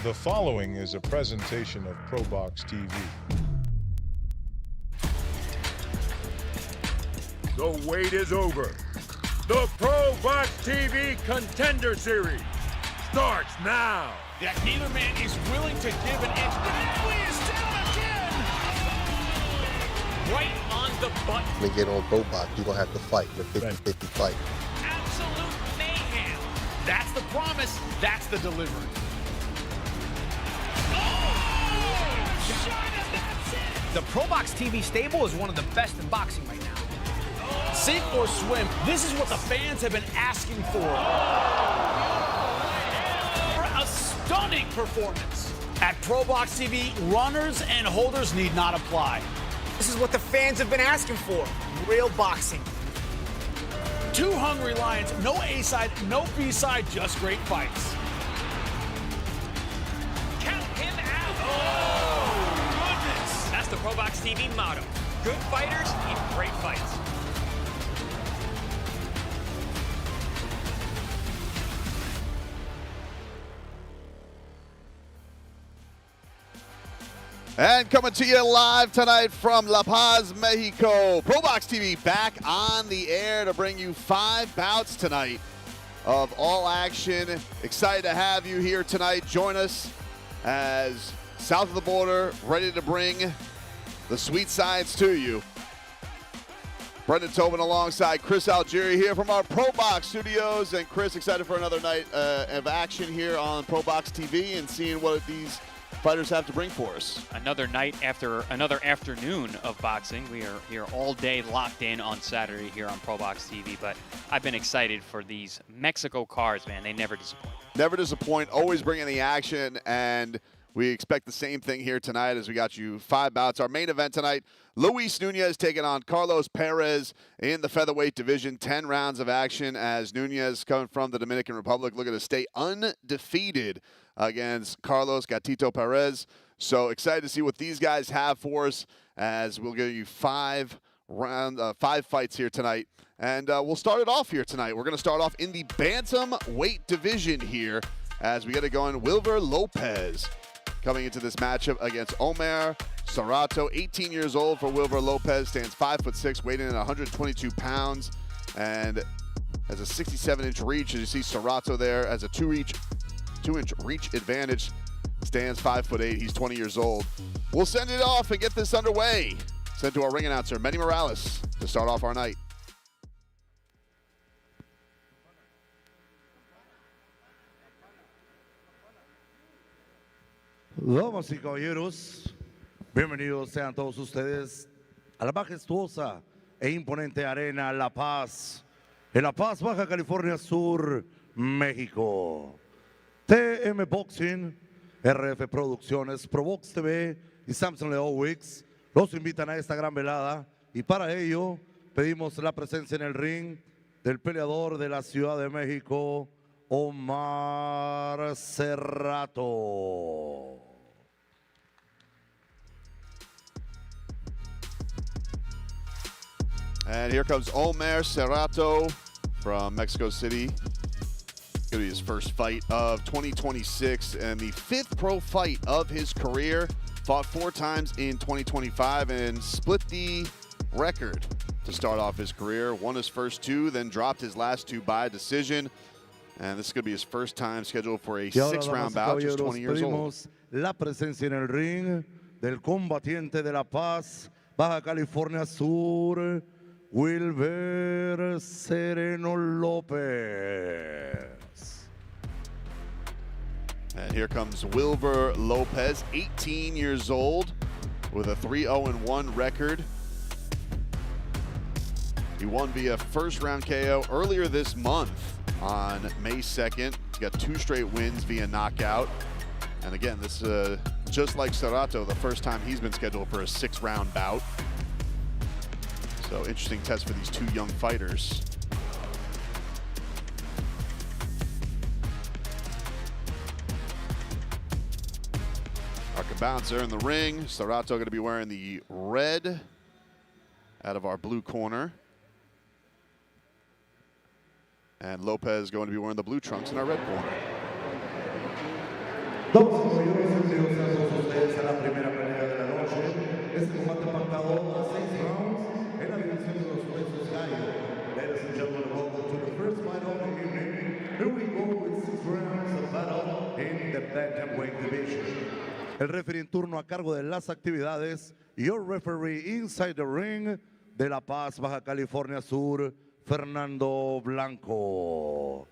The following is a presentation of ProBox TV. The wait is over. The ProBox TV Contender Series starts now. That neither man is willing to give an inch. Denielli is down again. Right on the button. When you get on ProBox, you're going to have to fight, the 50-50 fight. Absolute mayhem. That's the promise. That's the delivery. The ProBox TV stable is one of the best in boxing right now. Sink or swim, this is what the fans have been asking for. A stunning performance. At ProBox TV, runners and holders need not apply. This is what the fans have been asking for. Real boxing. Two hungry lions, no A-side, no B-side, just great fights. Count him out. Oh, goodness. That's the ProBox TV motto. Good fighters in great fights. And coming to you live tonight from La Paz, Mexico. ProBox TV back on the air to bring you 5 bouts tonight of all action. Excited to have you here tonight. Join us as south of the border, ready to bring the sweet sides to you. Brendan Tobin alongside Chris Algieri here from our ProBox studios. And Chris, excited for another night of action here on ProBox TV and seeing what these fighters have to bring for us. Another night after another afternoon of boxing. We are here all day locked in on Saturday here on ProBox TV, but I've been excited for these Mexico cards, man. They never disappoint. Never disappoint, always bringing the action, and we expect the same thing here tonight as we got you 5 bouts. Our main event tonight, Luis Nuñez taking on Carlos Perez in the featherweight division. 10 rounds of action as Nuñez, coming from the Dominican Republic, looking to stay undefeated against Carlos Gatito Perez. So excited to see what these guys have for us as we'll give you 5 fights here tonight. And we'll start it off here tonight. We're going to start off in the bantamweight division here as we get it going. Wilver Lopez coming into this matchup against Omer Serato. 18 years old for Wilver Lopez, stands 5'6", weighing in at 122 pounds, and has a 67-inch reach. As you see, Serato there has a 2-inch reach advantage, stands 5'8". He's 20 years old. We'll send it off and get this underway. Send to our ring announcer, Manny Morales, to start off our night. Damas y caballeros, bienvenidos sean todos ustedes a la majestuosa e imponente Arena La Paz, en La Paz, Baja California Sur, México. TM Boxing, RF Producciones, ProBox TV y Samson Leo Wicks los invitan a esta gran velada y para ello pedimos la presencia en el ring del peleador de la Ciudad de México, Omar Serato. And here comes Omer Serato from Mexico City. It's going to be his first fight of 2026 and the 5th pro fight of his career. Fought 4 times in 2025 and split the record to start off his career. Won his first 2, then dropped his last 2 by decision. And this is going to be his first time scheduled for a 6-round bout, just 20 years old. La presencia en el ring del combatiente de La Paz, Baja California Sur, Wilber Sereno Lopez. And here comes Wilver Lopez, 18 years old, with a 3-0-1 record. He won via first-round KO earlier this month on May 2nd. He's got 2 straight wins via knockout. And again, this just like Serato, the first time he's been scheduled for a 6-round bout. So interesting test for these 2 young fighters. Our bouncer in the ring. Serato going to be wearing the red out of our blue corner. And Lopez going to be wearing the blue trunks in our red corner. Damas y caballeros, bienvenidos sean todos ustedes a la primera pelea de la noche. Este combate pactado a 6 rounds en la división de los pesos gallo. Ladies and gentlemen, welcome to the first fight of the evening. Here we go with 6 rounds of battle in the bantamweight division. El referee en turno a cargo de las actividades, your referee inside the ring, de La Paz, Baja California Sur, Fernando Blanco.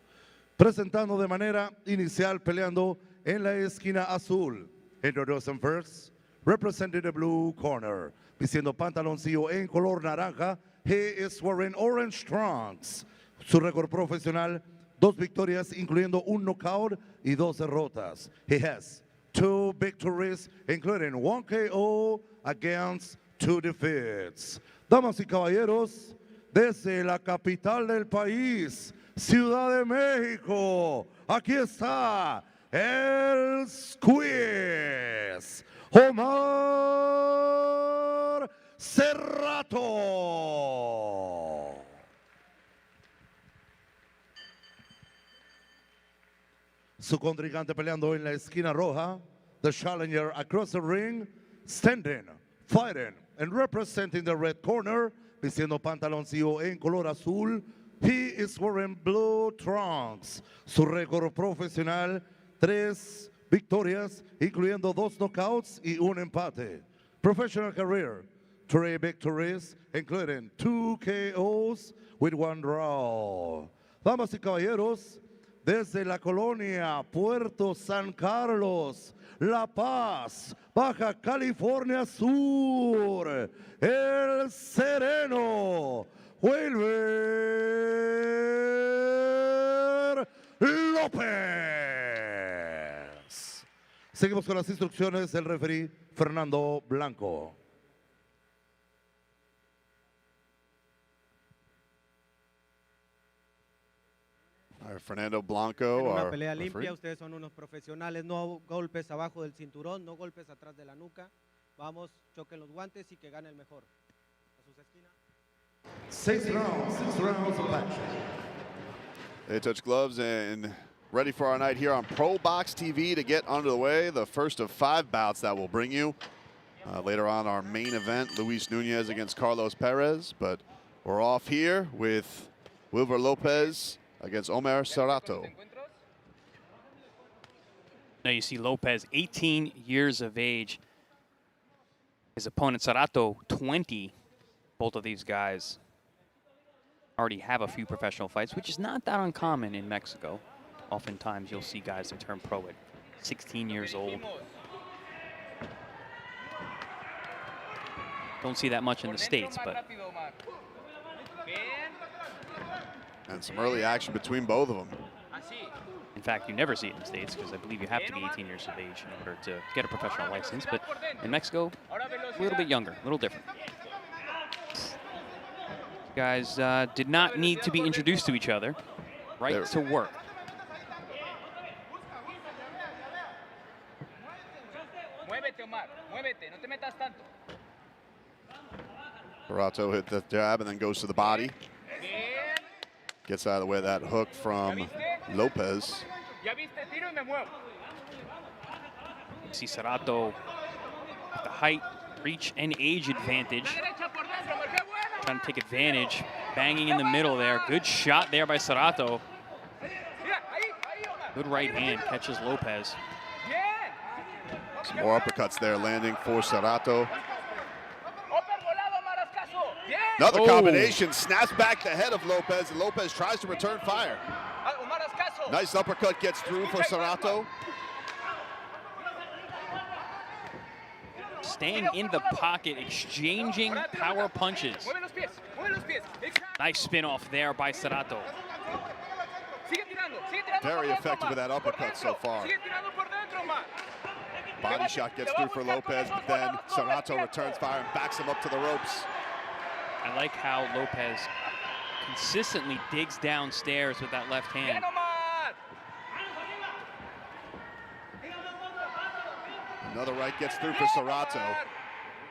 Presentando de manera inicial, peleando en la esquina azul. Introducing first, representing the blue corner, vistiendo pantaloncillo en color naranja. He is wearing orange trunks. Su récord profesional, 2 victorias, incluyendo un knockout y 2 derrotas. He has 2 victories, including 1 KO against 2 defeats. Damas y caballeros, desde la capital del país, Ciudad de México, aquí está el Squeeze, Omar Serato. Su contrincante peleando en la esquina roja, the challenger across the ring, standing, fighting, and representing the red corner, vistiendo pantaloncillo en color azul. He is wearing blue trunks. Su récord profesional, 3 victorias, incluyendo 2 knockouts y 1 empate. Professional career, 3 victories, including 2 KOs with 1 draw. Damas y caballeros, desde la colonia Puerto San Carlos, La Paz, Baja California Sur, el sereno, Wilber Lopez. Seguimos con las instrucciones del referee Fernando Blanco. Fernando Blanco. En una pelea limpia, ustedes son unos profesionales, no golpes abajo del cinturón, no golpes atrás de la nuca. Vamos, choquen los guantes y que gane el mejor. A sus esquinas. 6 rounds of action. They touch gloves and ready for our night here on ProBox TV to get underway. The first of 5 bouts that will bring you. Later on, our main event, Luis Nuñez against Carlos Perez. But we're off here with Wilber Lopez against Omar Serato. Now you see Lopez, 18 years of age. His opponent, Serato, 20. Both of these guys already have a few professional fights, which is not that uncommon in Mexico. Oftentimes you'll see guys that turn pro at 16 years old. Don't see that much in the States, but... And some early action between both of them. In fact, you never see it in the States because I believe you have to be 18 years of age in order to get a professional license. But in Mexico, a little bit younger, a little different. Guys did not need to be introduced to each other. Right to work. Serato hit the jab and then goes to the body. Gets out of the way of that hook from Lopez. You see Serato with the height, reach, and age advantage. Trying to take advantage, banging in the middle there. Good shot there by Serato. Good right hand, catches Lopez. Some more uppercuts there landing for Serato. Another combination, snaps back the head of Lopez, and Lopez tries to return fire. Nice uppercut gets through for Serato. Staying in the pocket, exchanging power punches. Nice spin off there by Serato. Very effective with that uppercut so far. Body shot gets through for Lopez, but then Serato returns fire and backs him up to the ropes. I like how Lopez consistently digs downstairs with that left hand. Another right gets through for Serato.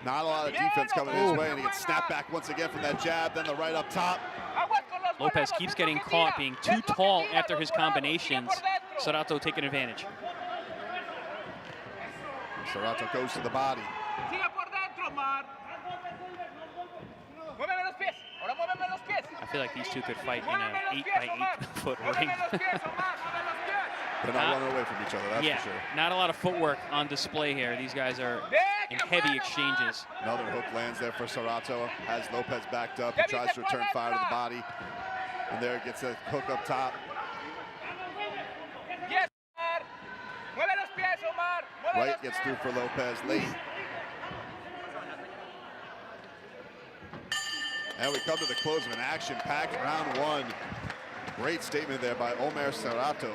Not a lot of defense coming his way, and he gets snapped back once again from that jab, then the right up top. Lopez keeps getting caught being too tall after his combinations. Serato taking advantage. Serato goes to the body. I feel like these two could fight in an 8-by-8-foot ring. They're not running away from each other, that's Yeah, for sure. not a lot of footwork on display here. These guys are in heavy exchanges. Another hook lands there for Serato. Has Lopez backed up. He tries to return fire to the body. And there gets a hook up top. Right gets through for Lopez late. And we come to the close of an action-packed round one. Great statement there by Omer Serato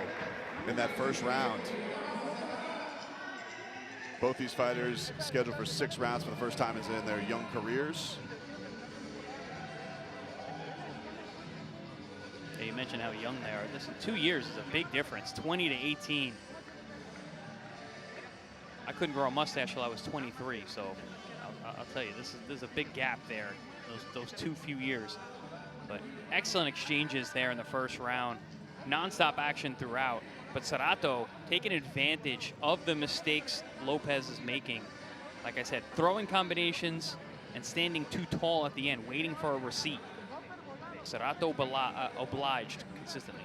in that first round. Both these fighters scheduled for 6 rounds for the first time in their young careers. Yeah, you mentioned how young they are. This in 2 years is a big difference, 20 to 18. I couldn't grow a mustache till I was 23, so I'll tell you, there's a big gap there, those too few years. But excellent exchanges there in the first round. Non-stop action throughout, but Serato taking advantage of the mistakes Lopez is making. Like I said, throwing combinations and standing too tall at the end, waiting for a receipt. Serato obliged consistently.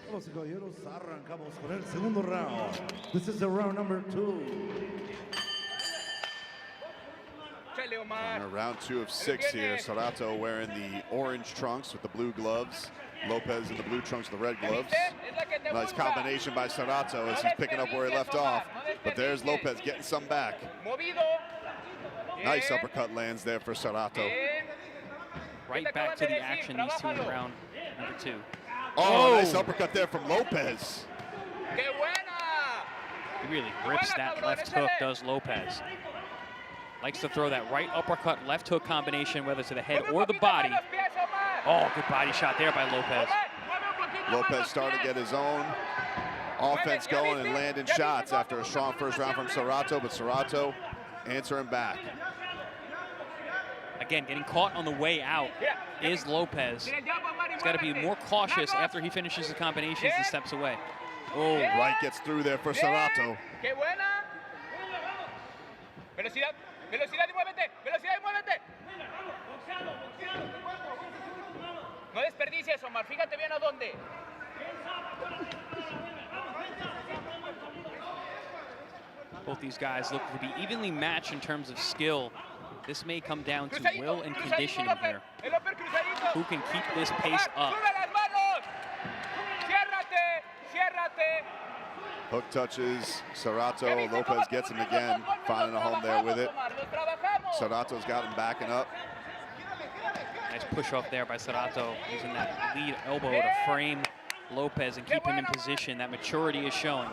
Damas y caballeros, arrancamos con el segundo round. This is the round number 2. Round 2 of 6 here. Serato wearing the orange trunks with the blue gloves. Lopez in the blue trunks with the red gloves. Nice combination by Serato as he's picking up where he left off. But there's Lopez getting some back. Nice uppercut lands there for Serato. Right back to the action, these two in round number 2. Oh, nice uppercut there from Lopez. He really rips that left hook, does Lopez. Likes to throw that right uppercut, left hook combination, whether to the head or the body. Oh, good body shot there by Lopez. Lopez starting to get his own offense going and landing shots after a strong first round from Serato, but Serato answering back. Again, getting caught on the way out is Lopez. He's got to be more cautious after he finishes the combinations and steps away. Oh, right gets through there for Serato. No desperdicies, Omar. Fíjate bien a dónde. Both these guys look to be evenly matched in terms of skill. This may come down to will and conditioning here. Who can keep this pace up? Hook touches Serato. Lopez gets him again, finding a home there with it. Serato's got him backing up. Nice push off there by Serato, using that lead elbow to frame Lopez and keep him in position. That maturity is showing.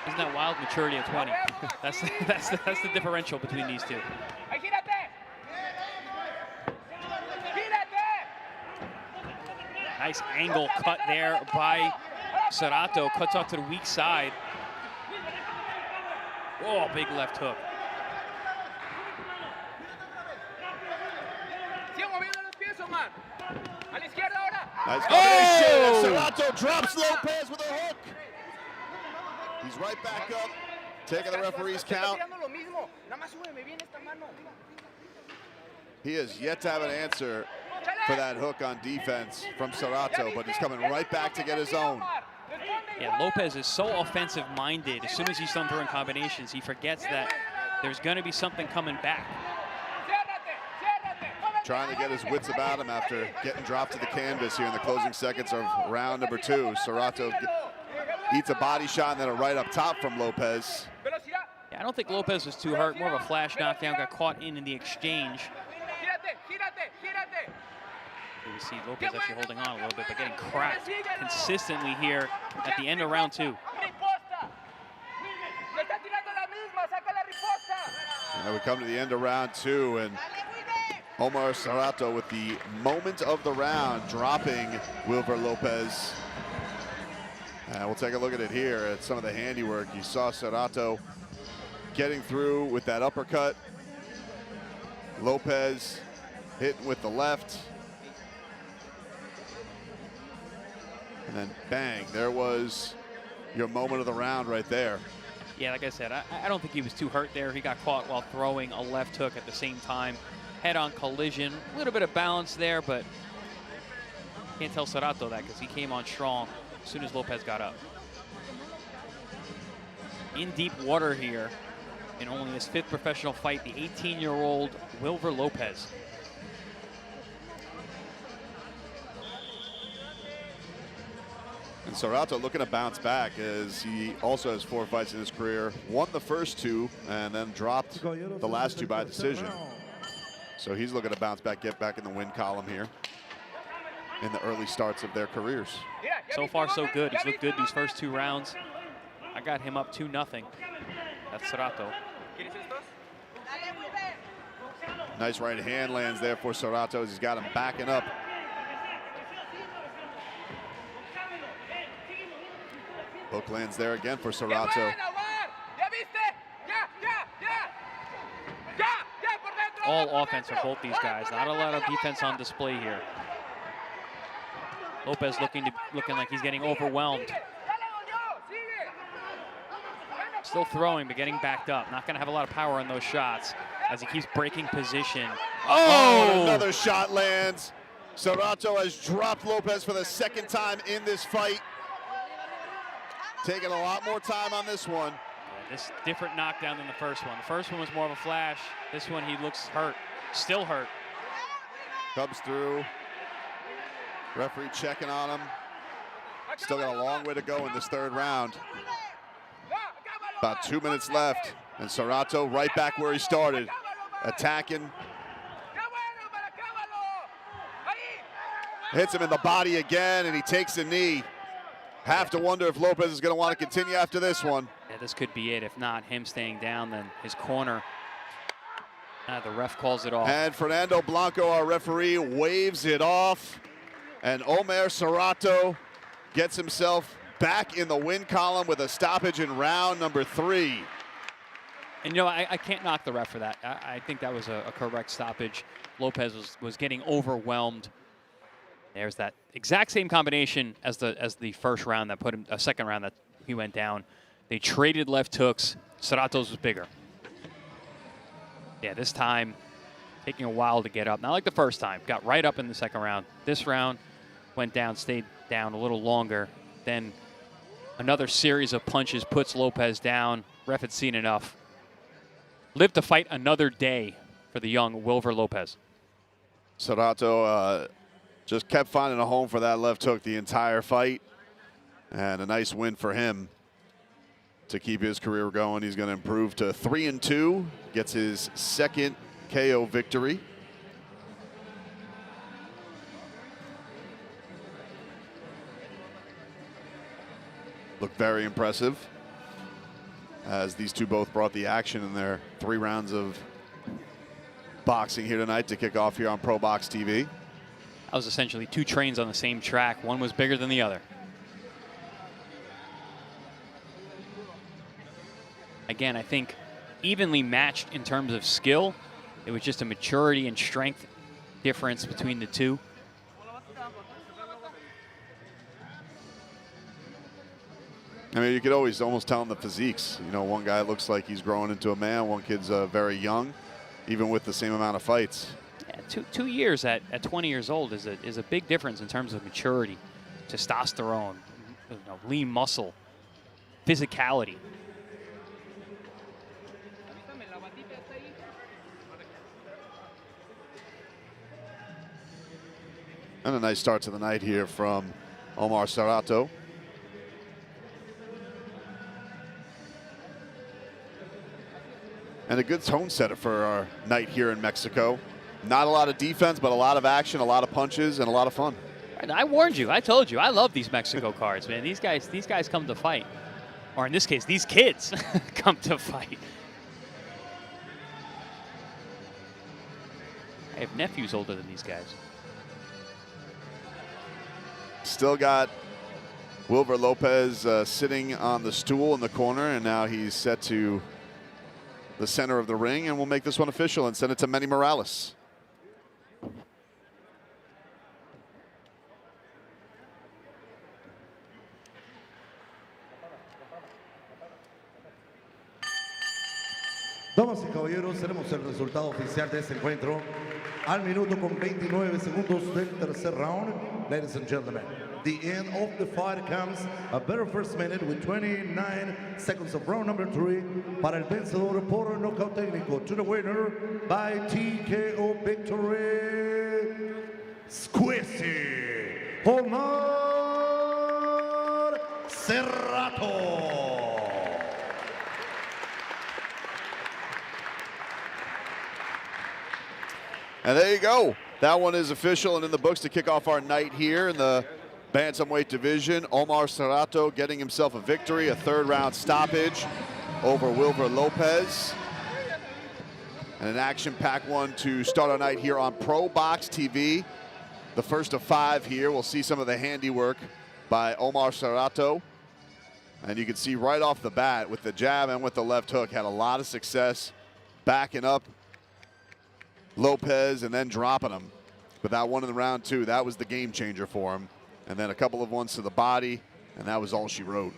Isn't that wild? Maturity at 20. that's the differential between these two. Nice angle cut there by Serato. Cuts off to the weak side. Oh, big left hook. Nice combination. Oh! Serato drops Lopez with a hook. He's right back up, taking the referee's count. He has yet to have an answer for that hook on defense from Serato, but he's coming right back to get his own. Yeah, Lopez is so offensive-minded. As soon as he's done throwing combinations, he forgets that there's going to be something coming back. Trying to get his wits about him after getting dropped to the canvas here in the closing seconds of round number 2. Serato eats a body shot and then a right up top from Lopez. Yeah, I don't think Lopez was too hurt. More of a flash knockdown. Got caught in the exchange. You see Lopez actually holding on a little bit, but getting cracked consistently here at the end of round 2. Now we come to the end of round 2, and Omar Serato with the moment of the round, dropping Wilber Lopez. And we'll take a look at it here at some of the handiwork. You saw Serato getting through with that uppercut. Lopez Hitting with the left. And then bang, there was your moment of the round right there. Yeah, like I said, I don't think he was too hurt there. He got caught while throwing a left hook at the same time. Head-on collision, a little bit of balance there, but can't tell Serato that because he came on strong as soon as Lopez got up. In deep water here, in only his 5th professional fight, the 18-year-old Wilver Lopez. And Serato looking to bounce back as he also has 4 fights in his career. Won the first 2 and then dropped the last 2 by decision. So he's looking to bounce back, get back in the win column here in the early starts of their careers. So far, so good. He's looked good these first 2 rounds. I got him up 2-0. That's Serato. Nice right hand lands there for Serato as he's got him backing up. Hook lands there again for Serato. All offense for both these guys. Not a lot of defense on display here. Lopez looking like he's getting overwhelmed. Still throwing, but getting backed up. Not going to have a lot of power on those shots as he keeps breaking position. Oh, and another shot lands. Serato has dropped Lopez for the 2nd time in this fight. Taking a lot more time on this one. Yeah, this different knockdown than the first one. The first one was more of a flash. This one, he looks hurt, still hurt. Comes through. Referee checking on him. Still got a long way to go in this 3rd round. About 2 minutes left, and Serato right back where he started, attacking. Hits him in the body again, and he takes a knee. Have to wonder if Lopez is going to want to continue after this one. Yeah, this could be it. If not, him staying down, then his corner. The ref calls it off. And Fernando Blanco, our referee, waves it off. And Omer Serato gets himself back in the win column with a stoppage in round number 3. And you know, I can't knock the ref for that. I think that was a correct stoppage. Lopez was getting overwhelmed. There's that exact same combination as the first round that put him, a 2nd round that he went down. They traded left hooks. Serato's was bigger. Yeah, this time taking a while to get up. Not like the first time. Got right up in the 2nd round. This round went down, stayed down a little longer. Then another series of punches puts Lopez down. Ref had seen enough. Lived to fight another day for the young Wilver Lopez. Serato just kept finding a home for that left hook the entire fight. And a nice win for him to keep his career going. He's going to improve to 3-2. Gets his 2nd KO victory. Looked very impressive as these two both brought the action in their 3 rounds of boxing here tonight to kick off here on ProBox TV. That was essentially 2 trains on the same track. One was bigger than the other. Again, I think evenly matched in terms of skill. It was just a maturity and strength difference between the two. I mean, you could always almost tell in the physiques. You know, one guy looks like he's growing into a man. One kid's very young, even with the same amount of fights. Yeah, 2 years at 20 years old is a big difference in terms of maturity, testosterone, lean muscle, physicality. And a nice start to the night here from Omar Serato. And a good tone setter for our night here in Mexico. Not a lot of defense, but a lot of action, a lot of punches, and a lot of fun. I warned you. I told you. I love these Mexico cards, man. These guys come to fight. Or in this case, these kids come to fight. I have nephews older than these guys. Still got Wilver Lopez sitting on the stool in the corner, and now he's set to the center of the ring, and we'll make this one official and send it to Manny Morales. Damas y caballeros, tenemos el resultado oficial de este encuentro al minuto con 29 segundos del tercer round. Ladies and gentlemen, the end of the fight comes a better first minute with 29 seconds of round number 3 para el vencedor por nocaut técnico. To the winner by TKO victory, Squeezy Omar Serato. And there you go. That one is official and in the books to kick off our night here in the bantamweight division. Omar Serato getting himself a victory, a third-round stoppage over Wilber Lopez. And an action-packed one to start our night here on ProBox TV. The first of 5 here. We'll see some of the handiwork by Omar Serato. And you can see right off the bat with the jab and with the left hook, had a lot of success backing up Lopez and then dropping him. But that one in the round 2, that was the game changer for him. And then a couple of ones to the body, and that was all she wrote.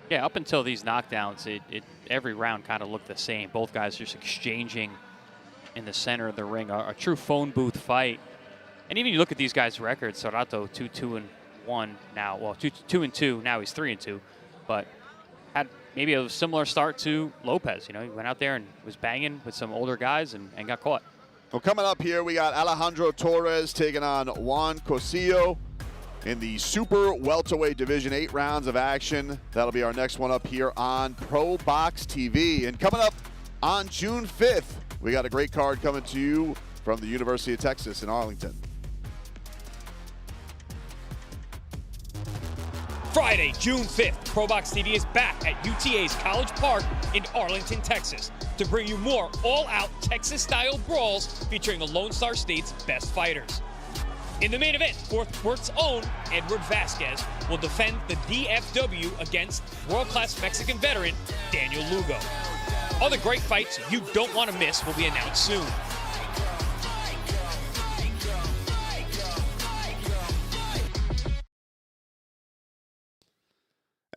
Yeah, up until these knockdowns, every round kind of looked the same. Both guys just exchanging in the center of the ring, a true phone booth fight. And even you look at these guys' records, Serato 2-2-1 now. Well, 2-2, now he's 3-2. But had maybe a similar start to Lopez. You know, he went out there and was banging with some older guys and got caught. Well, coming up here, we got Alejandro Torres taking on Juan Cosio in the super welterweight division. 8 rounds of action. That'll be our next one up here on ProBox TV. And coming up on June 5th, we got a great card coming to you from the University of Texas in Arlington. Friday, June 5th, ProBox TV is back at UTA's College Park in Arlington, Texas, to bring you more all-out Texas-style brawls featuring the Lone Star State's best fighters. In the main event, Fort Worth's own Edward Vasquez will defend the DFW against world-class Mexican veteran Daniel Lugo. Other great fights you don't want to miss will be announced soon.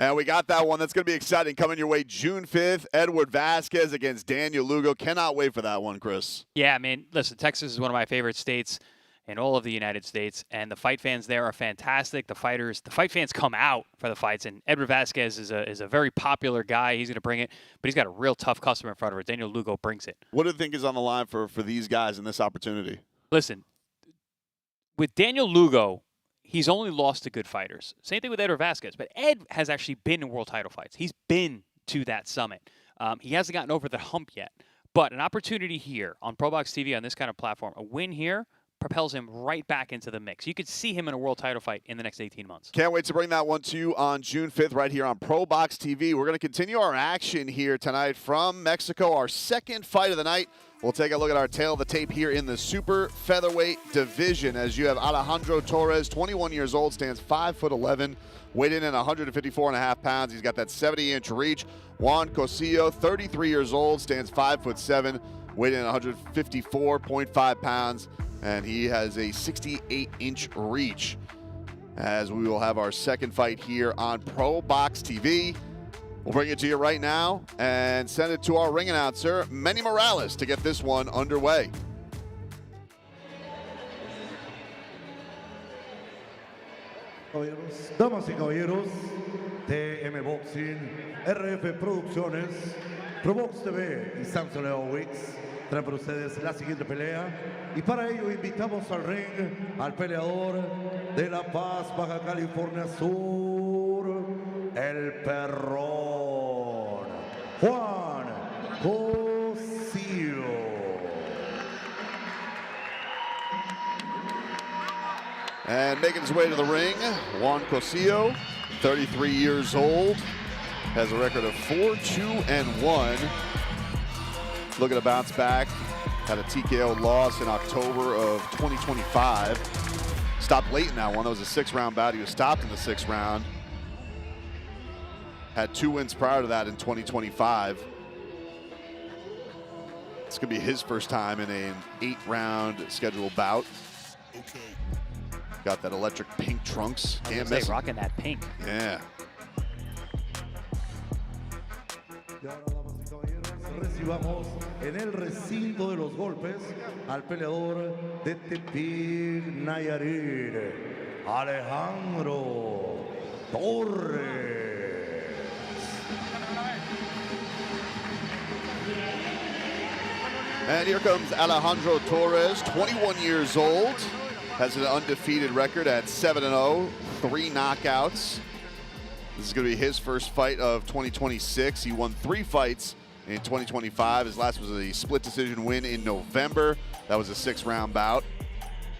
And we got that one. That's going to be exciting. Coming your way June 5th, Edward Vasquez against Daniel Lugo. Cannot wait for that one, Chris. Yeah, I mean, listen, Texas is one of my favorite states in all of the United States, and the fight fans there are fantastic. The fight fans come out for the fights, and Edward Vasquez is a very popular guy. He's going to bring it, but he's got a real tough customer in front of him. Daniel Lugo brings it. What do you think is on the line for these guys in this opportunity? Listen, with Daniel Lugo, he's only lost to good fighters. Same thing with Edward Vasquez, but Ed has actually been in world title fights. He's been to that summit. He hasn't gotten over the hump yet, but an opportunity here on ProBox TV on this kind of platform, a win here propels him right back into the mix. You could see him in a world title fight in the next 18 months. Can't wait to bring that one to you on June 5th right here on ProBox TV. We're going to continue our action here tonight from Mexico, our second fight of the night. We'll take a look at our tail of the tape here in the super featherweight division as you have Alejandro Torres, 21 years old, stands 5'11", weighed in at 154.5 pounds. He's got that 70-inch reach. Juan Cosio, 33 years old, stands 5'7", weighed in at 154.5 pounds, and he has a 68-inch reach. As we will have our second fight here on ProBox TV. We'll bring it to you right now and send it to our ring announcer, Manny Morales, to get this one underway. Damas y caballeros, TM Boxing, RF Producciones, ProBox TV y Samsung Leo Weeks traen para ustedes la siguiente pelea. Y para ello invitamos al ring al peleador de La Paz, Baja California Sur, el Perrón, Juan Cosio. And making his way to the ring, Juan Cosio, 33 years old, has a record of 4-2-1. Looking to bounce back, had a TKO loss in October of 2025. Stopped late in that one. That was a 6-round bout. He was stopped in the 6th round. Had 2 wins prior to that in 2025. It's going to be his first time in an 8-round scheduled bout. Okay. Got that electric pink trunks. Can't miss. Rocking that pink. Yeah. Recibamos en el recinto de los golpes al peleador de Tepic, Nayarit, Alejandro Torres. And here comes Alejandro Torres, 21 years old, has an undefeated record at 7-0, 3 knockouts. This is going to be his first fight of 2026. He won 3 fights in 2025. His last was a split decision win in November. That was a 6-round bout.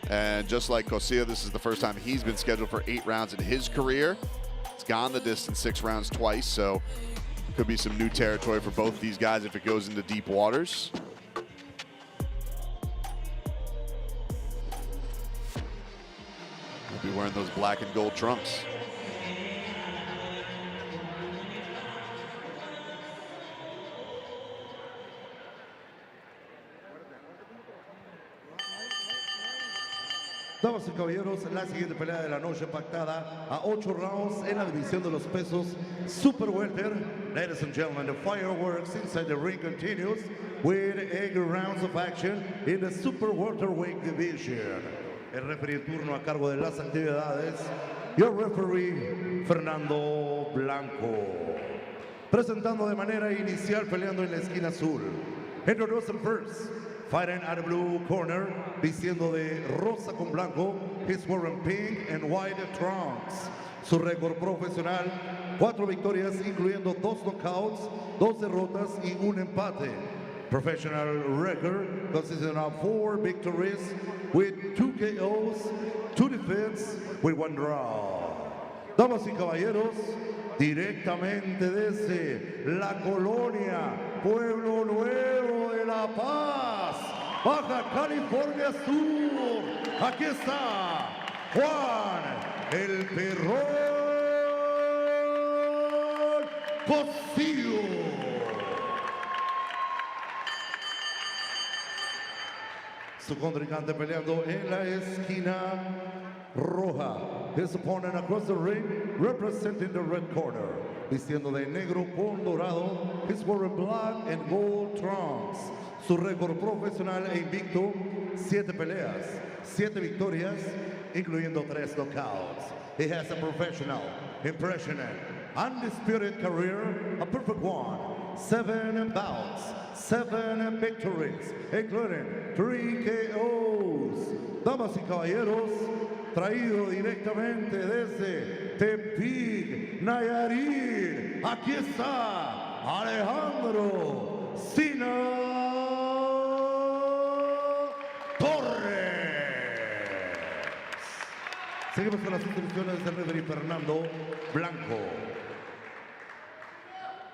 And just like Cosio, this is the first time he's been scheduled for 8 rounds in his career. It's gone the distance 6 rounds twice, so could be some new territory for both these guys if it goes into deep waters. He'll be wearing those black and gold trunks. Damas y caballeros, la siguiente pelea de la noche pactada a 8 rounds en la división de los pesos Super Welter. Ladies and gentlemen, the fireworks inside the ring continues with 8 rounds of action in the Super Welterweight division. El referee en turno a cargo de las actividades, your referee, Fernando Blanco. Presentando de manera inicial, peleando en la esquina azul. Introducing first, fighting at the blue corner, vistiendo de rosa con blanco, he's wearing pink and white trunks. Su récord profesional, 4 victorias, incluyendo 2 knockouts, 2 derrotas y un empate. Professional record consisting of 4 victories with 2 KOs, 2 defeats with 1 draw. Damas y caballeros, directamente desde la colonia Pueblo Nuevo de La Paz, Baja California Sur, aquí está Juan el Perrón Cosio. Su contrincante peleando en la esquina roja. His opponent across the ring, representing the red corner. Vistiendo de negro con dorado, he's wearing black and gold trunks. Su récord profesional e invicto, 7 peleas, 7 victorias, incluyendo 3 knockouts. He has a professional, impressionant, undisputed career, a perfect one. 7 bouts, 7 victories, including 3 KOs. Damas y caballeros, traído directamente desde Tepic, Nayarit, aquí está Alejandro Torres. Seguimos con las instrucciones del referee Fernando Blanco.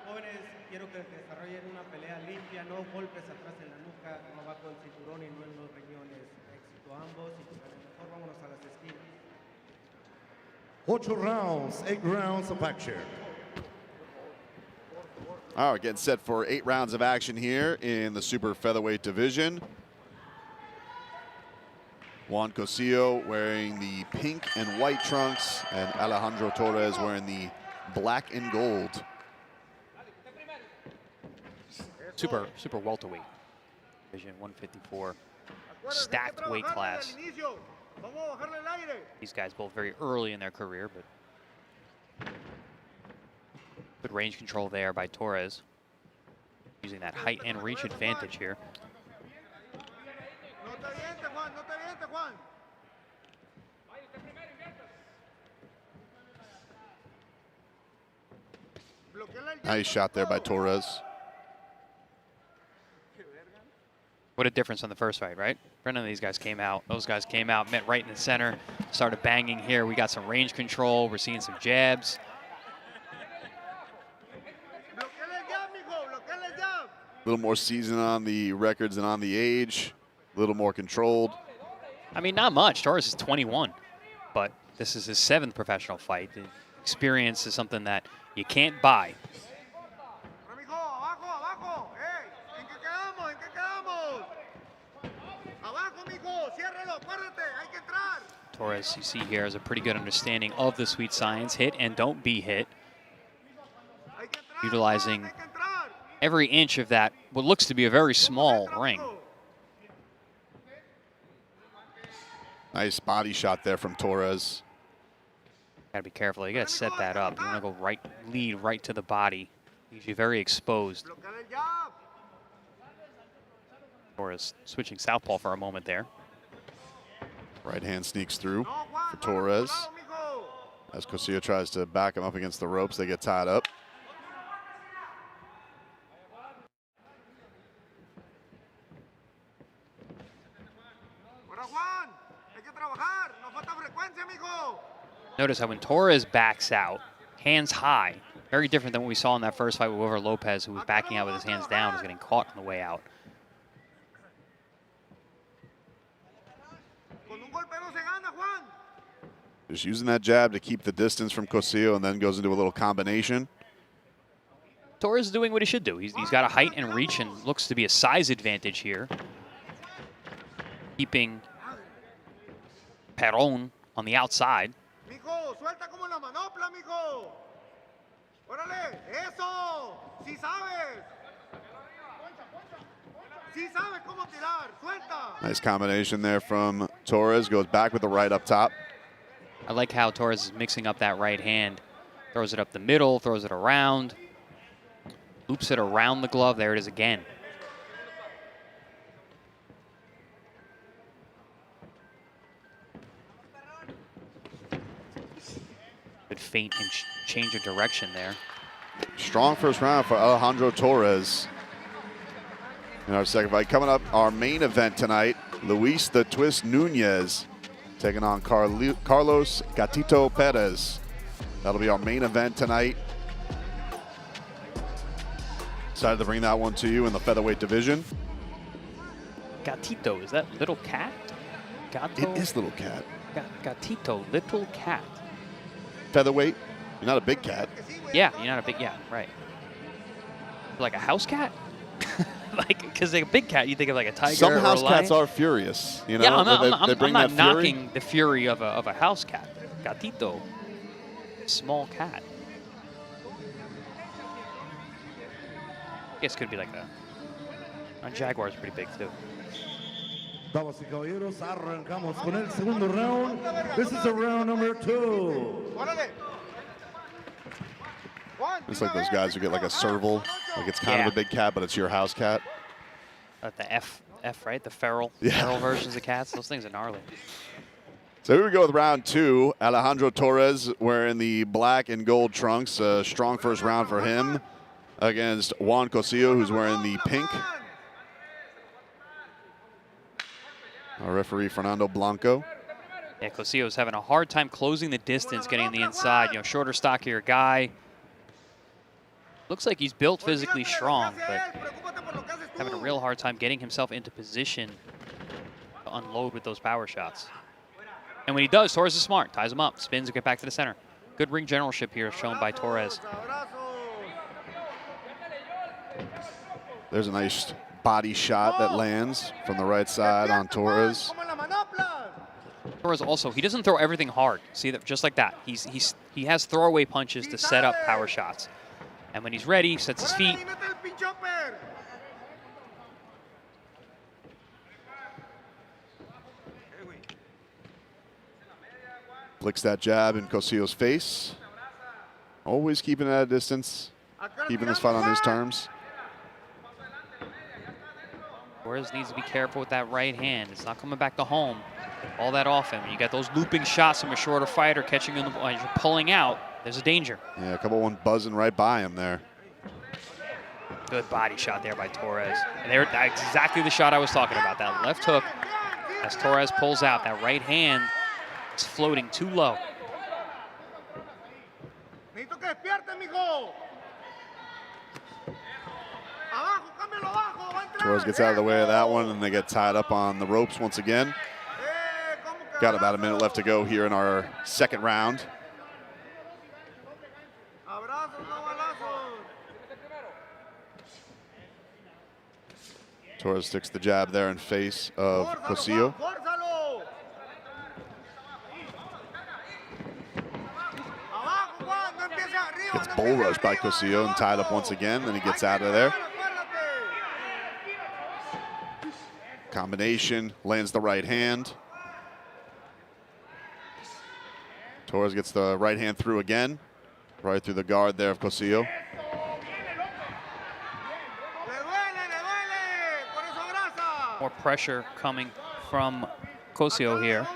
Jóvenes, quiero que desarrollen una pelea limpia, no golpes atrás en la nuca, no abajo del cinturón y no en los riñones. Éxito a ambos y mejor vámonos a las esquinas. 8 rounds, 8 rounds of action. All right, getting set for 8 rounds of action here in the super featherweight division. Juan Cosio wearing the pink and white trunks, and Alejandro Torres wearing the black and gold. Super welterweight division, 154, stacked weight class. These guys both very early in their career, but good range control there by Torres, using that height and reach advantage here. Nice shot there by Torres. What a difference on the first fight, right? None of these guys came out. Those guys came out, met right in the center, started banging here. We got some range control. We're seeing some jabs. A little more seasoned on the records and on the age. A little more controlled. I mean, not much. Torres is 21, but this is his 7th professional fight. The experience is something that you can't buy. Torres, you see here, has a pretty good understanding of the sweet science. Hit and don't be hit. Utilizing every inch of that, what looks to be a very small ring. Nice body shot there from Torres. Gotta be careful. You gotta set that up. You wanna go right, lead right to the body. Usually very exposed. Torres switching southpaw for a moment there. Right hand sneaks through for Torres. As Cosio tries to back him up against the ropes, they get tied up. Notice how when Torres backs out, hands high, very different than what we saw in that first fight with Lopez, who was backing out with his hands down, was getting caught on the way out. Just using that jab to keep the distance from Cosio and then goes into a little combination. Torres is doing what he should do. He's got a height and reach and looks to be a size advantage here. Keeping Perón on the outside. Nice combination there from Torres. Goes back with the right up top. I like how Torres is mixing up that right hand. Throws it up the middle, throws it around. Loops it around the glove. There it is again. Good feint and change of direction there. Strong first round for Alejandro Torres. In our second fight, coming up, our main event tonight, Luis the Twist Nuñez taking on Carlos Gatito Perez. That'll be our main event tonight. Excited to bring that one to you in the featherweight division. Gatito, is that little cat? Gato? It is little cat. Gatito, little cat. Featherweight, you're not a big cat. Yeah, you're not a big, yeah, right. Like a house cat? Like, because like a big cat, you think of like a tiger. Some or house a lion. cats are furious. You know, yeah, I'm they not knocking the fury of a house cat. Gatito, small cat. I guess it could be like a jaguar's pretty big too. Damas y caballeros, arrancamos con el segundo round. This is a round number 2. It's like those guys who get like a serval, like it's kind of a big cat, but it's your house cat. The F, right? The feral versions of cats. Those things are gnarly. So here we go with round 2. Alejandro Torres wearing the black and gold trunks. A strong first round for him against Juan Cosio, who's wearing the pink. Our referee, Fernando Blanco. Yeah, Cosio's having a hard time closing the distance, getting the inside. You know, shorter, stockier guy. Looks like he's built physically strong, but having a real hard time getting himself into position to unload with those power shots. And when he does, Torres is smart. Ties him up, spins, and get back to the center. Good ring generalship here shown by Torres. There's a nice body shot that lands from the right side on Torres. Torres also, he doesn't throw everything hard. See that, just like that. He has throwaway punches to set up power shots. And when he's ready, sets his feet. Flicks that jab in Cosio's face. Always keeping it at a distance. Keeping this fight on his terms. Torres needs to be careful with that right hand. It's not coming back to home all that often. When you got those looping shots from a shorter fighter catching him as you're pulling out, there's a danger. Yeah, a couple one buzzing right by him there. Good body shot there by Torres. And there, that's exactly the shot I was talking about. That left hook, as Torres pulls out, that right hand is floating too low. Torres gets out of the way of that one, and they get tied up on the ropes once again. Got about a minute left to go here in our second round. Torres sticks the jab there in face of Cosio. Gets bull rushed by Cosio and tied up once again, then he gets out of there. Combination, lands the right hand. Torres gets the right hand through again, right through the guard there of Cosio. More pressure coming from Cosio here.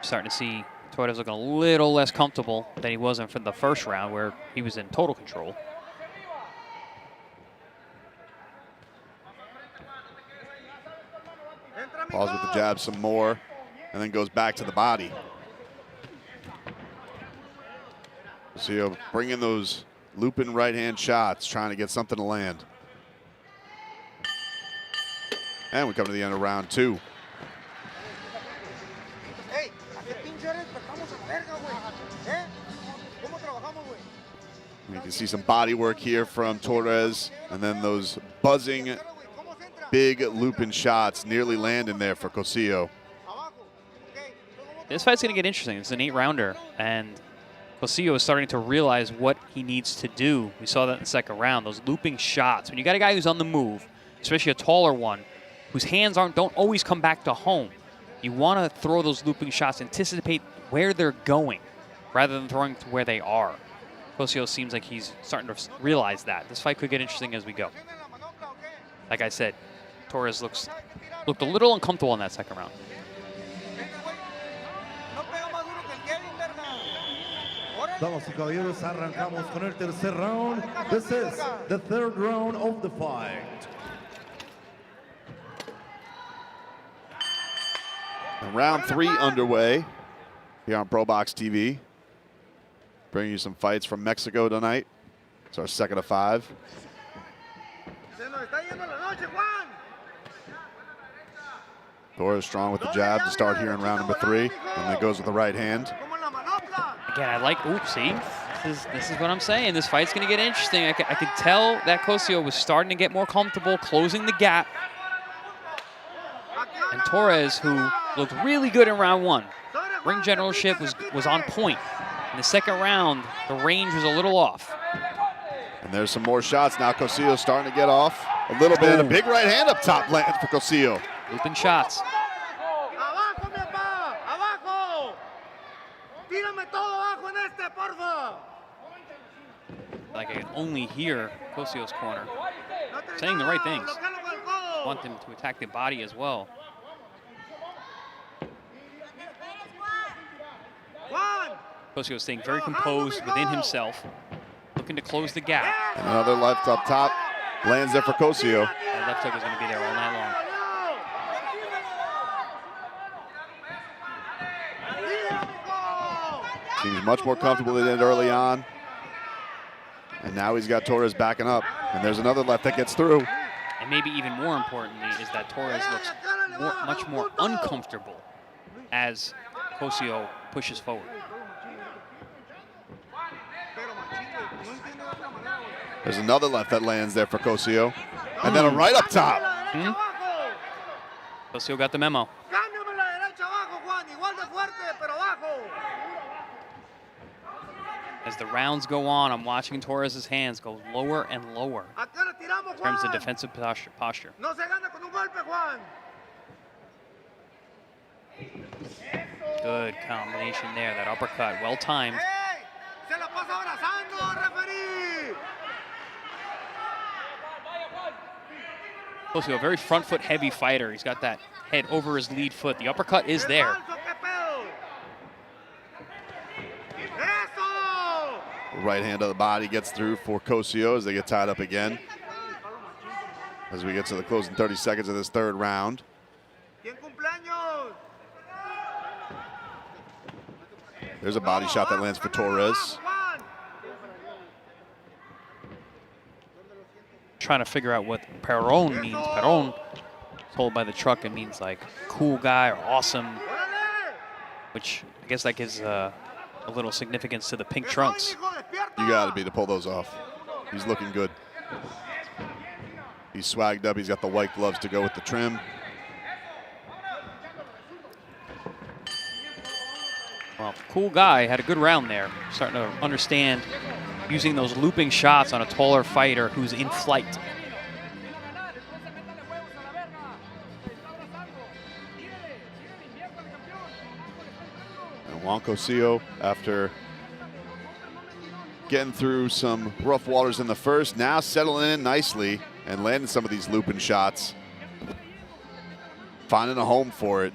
Starting to see Torres looking a little less comfortable than he was in the first round, where he was in total control. Pause with the jab some more, and then goes back to the body. Cosio bringing those looping right-hand shots, trying to get something to land. And we come to the end of round 2. You can see some body work here from Torres, and then those buzzing, big looping shots nearly landing there for Cosio. This fight's going to get interesting. It's an 8-rounder, and Cosio is starting to realize what he needs to do. We saw that in the second round, those looping shots. When you got a guy who's on the move, especially a taller one, whose hands don't always come back to home, you want to throw those looping shots, anticipate where they're going, rather than throwing to where they are. Cosio seems like he's starting to realize that. This fight could get interesting as we go. Like I said, Torres looked a little uncomfortable in that second round. Damas y caballeros, arrancamos con el tercer round. This is the third round of the fight. And round 3 underway here on ProBox TV. Bringing you some fights from Mexico tonight. It's our second of 5. Torres strong with the jab to start here in round number 3. And then goes with the right hand. Again, I like, see, this is what I'm saying. This fight's going to get interesting. I could tell that Cosio was starting to get more comfortable, closing the gap. And Torres, who looked really good in round 1. Ring generalship was on point. In the second round, the range was a little off. And there's some more shots. Now Cosio starting to get off a little bit. A big right hand up top lands for Cosio. Looping shots. Like I can only hear Cosio's corner saying the right things. Want them to attack the body as well. Cosio staying very composed within himself, looking to close the gap. And another left up top lands there for Cosio. That left hook is going to be there all night long. Seems much more comfortable than he did early on. And now he's got Torres backing up. And there's another left that gets through. And maybe even more importantly is that Torres looks much more uncomfortable as Cosio pushes forward. There's another left that lands there for Cosio. And then a right up top. Cosio got the memo. As the rounds go on, I'm watching Torres' hands go lower and lower in terms of defensive posture. Good combination there, that uppercut, well timed. Cosio, a very front foot heavy fighter. He's got that head over his lead foot. The uppercut is there. Right hand of the body gets through for Cosio as they get tied up again. As we get to the closing 30 seconds of this third round. There's a body shot that lands for Torres. Trying to figure out what Perón means. Perón, told by the truck, it means like cool guy or awesome, which I guess that gives a little significance to the pink trunks. You got to be to pull those off. He's looking good. He's swagged up. He's got the white gloves to go with the trim. Well, cool guy, had a good round there. Starting to understand using those looping shots on a taller fighter who's in flight. Juan Cosio, after getting through some rough waters in the first, now settling in nicely and landing some of these looping shots. Finding a home for it.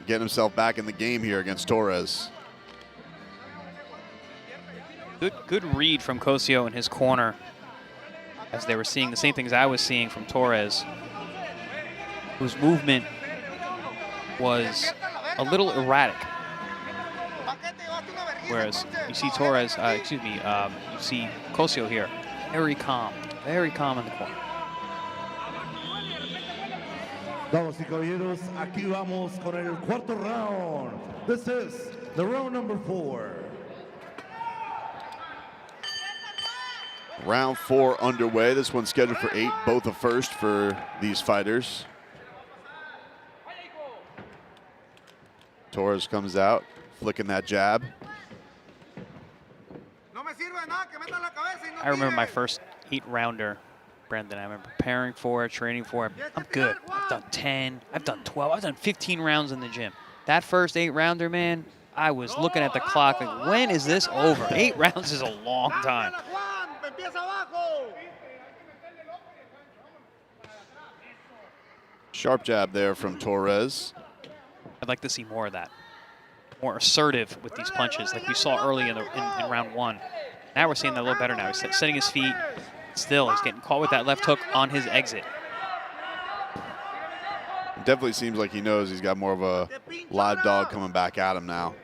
Getting himself back in the game here against Torres. Good read from Cosio in his corner, as they were seeing the same things I was seeing from Torres, whose movement was a little erratic. Whereas you see Torres, you see Cosio here, very calm in the corner. Damas y caballeros, aquí vamos con el cuarto round. This is the round number 4. Round 4 underway. This one's scheduled for 8, both a first for these fighters. Torres comes out, flicking that jab. I remember my first 8-rounder, Brendan. I remember preparing for it, training for it. I'm good. I've done 10, I've done 12, I've done 15 rounds in the gym. That first 8-rounder, man, I was looking at the clock like, when is this over? 8 rounds is a long time. Sharp jab there from Torres. I'd like to see more of that. More assertive with these punches like we saw early in round 1. Now we're seeing that a little better now. He's setting his feet. Still, he's getting caught with that left hook on his exit. It definitely seems like he knows he's got more of a live dog coming back at him now.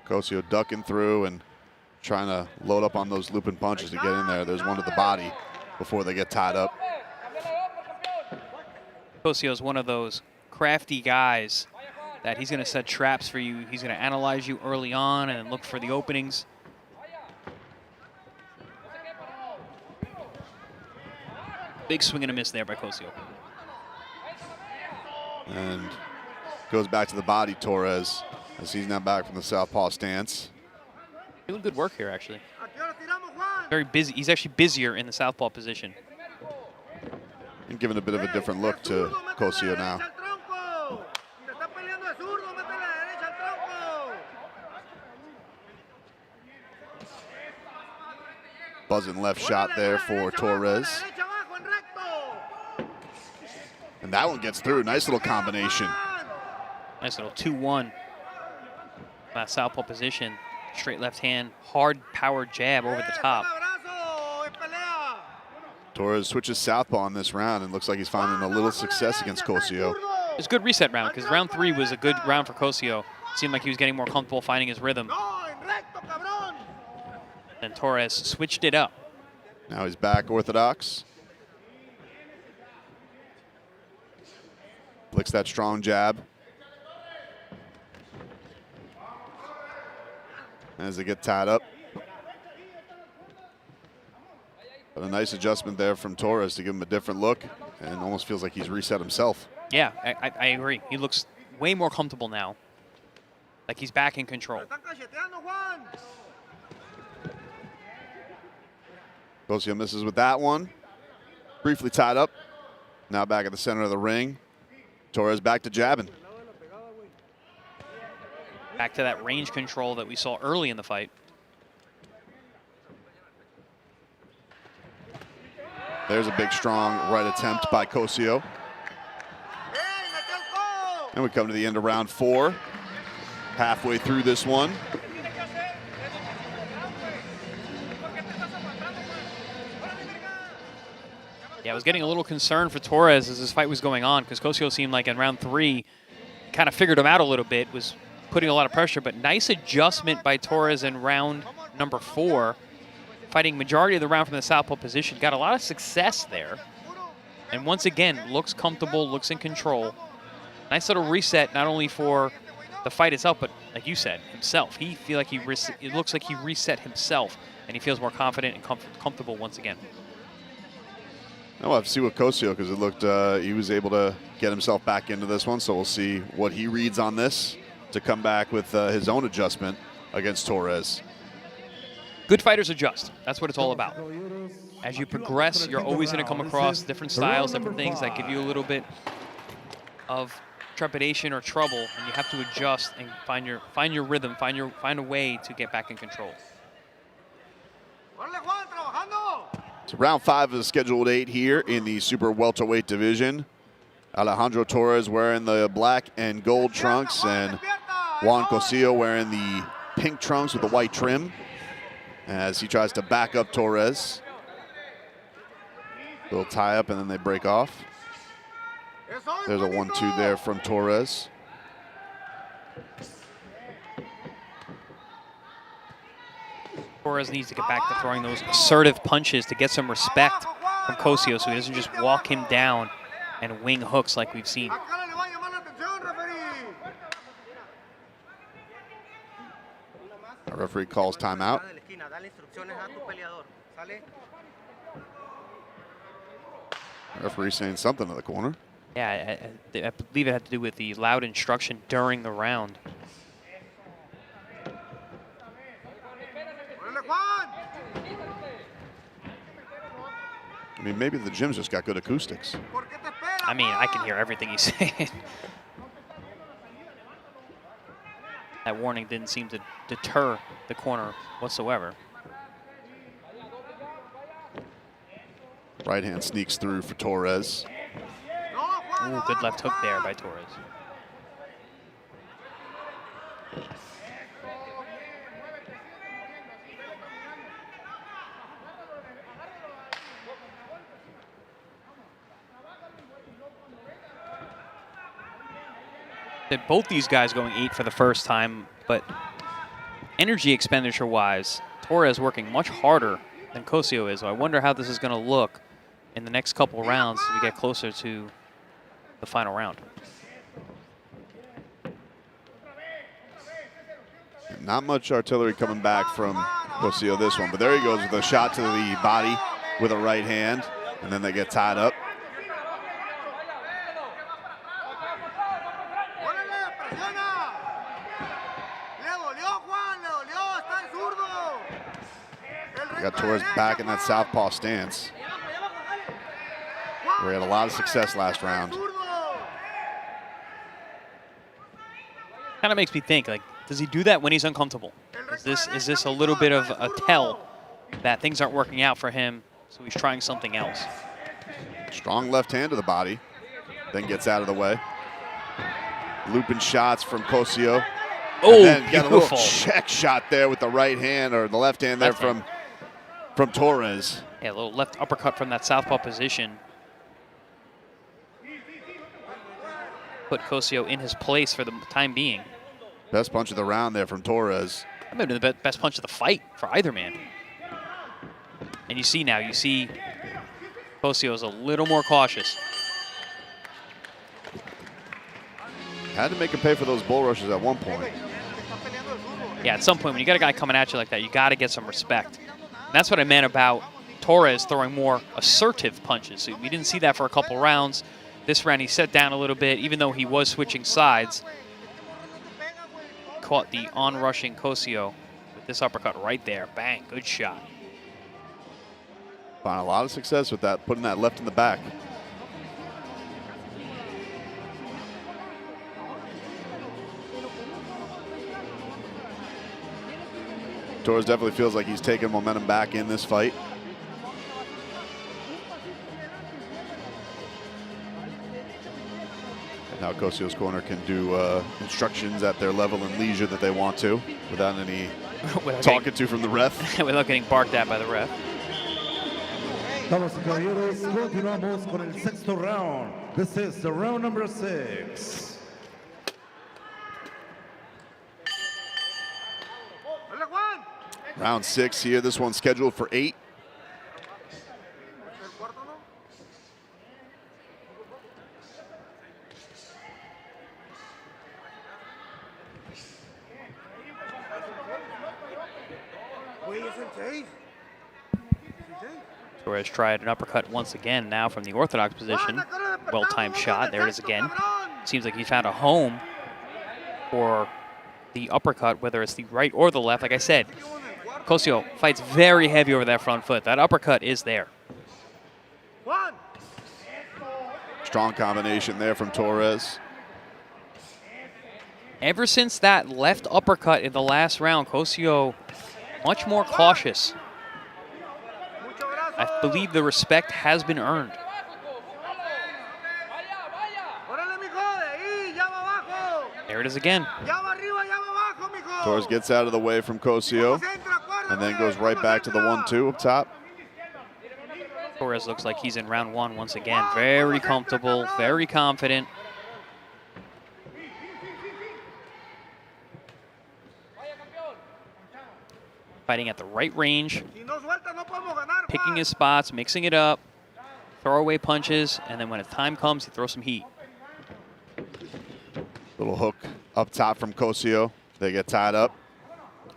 Cosio ducking through and trying to load up on those looping punches to get in there. There's one to the body before they get tied up. Cosio is one of those crafty guys that he's going to set traps for you. He's going to analyze you early on and look for the openings. Big swing and a miss there by Cosio. And goes back to the body, Torres, as he's now back from the southpaw stance. Doing good work here, actually. Very busy. He's actually busier in the southpaw position. And giving a bit of a different look to Cosio now. Buzzing left shot there for Torres. And that one gets through. Nice little combination. Nice little 2-1. Southpaw position. Straight left hand. Hard power jab over the top. Torres switches southpaw in this round and looks like he's finding a little success against Cosio. It's a good reset round because round 3 was a good round for Cosio. Seemed like he was getting more comfortable finding his rhythm. And Torres switched it up. Now he's back orthodox. Flicks that strong jab. As they get tied up. But a nice adjustment there from Torres to give him a different look, and almost feels like he's reset himself. Yeah, I agree. He looks way more comfortable now. Like he's back in control. Cosio misses with that one. Briefly tied up. Now back at the center of the ring. Torres back to jabbing. Back to that range control that we saw early in the fight. There's a big, strong right attempt by Cosio. And we come to the end of round 4. Halfway through this one. Yeah, I was getting a little concerned for Torres as this fight was going on because Cosio seemed like in round 3 kind of figured him out a little bit, was putting a lot of pressure, but nice adjustment by Torres in round number 4. Fighting majority of the round from the southpaw position. Got a lot of success there. And once again, looks comfortable, looks in control. Nice little reset, not only for the fight itself, but like you said, himself. It looks like he reset himself, and he feels more confident and comfortable once again. Now we'll have to see with Cosio because it looked he was able to get himself back into this one. So we'll see what he reads on this to come back with his own adjustment against Torres. Good fighters adjust. That's what it's all about. As you progress, you're always going to come across different styles, different things that give you a little bit of trepidation or trouble, and you have to adjust and find your rhythm, find a way to get back in control. So round 5 of the scheduled 8 here in the super welterweight division. Alejandro Torres wearing the black and gold trunks, and Juan Cosio wearing the pink trunks with the white trim as he tries to back up Torres. Little tie up and then they break off. There's a 1-2 there from Torres. Torres needs to get back to throwing those assertive punches to get some respect from Cosio so he doesn't just walk him down and wing hooks like we've seen. Our referee calls timeout. Referee saying something to the corner. Yeah, I believe it had to do with the loud instruction during the round. I mean, maybe the gym's just got good acoustics. I mean, I can hear everything he's saying. That warning didn't seem to deter the corner whatsoever. Right hand sneaks through for Torres. Ooh, good left hook there by Torres. Both these guys going 8 for the first time, but energy expenditure-wise, Torres working much harder than Cosio is. So I wonder how this is going to look in the next couple rounds as we get closer to the final round. Not much artillery coming back from Cosio this one, but there he goes with a shot to the body with a right hand, and then they get tied up. Got Torres back in that southpaw stance, where he had a lot of success last round. Kind of makes me think, like, does he do that when he's uncomfortable? Is this a little bit of a tell that things aren't working out for him, so he's trying something else? Strong left hand to the body, then gets out of the way. Looping shots from Cosio. Oh, and got a little beautiful check shot there with the right hand, or the left hand there from Torres. Yeah, a little left uppercut from that southpaw position. Put Cosio in his place for the time being. Best punch of the round there from Torres. That might have been the best punch of the fight for either man. And you see now, Cosio's a little more cautious. Had to make him pay for those bull rushes at one point. Yeah, at some point, when you got a guy coming at you like that, you got to get some respect. And that's what I meant about Torres throwing more assertive punches. So we didn't see that for a couple rounds. This round, he set down a little bit, even though he was switching sides. Caught the on-rushing Cosio with this uppercut right there. Bang, good shot. Found a lot of success with that, putting that left in the back. Torres definitely feels like he's taking momentum back in this fight. And now Cosio's corner can do instructions at their level and leisure that they want to, without any talking to from the ref. Without getting barked at by the ref. Damas y caballeros, continuamos con el sexto round. This is the round number 6. Round 6 here. This one's scheduled for 8. Torres tried an uppercut once again now from the orthodox position. Well-timed shot. There it is again. Seems like he found a home for the uppercut, whether it's the right or the left. Like I said, Cosio fights very heavy over that front foot. That uppercut is there. Strong combination there from Torres. Ever since that left uppercut in the last round, Cosio much more cautious. I believe the respect has been earned. There it is again. Torres gets out of the way from Cosio and then goes right back to the 1-2 up top. Torres looks like he's in round one once again. Very comfortable, very confident. Fighting at the right range, picking his spots, mixing it up, throwaway punches, and then when time comes, he throws some heat. Little hook up top from Cosio. They get tied up.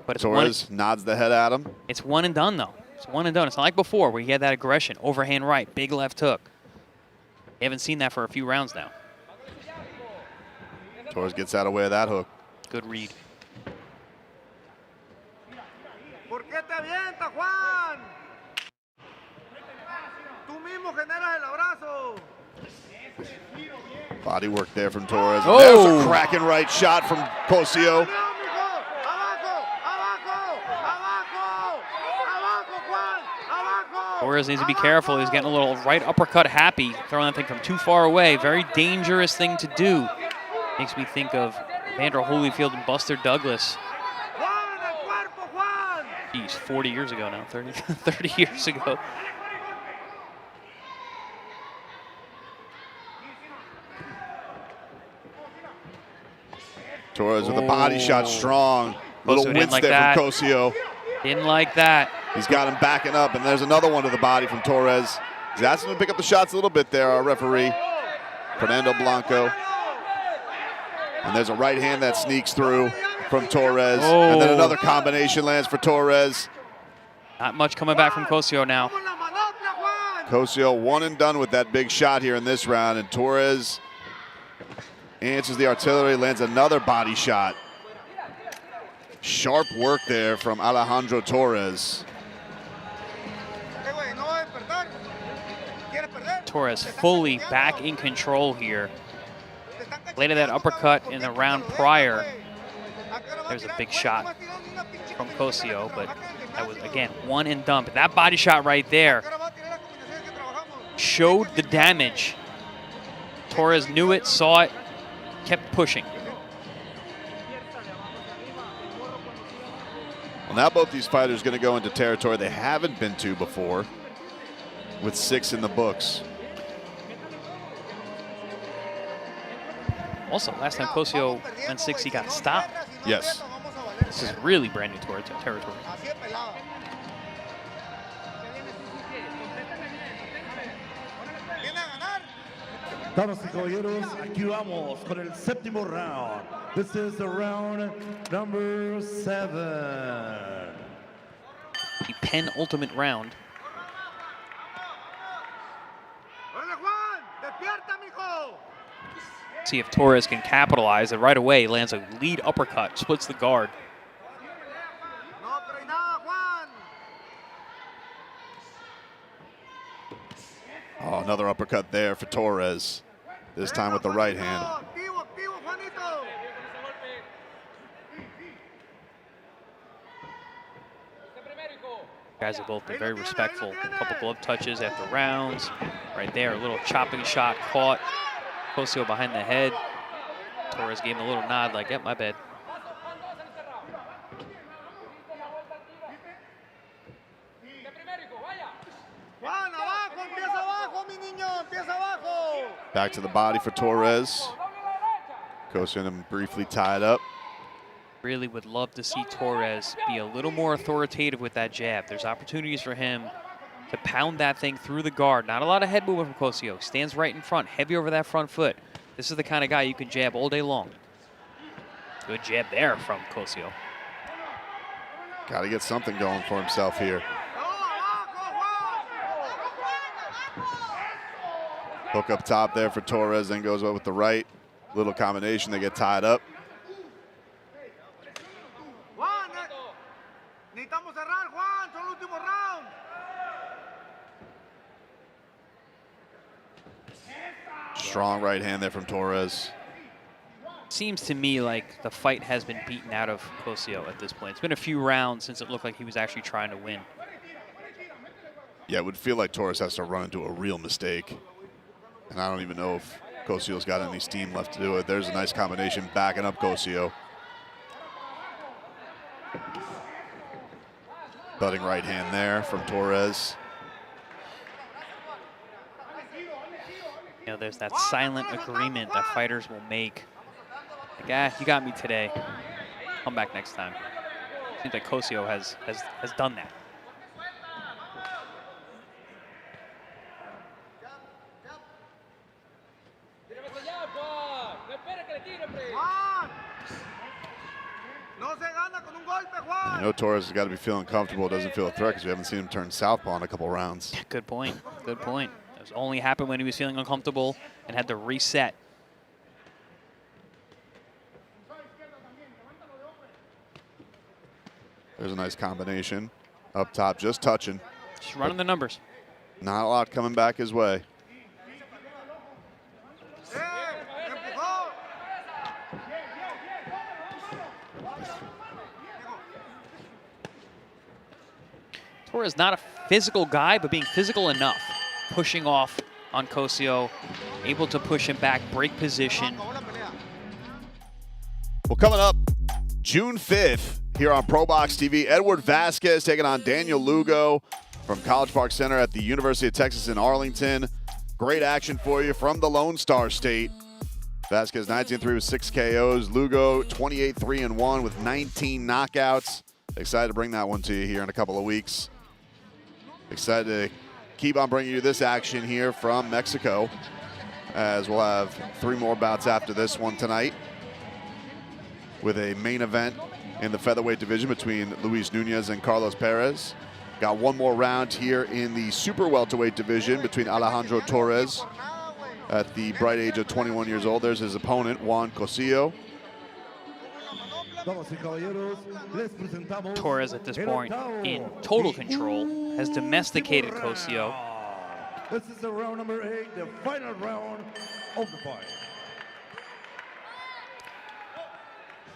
But it's Torres nods the head at him. It's one and done, though. It's one and done. It's not like before where he had that aggression. Overhand right, big left hook. You haven't seen that for a few rounds now. Torres gets out of the way of that hook. Good read. Body work there from Torres. Oh. There's a cracking right shot from Cosio. Torres needs to be careful. He's getting a little right uppercut happy, throwing that thing from too far away. Very dangerous thing to do. Makes me think of Evander Holyfield and Buster Douglas. Geez, 40 years ago now, 30 years ago. Torres with a body shot strong. Little Cosio wince there from Cosio. Didn't like that. He's got him backing up, and there's another one to the body from Torres. He's asking him to pick up the shots a little bit there, our referee, Fernando Blanco. And there's a right hand that sneaks through from Torres. Oh. And then another combination lands for Torres. Not much coming back from Cosio now. Cosio one and done with that big shot here in this round, and Torres answers the artillery, lands another body shot. Sharp work there from Alejandro Torres. Torres fully back in control here. Later that uppercut in the round prior. There's a big shot from Cosio, but that was, again, one and done. But that body shot right there showed the damage. Torres knew it, saw it, kept pushing. Well, now both these fighters are going to go into territory they haven't been to before, with 6 in the books. Also, last time Cosio went 6, he got stopped. Yes. This is really brand new territory. Damas y caballeros, aquí vamos con el séptimo round. This is the round number 7. The penultimate round. See if Torres can capitalize, and right away lands a lead uppercut, splits the guard. Oh, another uppercut there for Torres, this time with the right hand. Guys have both been very respectful. A couple glove touches after rounds. Right there, a little chopping shot caught. Cosio behind the head. Torres gave him a little nod like, yep, my bad. Back to the body for Torres. Cosio and him briefly tied up. Really would love to see Torres be a little more authoritative with that jab. There's opportunities for him to pound that thing through the guard. Not a lot of head movement from Cosio. Stands right in front, heavy over that front foot. This is the kind of guy you can jab all day long. Good jab there from Cosio. Got to get something going for himself here. Hook up top there for Torres, then goes over with the right. Little combination, they get tied up. Strong right hand there from Torres. Seems to me like the fight has been beaten out of Cosio at this point. It's been a few rounds since it looked like he was actually trying to win. Yeah, it would feel like Torres has to run into a real mistake. And I don't even know if Cosio's got any steam left to do it. There's a nice combination backing up Cosio. Butting right hand there from Torres. You know, there's that silent agreement that fighters will make. Like, ah, you got me today. Come back next time. Seems like Cosio has done that. You know Torres has got to be feeling comfortable, doesn't feel a threat because we haven't seen him turn southpaw in a couple rounds. Good point. Good point. It was only happened when he was feeling uncomfortable and had to reset. There's a nice combination. Up top, just touching. Just running the numbers. Not a lot coming back his way. Torres not a physical guy, but being physical enough. Pushing off on Cosio, able to push him back, break position. Well, coming up June 5th here on ProBox TV, Edward Vasquez taking on Daniel Lugo from College Park Center at the University of Texas in Arlington. Great action for you from the Lone Star State. Vasquez 19-3 with 6 KOs. Lugo 28-3-1 with 19 knockouts. Excited to bring that one to you here in a couple of weeks. Excited to keep on bringing you this action here from Mexico, as we'll have 3 more bouts after this one tonight, with a main event in the featherweight division between Luis Nuñez and Carlos Perez. Got one more round here in the super welterweight division between Alejandro Torres at the bright age of 21 years old. There's his opponent, Juan Cosio. Torres at this point in total control, has domesticated Cosio. This is the round number 8, the final round of the fight.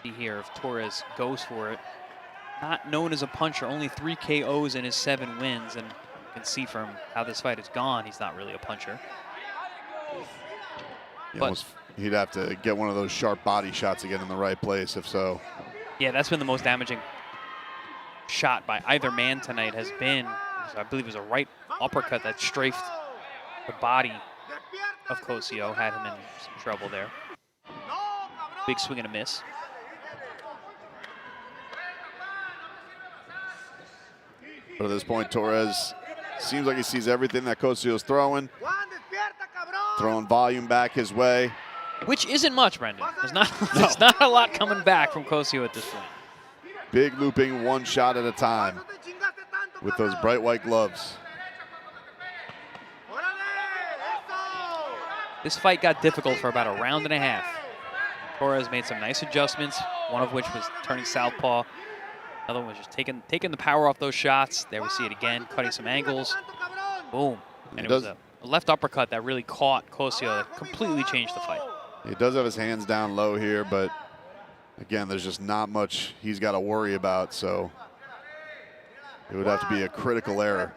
See here if Torres goes for it. Not known as a puncher, only 3 KOs in his 7 wins, and you can see from how this fight has gone, he's not really a puncher. But he'd have to get one of those sharp body shots to get in the right place, if so. Yeah, that's been the most damaging shot by either man tonight has been, I believe it was a right uppercut that strafed the body of Cosio, had him in some trouble there. Big swing and a miss. But at this point, Torres seems like he sees everything that Cosio's throwing. Throwing volume back his way. Which isn't much, Brendan. There's not a lot coming back from Cosio at this point. Big looping, one shot at a time with those bright white gloves. This fight got difficult for about a round and a half. Torres made some nice adjustments, one of which was turning southpaw. Another one was just taking the power off those shots. There we see it again, cutting some angles. Boom. And it was a left uppercut that really caught Cosio, that completely changed the fight. He does have his hands down low here, but again, there's just not much he's got to worry about, so it would have to be a critical error.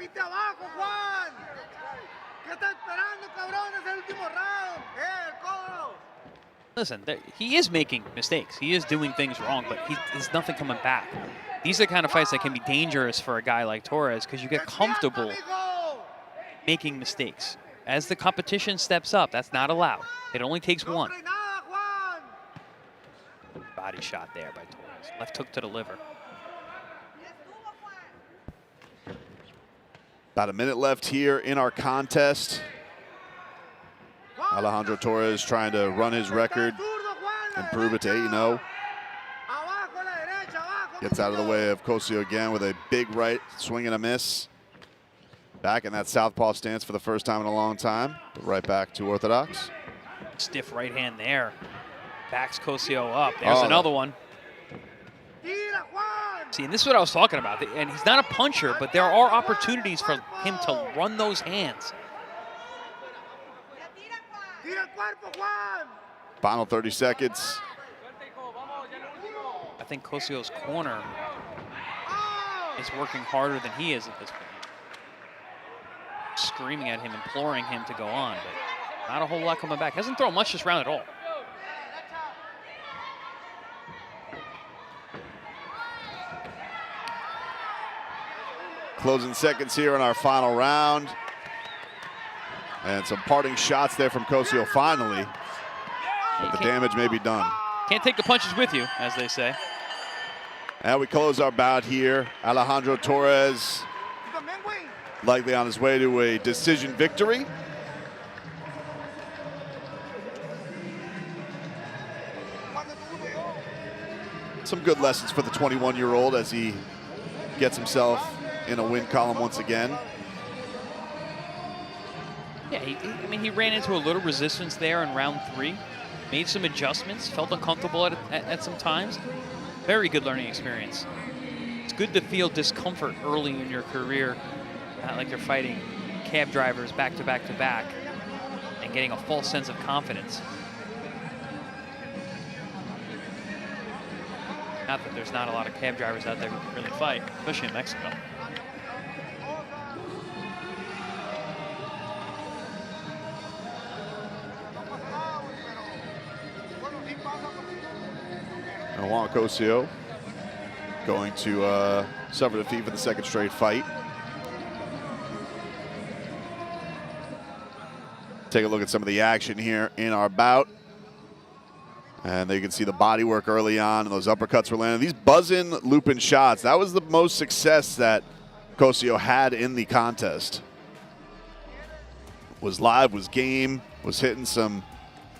Listen, he is making mistakes. He is doing things wrong, but there's nothing coming back. These are the kind of fights that can be dangerous for a guy like Torres because you get comfortable making mistakes. As the competition steps up, that's not allowed. It only takes one. Body shot there by Torres. Left hook to the liver. About a minute left here in our contest. Alejandro Torres trying to run his record, improve it to 8-0. Gets out of the way of Cosio again with a big right swing and a miss. Back in that southpaw stance for the first time in a long time. But right back to orthodox. Stiff right hand there. Backs Cosio up. There's another one. See, and this is what I was talking about. And he's not a puncher, but there are opportunities for him to run those hands. Final 30 seconds. think Cosio's corner is working harder than he is at this point. Screaming at him, imploring him to go on, but not a whole lot coming back. Hasn't thrown much this round at all. Closing seconds here in our final round. And some parting shots there from Cosio finally. But the damage may be done. Can't take the punches with you, as they say. And we close our bout here. Alejandro Torres likely on his way to a decision victory. Some good lessons for the 21-year-old as he gets himself in a win column once again. Yeah, I mean, he ran into a little resistance there in round 3. Made some adjustments, felt uncomfortable at some times. Very good learning experience. It's good to feel discomfort early in your career, not like you're fighting cab drivers back to back to back and getting a false sense of confidence. Not that there's not a lot of cab drivers out there who can really fight, especially in Mexico. And Juan Cosio going to suffer defeat for the second straight fight. Take a look at some of the action here in our bout. And there you can see the body work early on, and those uppercuts were landing. These buzzing, looping shots, that was the most success that Cosio had in the contest. Was live, was game, was hitting some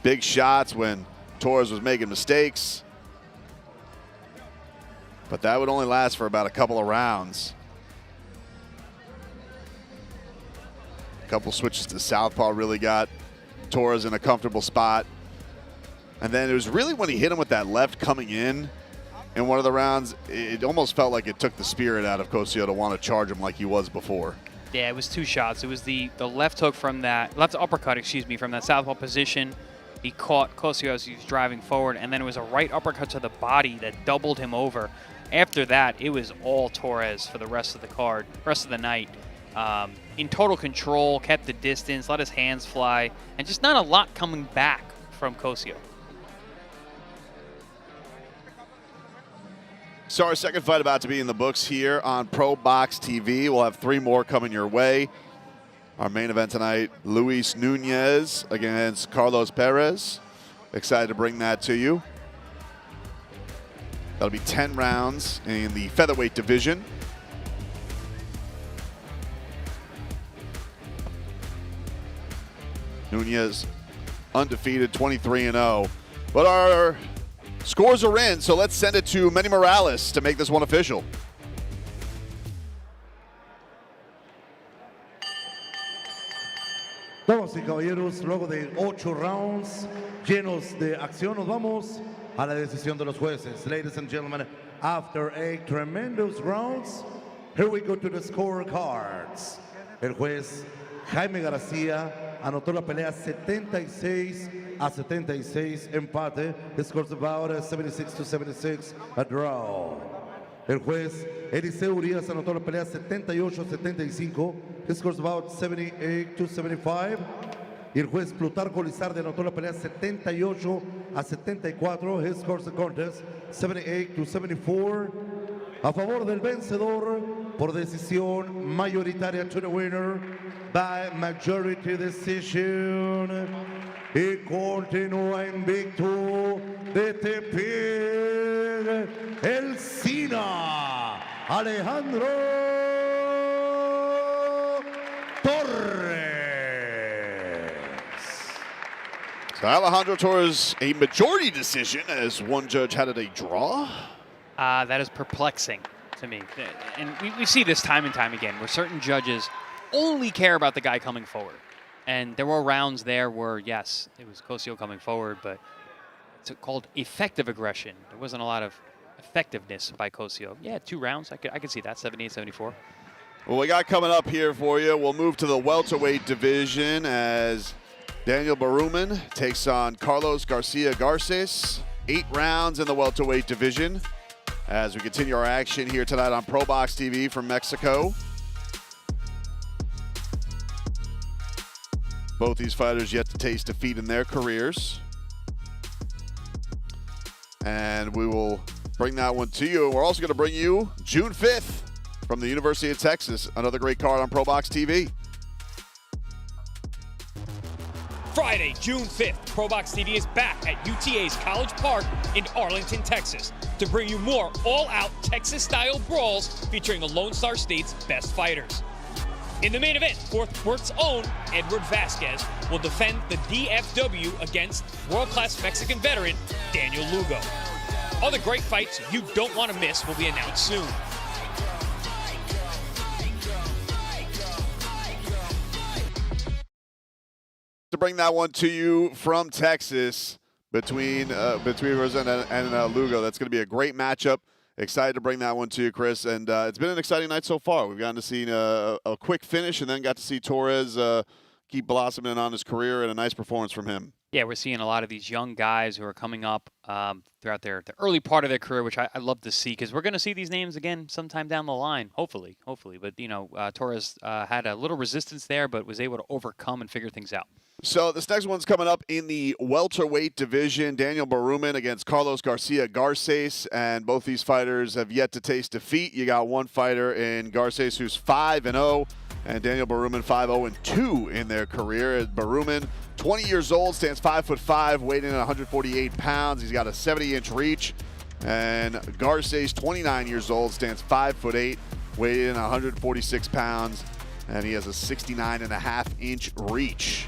big shots when Torres was making mistakes. But that would only last for about a couple of rounds. A couple switches to southpaw really got Torres in a comfortable spot. And then it was really when he hit him with that left coming in one of the rounds, it almost felt like it took the spirit out of Cosio to want to charge him like he was before. Yeah, it was 2 shots. It was the left hook from that, left uppercut, excuse me, from that southpaw position. He caught Cosio as he was driving forward, and then it was a right uppercut to the body that doubled him over. After that, it was all Torres for the rest of the card, rest of the night. In total control, kept the distance, let his hands fly, and just not a lot coming back from Cosio. So our second fight about to be in the books here on ProBox TV. We'll have 3 more coming your way. Our main event tonight, Luis Nuñez against Carlos Perez. Excited to bring that to you. That'll be 10 rounds in the featherweight division. Nuñez undefeated, 23-0. But our scores are in, so let's send it to Manny Morales to make this one official. Damas y caballeros, luego de 8 rounds llenos de acción, nos vamos a la decisión de los jueces. Ladies and gentlemen, after 8 tremendous rounds, here we go to the scorecards. El juez Jaime García anotó la pelea 76-76, empate. His score's about 76-76, a draw. El juez Eliseo Urias anotó la pelea 78-75. His score's about 78-75. Y el juez Plutarco Lizardi anotó la pelea 78-74. His score's the contest 78-74. A favor del vencedor por decisión mayoritaria, to the winner by majority decision. Y continúa invicto de Tepic, el Sina, Alejandro Torres. So Alejandro Torres, a majority decision as one judge had it a draw. That is perplexing to me. And we see this time and time again where certain judges only care about the guy coming forward. And there were rounds there where, yes, it was Cosio coming forward, but it's called effective aggression. There wasn't a lot of effectiveness by Cosio. Yeah, 2 rounds. I could see that, 78-74. Well, we got coming up here for you. We'll move to the welterweight division as Daniel Bumman takes on Carlos Garcia Garces. 8 rounds in the welterweight division. as we continue our action here tonight on ProBox TV from Mexico. Both these fighters yet to taste defeat in their careers. And we will bring that one to you. We're also going to bring you June 5th from the University of Texas. Another great card on ProBox TV. Friday, June 5th, ProBox TV is back at UTA's College Park in Arlington, Texas, to bring you more all-out Texas-style brawls featuring the Lone Star State's best fighters. In the main event, Fort Worth's own Edward Vasquez will defend the DFW against world-class Mexican veteran Daniel Lugo. Other great fights you don't want to miss will be announced soon. To bring that one to you from Texas between Perez and Lugo. That's going to be a great matchup. Excited to bring that one to you, Chris. And it's been an exciting night so far. We've gotten to see a quick finish and then got to see Torres keep blossoming on his career, and a nice performance from him. Yeah, we're seeing a lot of these young guys who are coming up throughout the early part of their career, which I love to see, because we're going to see these names again sometime down the line, hopefully. But, you know, Torres had a little resistance there, but was able to overcome and figure things out. So this next one's coming up in the welterweight division. Daniel Bumman against Carlos Garces, and both these fighters have yet to taste defeat. You got one fighter in Garces who's 5-0, and Daniel Bumman 5-0-2 in their career. Bumman, 20 years old, stands 5'5", weighed in at 148 pounds. He's got a 70-inch reach. And Garces, 29 years old, stands 5'8", weighed in at 146 pounds, and he has a 69.5-inch reach.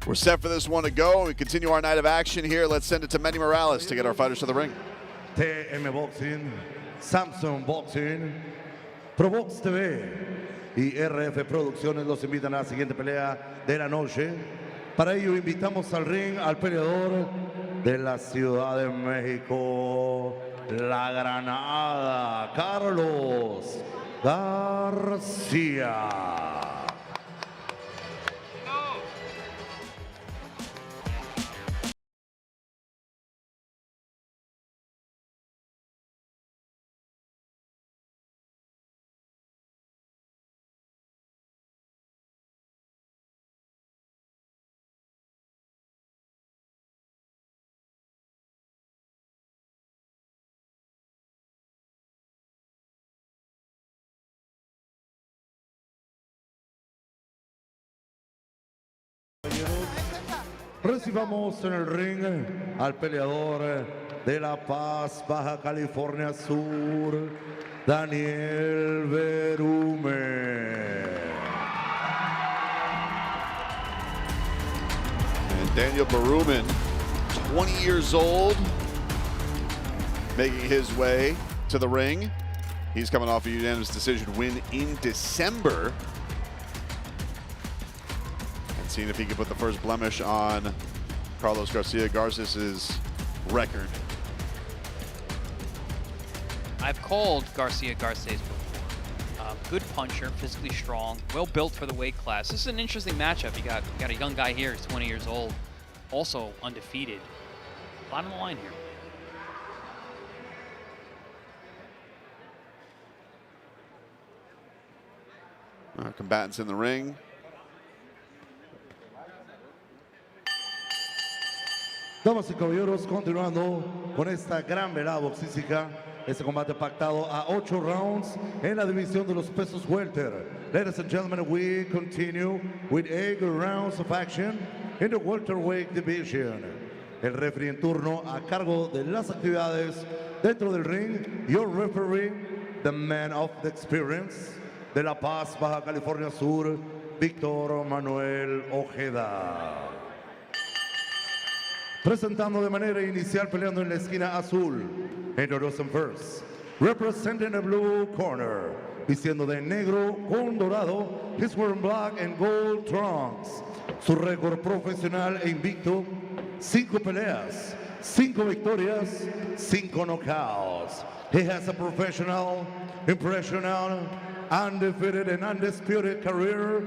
We're set for this one to go. We continue our night of action here. Let's send it to Manny Morales to get our fighters to the ring. TM Boxing, Samsung Boxing, ProBox TV y RF Producciones los invitan a la siguiente pelea de la noche. Para ello invitamos al ring al peleador de la Ciudad de México, la Granada, Carlos García. Recibamos en el ring al peleador de La Paz, Baja California Sur, Daniel Berumen. And Daniel Berumen, 20 years old, making his way to the ring. He's coming off a unanimous decision win in December. Seeing if he can put the first blemish on Carlos Garces' record. I've called Garces before. Good puncher, physically strong, well built for the weight class. This is an interesting matchup. You got a young guy here, he's 20 years old, also undefeated. A lot on the line here. Our combatants in the ring. Damas y caballeros, continuando con esta gran velada boxística, este combate pactado a 8 rounds en la división de los pesos welter. Ladies and gentlemen, we continue with 8 rounds of action in the welterweight division. El referee en turno a cargo de las actividades dentro del ring, your referee, the man of the experience, de La Paz, Baja California Sur, Víctor Manuel Ojeda. Presentando de manera inicial, peleando en la esquina azul, introducing first, representing the blue corner, vistiendo de negro con dorado, he's wearing black and gold trunks. Su récord profesional e invicto, 5 peleas, 5 victorias, 5 knockouts. He has a professional, impressional, undefeated and undisputed career,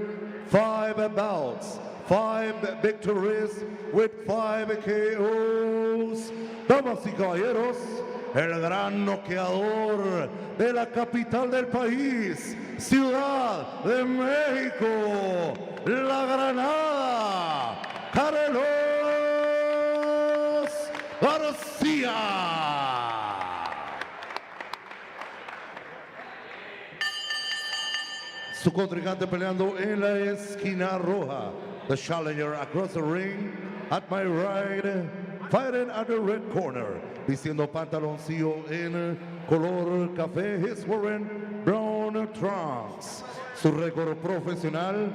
5 bouts, 5 victories with 5 KOs. Damas y caballeros, el gran noqueador de la capital del país, Ciudad de México, La Granada, Carlos García. Su contrincante peleando en la esquina roja. The challenger across the ring at my right, fighting at the red corner, vistiendo pantaloncillo en color café. He's wearing brown trunks. Su récord profesional,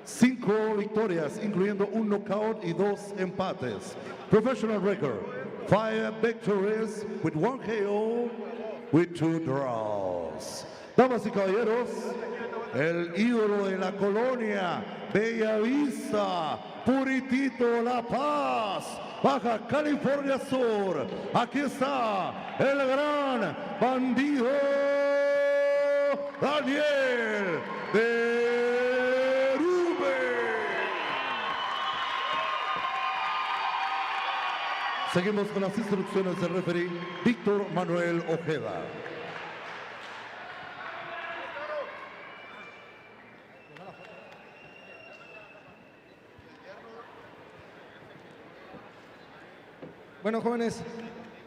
5 victorias, incluyendo un knockout y 2 empates. Professional record, 5 victories with 1 KO with 2 draws. Damas y caballeros, el ídolo de la colonia Bella Vista, Puritito La Paz, Baja California Sur. Aquí está el gran bandido Daniel Berube. Seguimos con las instrucciones del referee Víctor Manuel Ojeda. Bueno, jóvenes,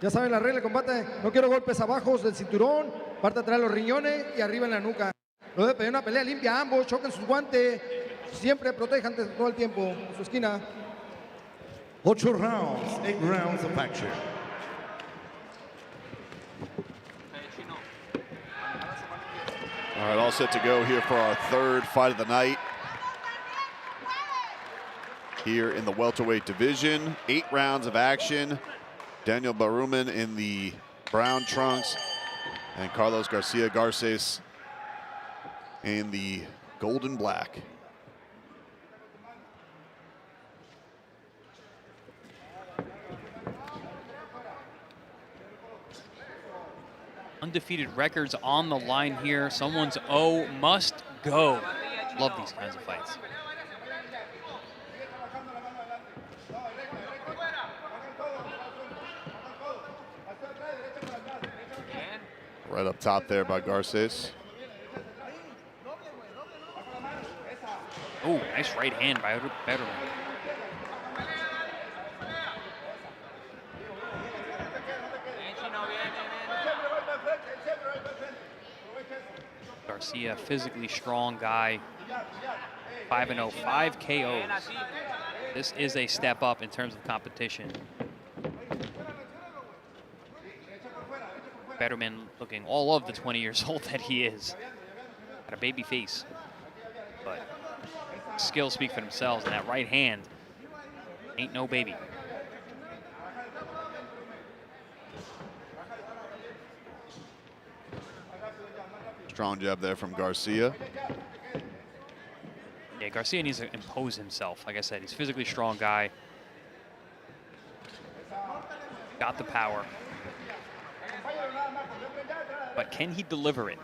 ya saben la regla del combate. No quiero golpes abajo del cinturón, parte atrás de los riñones y arriba en la nuca. No debe pedir una pelea limpia a ambos, choquen sus guantes, siempre protejan todo el tiempo en su esquina. 8 rounds, 8 rounds of action. All right, all set to go here for our 3rd fight of the night. Here in the welterweight division, 8 rounds of action. Daniel Bumman in the brown trunks and Carlos Garcia Garces in the golden black. Undefeated records on the line here. Someone's must go. Love these kinds of fights. Right up top there by Garces. Oh, nice right hand by Betterman. Garcia, physically strong guy. 5-0, 5 KOs. This is a step up in terms of competition. Betterman looking all of the 20 years old that he is. Got a baby face, but skills speak for themselves, and that right hand ain't no baby. Strong jab there from Garcia. Yeah, Garcia needs to impose himself. Like I said, he's a physically strong guy. Got the power. But can he deliver it?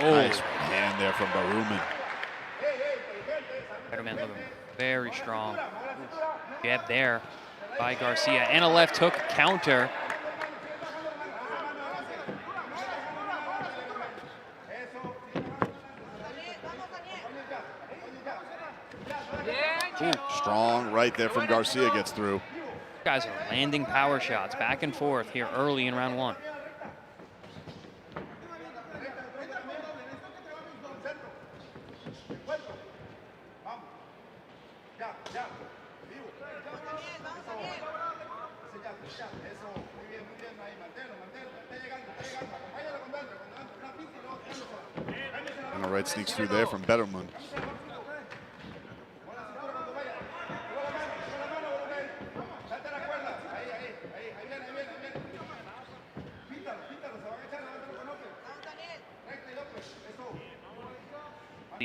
Oh, nice hand there from Bumman. Betterman looking very strong. Jab there by Garcia, and a left hook counter. Ooh, strong right there from Garcia gets through. Guys are landing power shots back and forth here early in round 1. And a right sneaks through there from Betterman.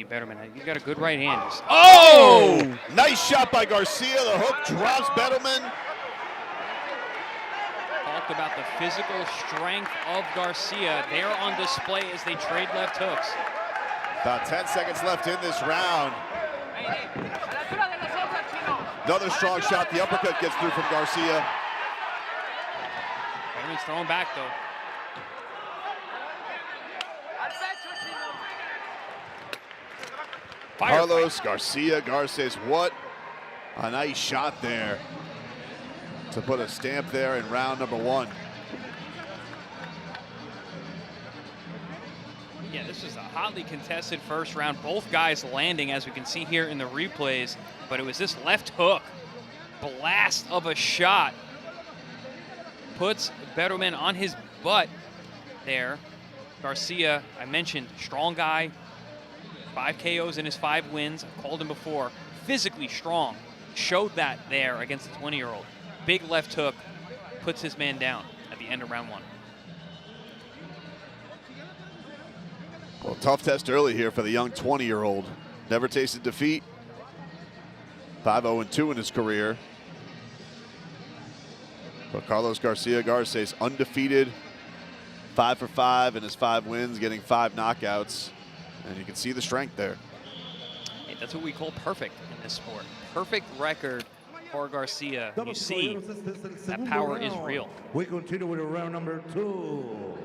Betterman, you got a good right hand. Oh! Nice shot by Garcia. The hook drops Betterman. Talked about the physical strength of Garcia. They're on display as they trade left hooks. About 10 seconds left in this round. Another strong shot. The uppercut gets through from Garcia. Perez throwing back, though. Carlos Garcia, Garces, what a nice shot there to put a stamp there in round number 1. Yeah, this was a hotly contested first round. Both guys landing, as we can see here in the replays, but it was this left hook blast of a shot. Puts Bumman on his butt there. Garcia, I mentioned, strong guy, 5 KOs in his 5 wins. I've called him before. Physically strong. Showed that there against the 20-year-old. Big left hook, puts his man down at the end of round 1. Well, tough test early here for the young 20-year-old. Never tasted defeat. 5-0-2 in his career. But Carlos Garcia Garces undefeated, 5 for 5 in his 5 wins, getting 5 knockouts. And you can see the strength there. Hey, that's what we call perfect in this sport. Perfect record for Garcia. You see that power is real. We continue with round number 2.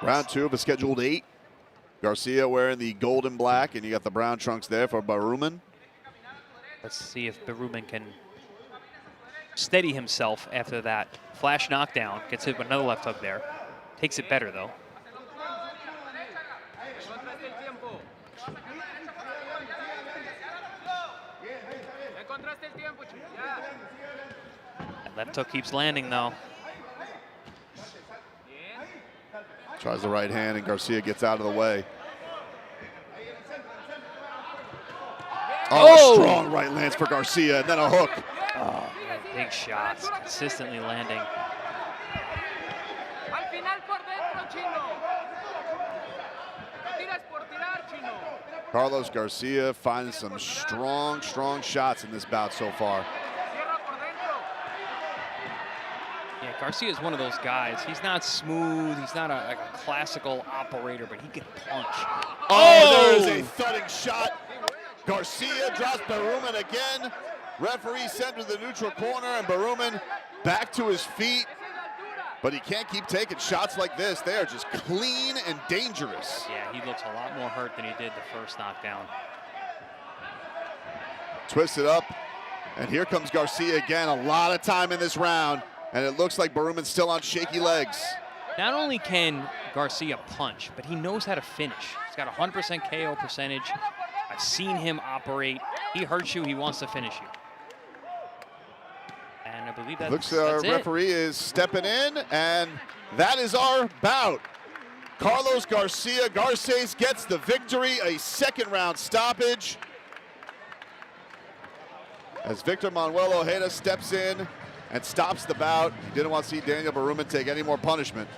Round 2 of a scheduled 8. Garcia wearing the gold and black, and you got the brown trunks there for Bumman. Let's see if Bumman can steady himself after that flash knockdown. Gets hit with another left hook there. Takes it better, though. That left hook keeps landing, though. Tries the right hand, and Garcia gets out of the way. Oh, strong right lands for Garcia, and then a hook. Oh, man, big shots, consistently landing. Carlos Garcia finding some strong shots in this bout so far. Yeah, Garcia is one of those guys. He's not smooth. He's not a classical operator, but he can punch. Oh, there's a thudding shot. Garcia drops Bumman again. Referee sent to the neutral corner, and Bumman back to his feet. But he can't keep taking shots like this. They are just clean and dangerous. Yeah, he looks a lot more hurt than he did the first knockdown. Twisted up, and here comes Garcia again. A lot of time in this round, and it looks like Bumman's still on shaky legs. Not only can Garcia punch, but he knows how to finish. He's got a 100% KO percentage. I've seen him operate. He hurts you, he wants to finish you. And I believe that's, looks our referee is stepping in, and that is our bout. Carlos Garcia Garces gets the victory, a 2nd round stoppage. As Victor Manuel Ojeda steps in and stops the bout. He didn't want to see Daniel Bumman take any more punishment.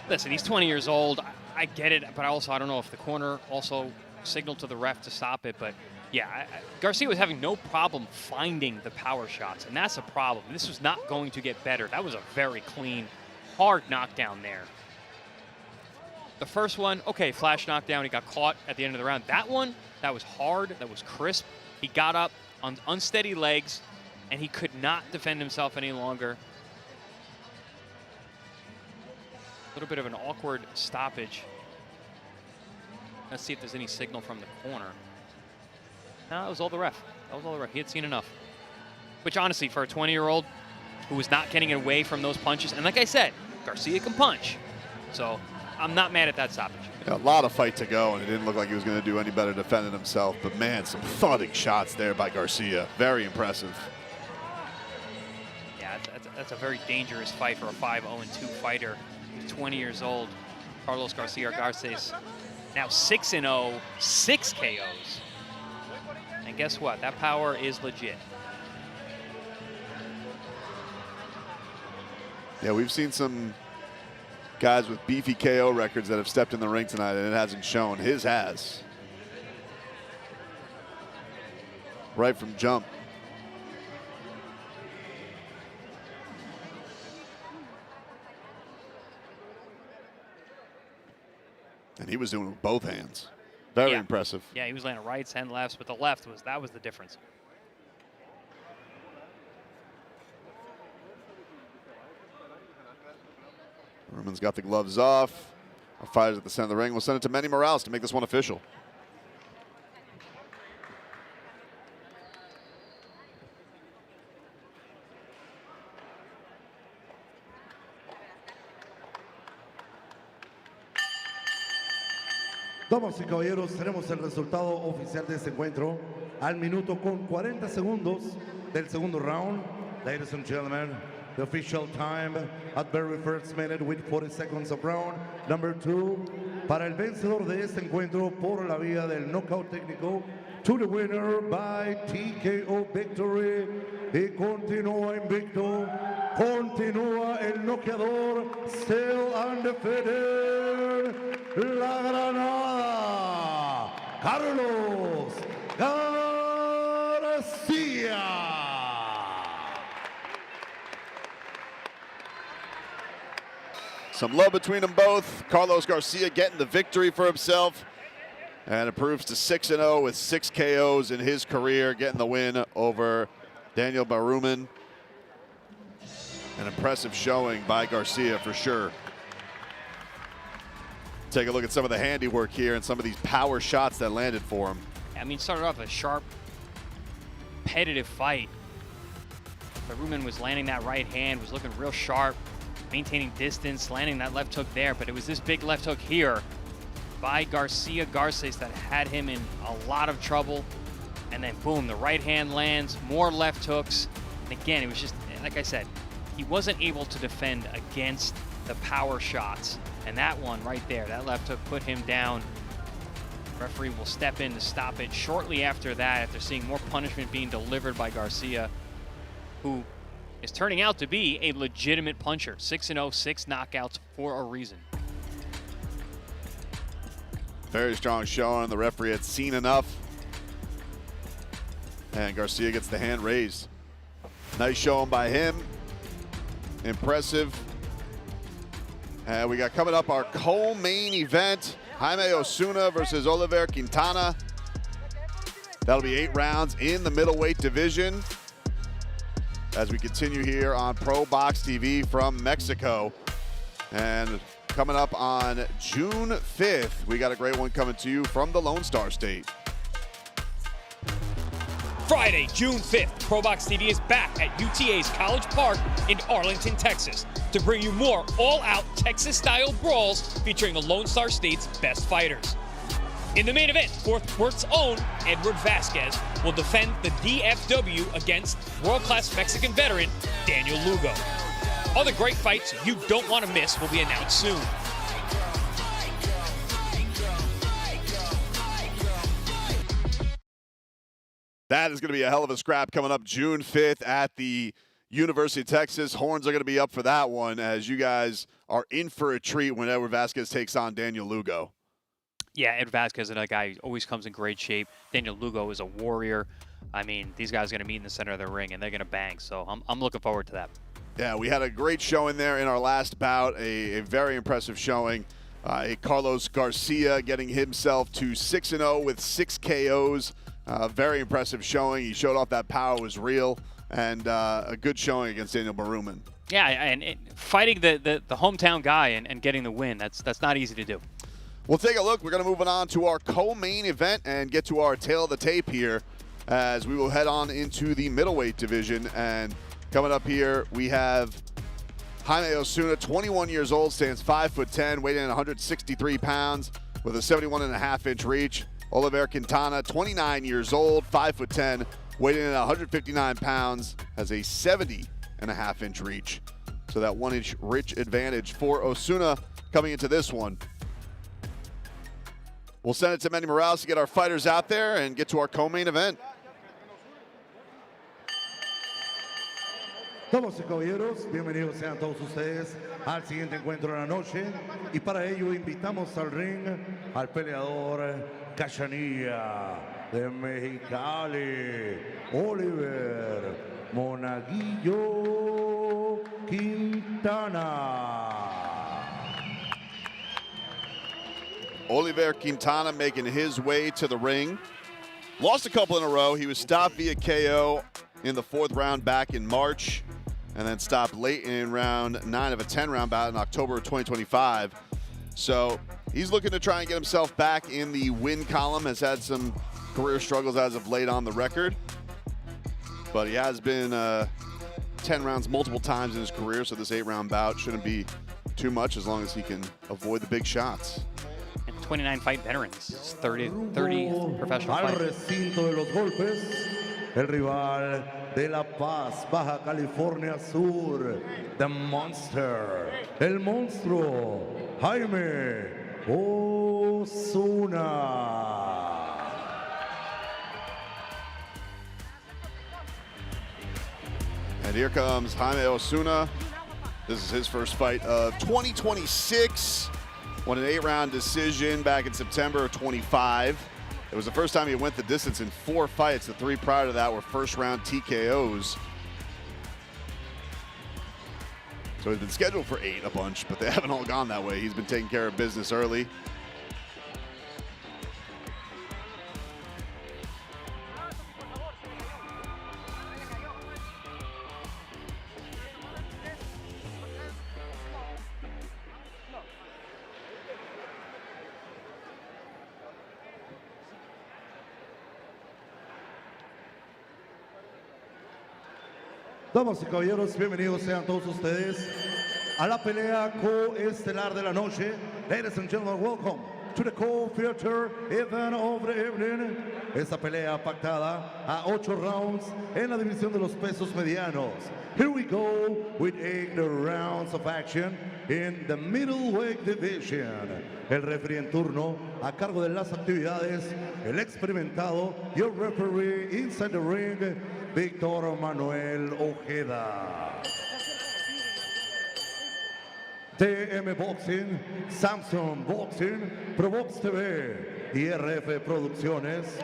Listen, he's 20 years old. I get it, but I don't know if the corner also signaled to the ref to stop it, but yeah, Garcia was having no problem finding the power shots, and that's a problem. This was not going to get better. That was a very clean, hard knockdown there. The first one, okay, flash knockdown. He got caught at the end of the round. That one, that was hard. That was crisp. He got up on unsteady legs, and he could not defend himself any longer. A little bit of an awkward stoppage. Let's see if there's any signal from the corner. No, that was all the ref. That was all the ref. He had seen enough. Which, honestly, for a 20-year-old who was not getting away from those punches, and like I said, Garcia can punch. So I'm not mad at that stoppage. Yeah, a lot of fight to go, and it didn't look like he was going to do any better defending himself. But, man, some thudding shots there by Garcia. Very impressive. Yeah, that's a very dangerous fight for a 5-0-2 fighter. He's 20 years old. Carlos Garcia Garces, now 6-0, 6 KOs. And guess what? That power is legit. Yeah, we've seen some guys with beefy KO records that have stepped in the ring tonight, and it hasn't shown. His has. Right from jump. And he was doing it with both hands. Very impressive. Yeah, he was landing rights and lefts, but the left was the difference. Berruman's got the gloves off. Our fighters at the center of the ring. We'll send it to Manny Morales to make this one official. Damas y caballeros, tenemos el resultado oficial de este encuentro al minuto con 40 segundos del segundo round. Ladies and gentlemen, the official time at very first minute with 40 seconds of round number 2. Para el vencedor de este encuentro por la vía del knockout técnico, to the winner by TKO victory. Y continúa invicto, continúa el noqueador, still undefeated, la Granada, Carlos Garcia. Some love between them both. Carlos Garcia getting the victory for himself and improves to 6-0 with 6 KOs in his career, getting the win over Daniel Bumman. An impressive showing by Garcia for sure. Take a look at some of the handiwork here and some of these power shots that landed for him. I mean, started off a sharp, competitive fight. Bumman was landing that right hand, was looking real sharp, maintaining distance, landing that left hook there, but it was this big left hook here by Garces that had him in a lot of trouble. And then boom, the right hand lands, more left hooks. And again, it was just, like I said, he wasn't able to defend against the power shots. And that one right there, that left hook put him down. Referee will step in to stop it shortly after that, after seeing more punishment being delivered by Garcia, who is turning out to be a legitimate puncher. 6-0, 6 knockouts for a reason. Very strong showing. The referee had seen enough. And Garcia gets the hand raised. Nice showing by him. Impressive. And we got coming up our co-main event. Jaime Osuna versus Oliver Kintana. That'll be 8 rounds in the middleweight division. As we continue here on ProBox TV from Mexico. And coming up on June 5th, we got a great one coming to you from the Lone Star State. Friday, June 5th, ProBox TV is back at UTA's College Park in Arlington, Texas, to bring you more all-out Texas-style brawls featuring the Lone Star State's best fighters. In the main event, Fort Worth's own Edward Vasquez will defend the DFW against world-class Mexican veteran Daniel Lugo. Other great fights you don't want to miss will be announced soon. That is going to be a hell of a scrap coming up June 5th at the University of Texas. Horns are going to be up for that one, as you guys are in for a treat when Edward Vasquez takes on Daniel Lugo. Yeah, Ed Vasquez is a guy who always comes in great shape. Daniel Lugo is a warrior. I mean, these guys are going to meet in the center of the ring, and they're going to bang. So I'm looking forward to that. Yeah, we had a great showing there in our last bout, a very impressive showing. Carlos Garcia getting himself to 6-0 with 6 KOs. Very impressive showing. He showed off that power was real, and a good showing against Daniel Bumman. Yeah, and fighting the hometown guy and getting the win, that's not easy to do. We'll take a look. We're going to move on to our co-main event and get to our tail of the tape here, as we will head on into the middleweight division. And coming up here, we have Jaime Osuna, 21 years old, stands 5'10", weighing in 163 pounds with a 71.5-inch reach. Oliver Kintana, 29 years old, 5'10", weighing in 159 pounds, has a 70.5-inch reach. So that 1-inch reach advantage for Osuna coming into this one. We'll send it to Manny Morales to get our fighters out there and get to our co-main event. Damas y caballeros, bienvenidos sean todos ustedes al siguiente encuentro de la noche. Y para ello invitamos al ring al peleador Cachanilla de Mexicali, Oliver Monaguillo Kintana. Oliver Kintana making his way to the ring. Lost a couple in a row. He was stopped via KO in the 4th round back in March, and then stopped late in round 9 of a 10-round bout in October of 2025. So he's looking to try and get himself back in the win column. Has had some career struggles as of late on the record, but he has been 10 rounds multiple times in his career, so this 8-round bout shouldn't be too much as long as he can avoid the big shots. And 29 fight veterans, 30 professional Al fights. recinto de los golpes, el rival de La Paz, Baja California Sur, the monster, el monstruo, Jaime Osuna. And here comes Jaime Osuna. This is his first fight of 2026. Won an 8-round decision back in September of 25. It was the first time he went the distance in 4 fights. The 3 prior to that were first-round TKOs. So he's been scheduled for 8 a bunch, but they haven't all gone that way. He's been taking care of business early. Damas y caballeros, bienvenidos sean todos ustedes a la pelea coestelar de la noche. Ladies and gentlemen, welcome to the co-feature event of the evening. Esta pelea pactada a 8 rounds en la división de los pesos medianos. Here we go with 8 rounds of action in the middleweight division. El referee en turno a cargo de las actividades, el experimentado, your referee inside the ring, Víctor Manuel Ojeda. TM Boxing, Samsung Boxing, ProBox TV y RF Producciones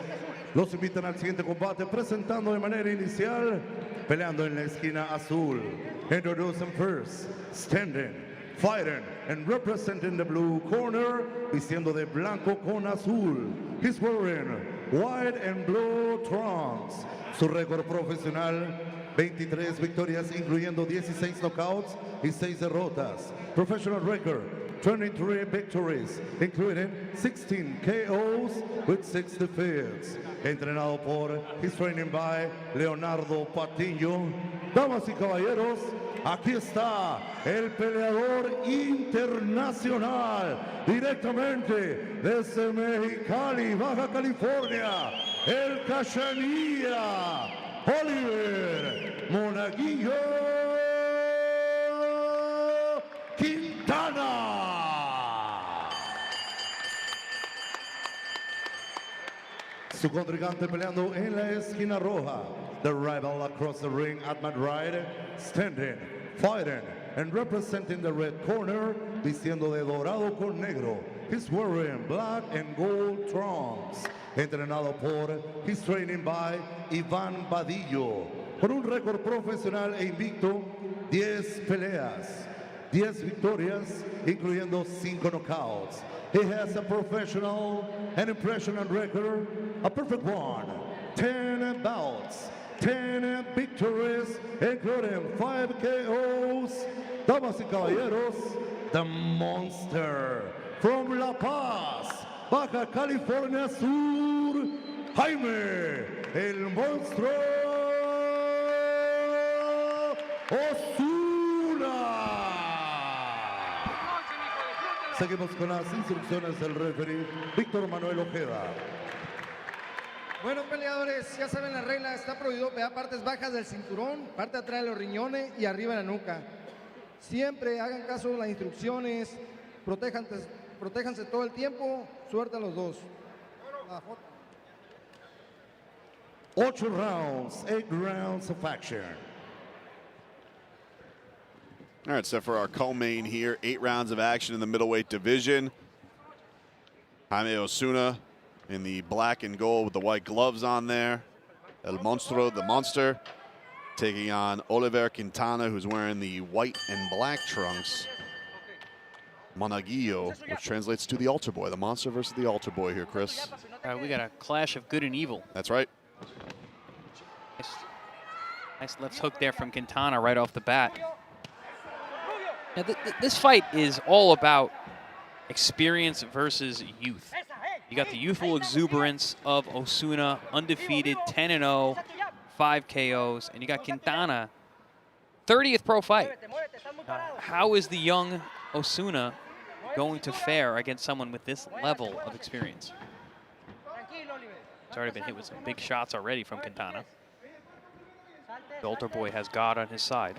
los invitan al siguiente combate, presentando de manera inicial, peleando en la esquina azul. Introducing first, standing, fighting and representing the blue corner, vistiendo de blanco con azul. He's wearing white and blue trunks. Su récord profesional, 23 victorias, incluyendo 16 knockouts y 6 derrotas. Professional record, 23 victories, including 16 KOs with 6 defeats. Entrenado por his training by Leonardo Patiño. Damas y caballeros, aquí está el peleador internacional, directamente desde Mexicali, Baja California, el Cachanilla, Oliver Monaguillo Kintana. Su contrincante peleando en la esquina roja. The rival across the ring at my right, standing, fighting, and representing the red corner, vistiendo de dorado con negro. He's wearing black and gold trunks. Entrenado por his training by Iván Vadillo. Con un récord profesional e invicto, 10 peleas, 10 victorias, incluyendo 5 knockouts. He has a professional and impressionant record, a perfect one, 10 bouts, 10 victories, including 5 KOs. Damas y caballeros, the monster from La Paz, Baja California Sur, Jaime, el monstruo Osuna. Seguimos con las instrucciones del referee Víctor Manuel Ojeda. Bueno, peleadores, ya saben la regla, está prohibido pegar partes bajas del cinturón, parte de atrás de los riñones y arriba de la nuca. Siempre hagan caso de las instrucciones, protéjanse todo el tiempo, suerte a los dos. 8 rounds, 8 rounds of action. All right, set for our co-main here. 8 rounds of action in the middleweight division. Jaime Osuna in the black and gold with the white gloves on there. El Monstruo, the monster, taking on Oliver Kintana, who's wearing the white and black trunks. Monaguillo, which translates to the altar boy. The monster versus the altar boy here, Chris. We got a clash of good and evil. That's right. Nice left hook there from Kintana right off the bat. Now, this fight is all about experience versus youth. You got the youthful exuberance of Osuna, undefeated, 10-0, 5 KOs, and you got Kintana, 30th pro fight. How is the young Osuna going to fare against someone with this level of experience? He's already been hit with some big shots already from Kintana. The altar boy has God on his side.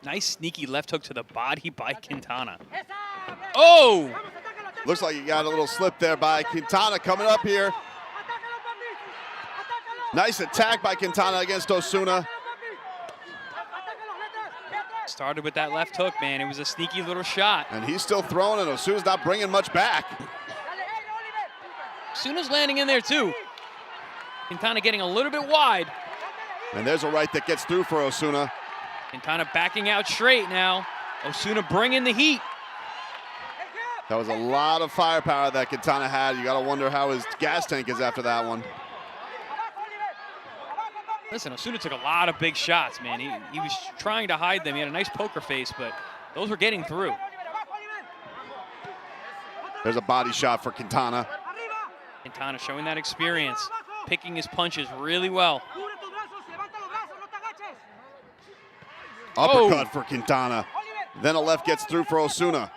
Nice sneaky left hook to the body by Kintana. Oh! Looks like you got a little slip there by Kintana coming up here. Nice attack by Kintana against Osuna. Started with that left hook, man. It was a sneaky little shot. And he's still throwing, and Osuna's not bringing much back. Osuna's landing in there, too. Kintana getting a little bit wide. And there's a right that gets through for Osuna. Kintana backing out straight now. Osuna bringing the heat. That was a lot of firepower that Kintana had. You got to wonder how his gas tank is after that one. Listen, Osuna took a lot of big shots, man. He was trying to hide them. He had a nice poker face, but those were getting through. There's a body shot for Kintana. Kintana showing that experience, picking his punches really well. Uppercut for Kintana. Then a left gets through for Osuna.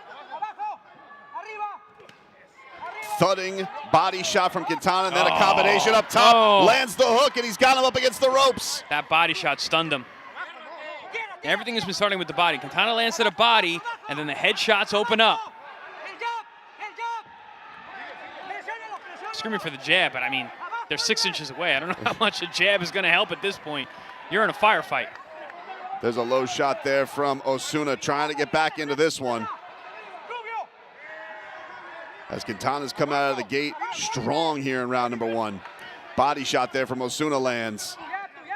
Thudding body shot from Kintana, and then a combination up top. Lands the hook, and he's got him up against the ropes. That body shot stunned him. Everything has been starting with the body. Kintana lands to the body, and then the head shots open up. Screaming for the jab, but I mean, they're 6 inches away. I don't know how much a jab is going to help at this point. You're in a firefight. There's a low shot there from Osuna, trying to get back into this one. As Quintana's come out of the gate strong here in round number 1. Body shot there from Osuna lands.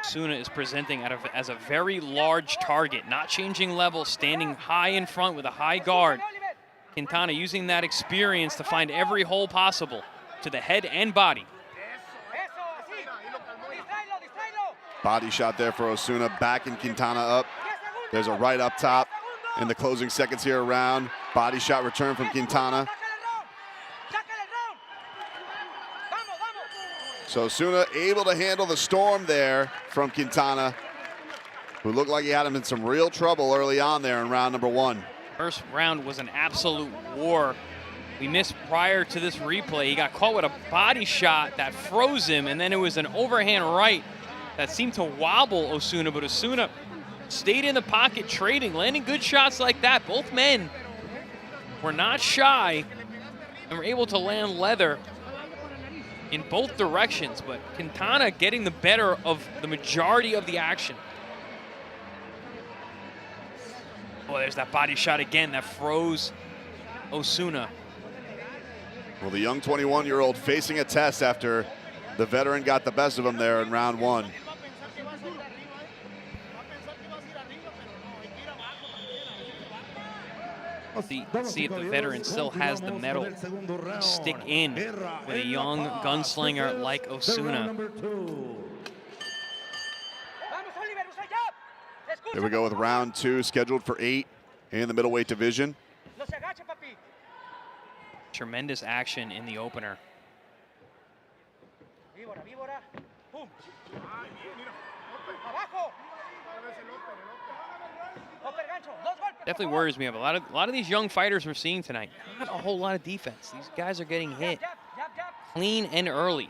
Osuna is presenting as a very large target, not changing level, standing high in front with a high guard. Kintana using that experience to find every hole possible to the head and body. Body shot there for Osuna, backing Kintana up. There's a right up top in the closing seconds here around. Body shot return from Kintana. So Osuna able to handle the storm there from Kintana, who looked like he had him in some real trouble early on there in round number 1. First round was an absolute war. We missed prior to this replay. He got caught with a body shot that froze him, and then it was an overhand right that seemed to wobble Osuna, but Osuna stayed in the pocket trading, landing good shots like that. Both men were not shy and were able to land leather in both directions, but Kintana getting the better of the majority of the action. Oh, there's that body shot again that froze Osuna. Well, the young 21-year-old facing a test after the veteran got the best of him there in round 1. See if the veteran still has the metal to stick in with a young gunslinger like Osuna. Here we go with round 2, scheduled for 8 in the middleweight division. Tremendous action in the opener. Definitely worries me. A lot of these young fighters we're seeing tonight, not a whole lot of defense. These guys are getting hit clean and early.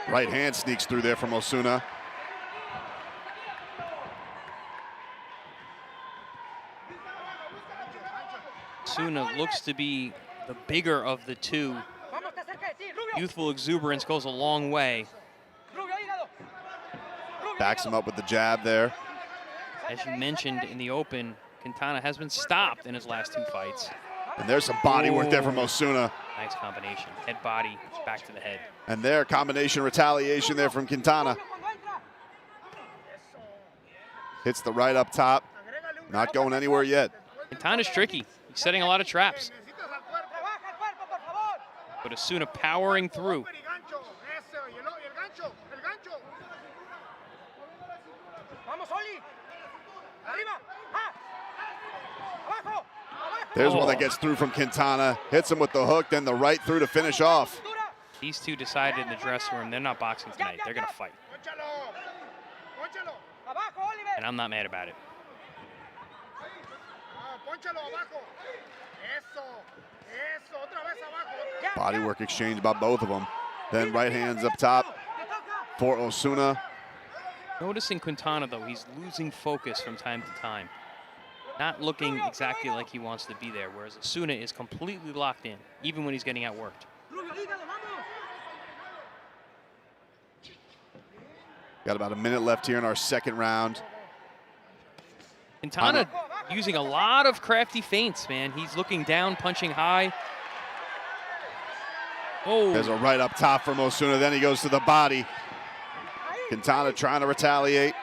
Right hand sneaks through there from Osuna. Osuna looks to be the bigger of the two. Youthful exuberance goes a long way. Backs him up with the jab there. As you mentioned in the open, Kintana has been stopped in his last 2 fights. And there's some body work there from Osuna. Nice combination. Head, body, back to the head. And there, combination retaliation there from Kintana. Hits the right up top. Not going anywhere yet. Quintana's tricky. He's setting a lot of traps. But Osuna powering through. There's one that gets through from Kintana. Hits him with the hook, then the right through to finish off. These two decided in the dressing room they're not boxing tonight. They're going to fight. And I'm not mad about it. Body work exchange by both of them. Then right hands up top for Osuna. Noticing Quintana, though, he's losing focus from time to time. Not looking exactly like he wants to be there, whereas Osuna is completely locked in, even when he's getting outworked. Got about a minute left here in our second round. Quintana using a lot of crafty feints, man. He's looking down, punching high. Oh. There's a right up top from Osuna, then he goes to the body. Quintana trying to retaliate.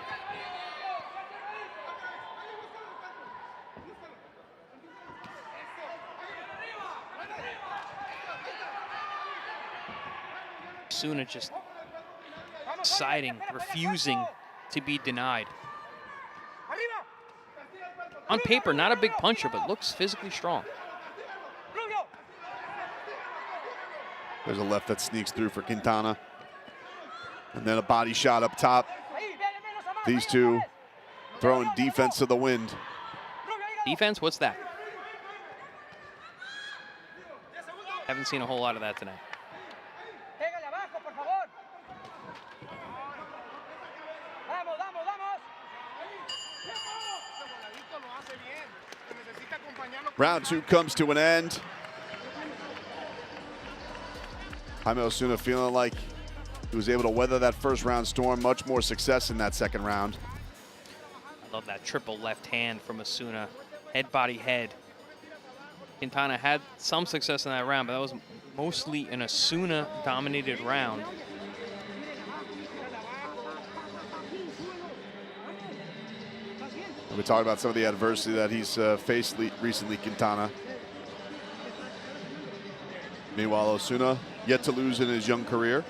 Osuna just deciding, refusing to be denied. On paper, not a big puncher, but looks physically strong. There's a left that sneaks through for Kintana. And then a body shot up top. These two throwing defense to the wind. Defense? What's that? Haven't seen a whole lot of that tonight. Round two comes to an end. Jaime Osuna feeling like he was able to weather that first round storm. Much more success in that second round. I love that triple left hand from Osuna. Head, body, head. Kintana had some success in that round, but that was mostly an Osuna-dominated round. We talked about some of the adversity that he's faced recently, Kintana. Meanwhile, Osuna yet to lose in his young career.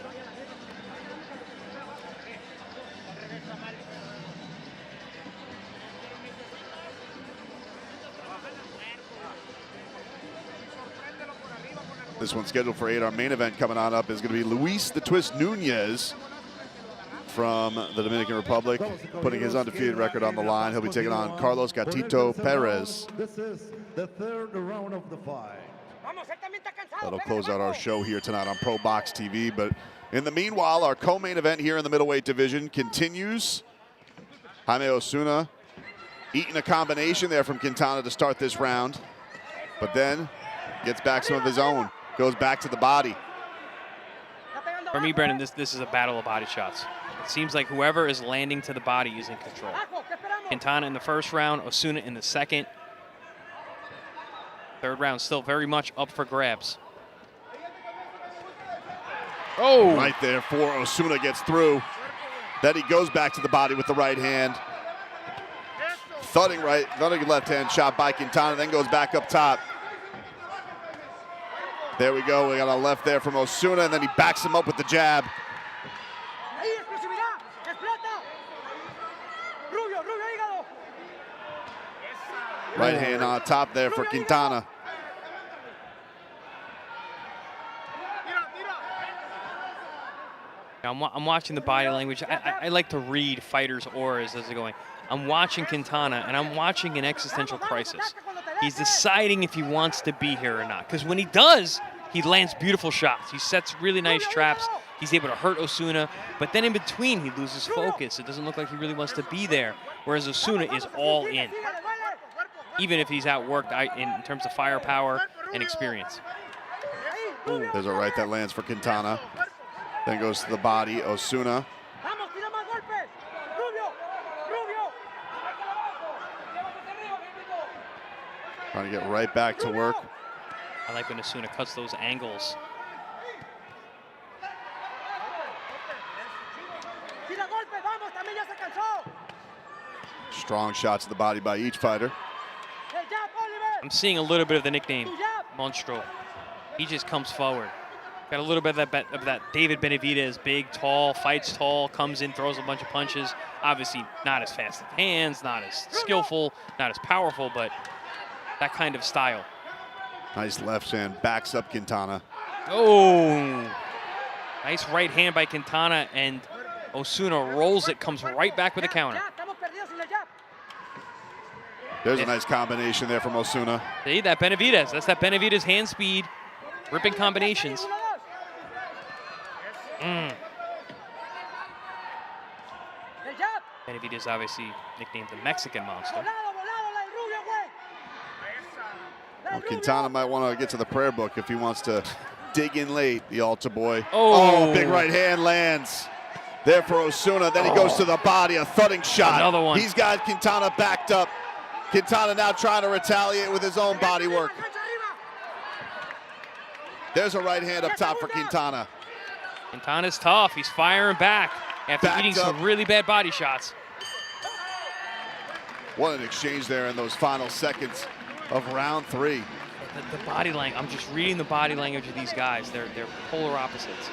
This one's scheduled for 8. Our main event coming on up is going to be Luis the Twist Nuñez from the Dominican Republic, putting his undefeated record on the line. He'll be taking on Carlos Gatito Perez. This is the third round of the fight. That'll close out our show here tonight on ProBox TV. But in the meanwhile, our co-main event here in the middleweight division continues. Jaime Osuna eating a combination there from Kintana to start this round, but then gets back some of his own, goes back to the body. For me, Brendan, this is a battle of body shots. It seems like whoever is landing to the body is in control. Kintana in the first round, Osuna in the second. Third round still very much up for grabs. Oh! Right there for Osuna, gets through. Then he goes back to the body with the right hand. Thudding left hand shot by Kintana, then goes back up top. There we go, we got a left there from Osuna, and then he backs him up with the jab. Right hand on top there for Kintana. I'm watching the body language. I like to read fighters' auras as they're going. I'm watching Kintana, and I'm watching an existential crisis. He's deciding if he wants to be here or not. Because when he does, he lands beautiful shots. He sets really nice traps. He's able to hurt Osuna. But then in between, he loses focus. It doesn't look like he really wants to be there. Whereas Osuna is all in, even if he's outworked in terms of firepower and experience. Ooh. There's a right that lands for Kintana. Then goes to the body, Osuna. Trying to get right back to work. I like when Osuna cuts those angles. Strong shots to the body by each fighter. I'm seeing a little bit of the nickname Monstro. He just comes forward. Got a little bit of that David Benavidez, big, tall, fights tall, comes in, throws a bunch of punches. Obviously not as fast with hands, not as skillful, not as powerful, but that kind of style. Nice left hand, backs up Kintana. Oh, nice right hand by Kintana, and Osuna rolls it, comes right back with a counter. There's a nice combination there from Osuna. See, that Benavidez, that's that Benavidez hand speed, ripping combinations. Benavidez obviously nicknamed the Mexican Monster. Well, Kintana might want to get to the prayer book if he wants to dig in late, the altar boy. Oh, big right hand lands there for Osuna. Then he goes to the body, a thudding shot. Another one. He's got Kintana backed up. Kintana now trying to retaliate with his own body work. There's a right hand up top for Kintana. Quintana's tough. He's firing back after eating some really bad body shots. What an exchange there in those final seconds of round 3. The body language, I'm just reading the body language of these guys. They're polar opposites.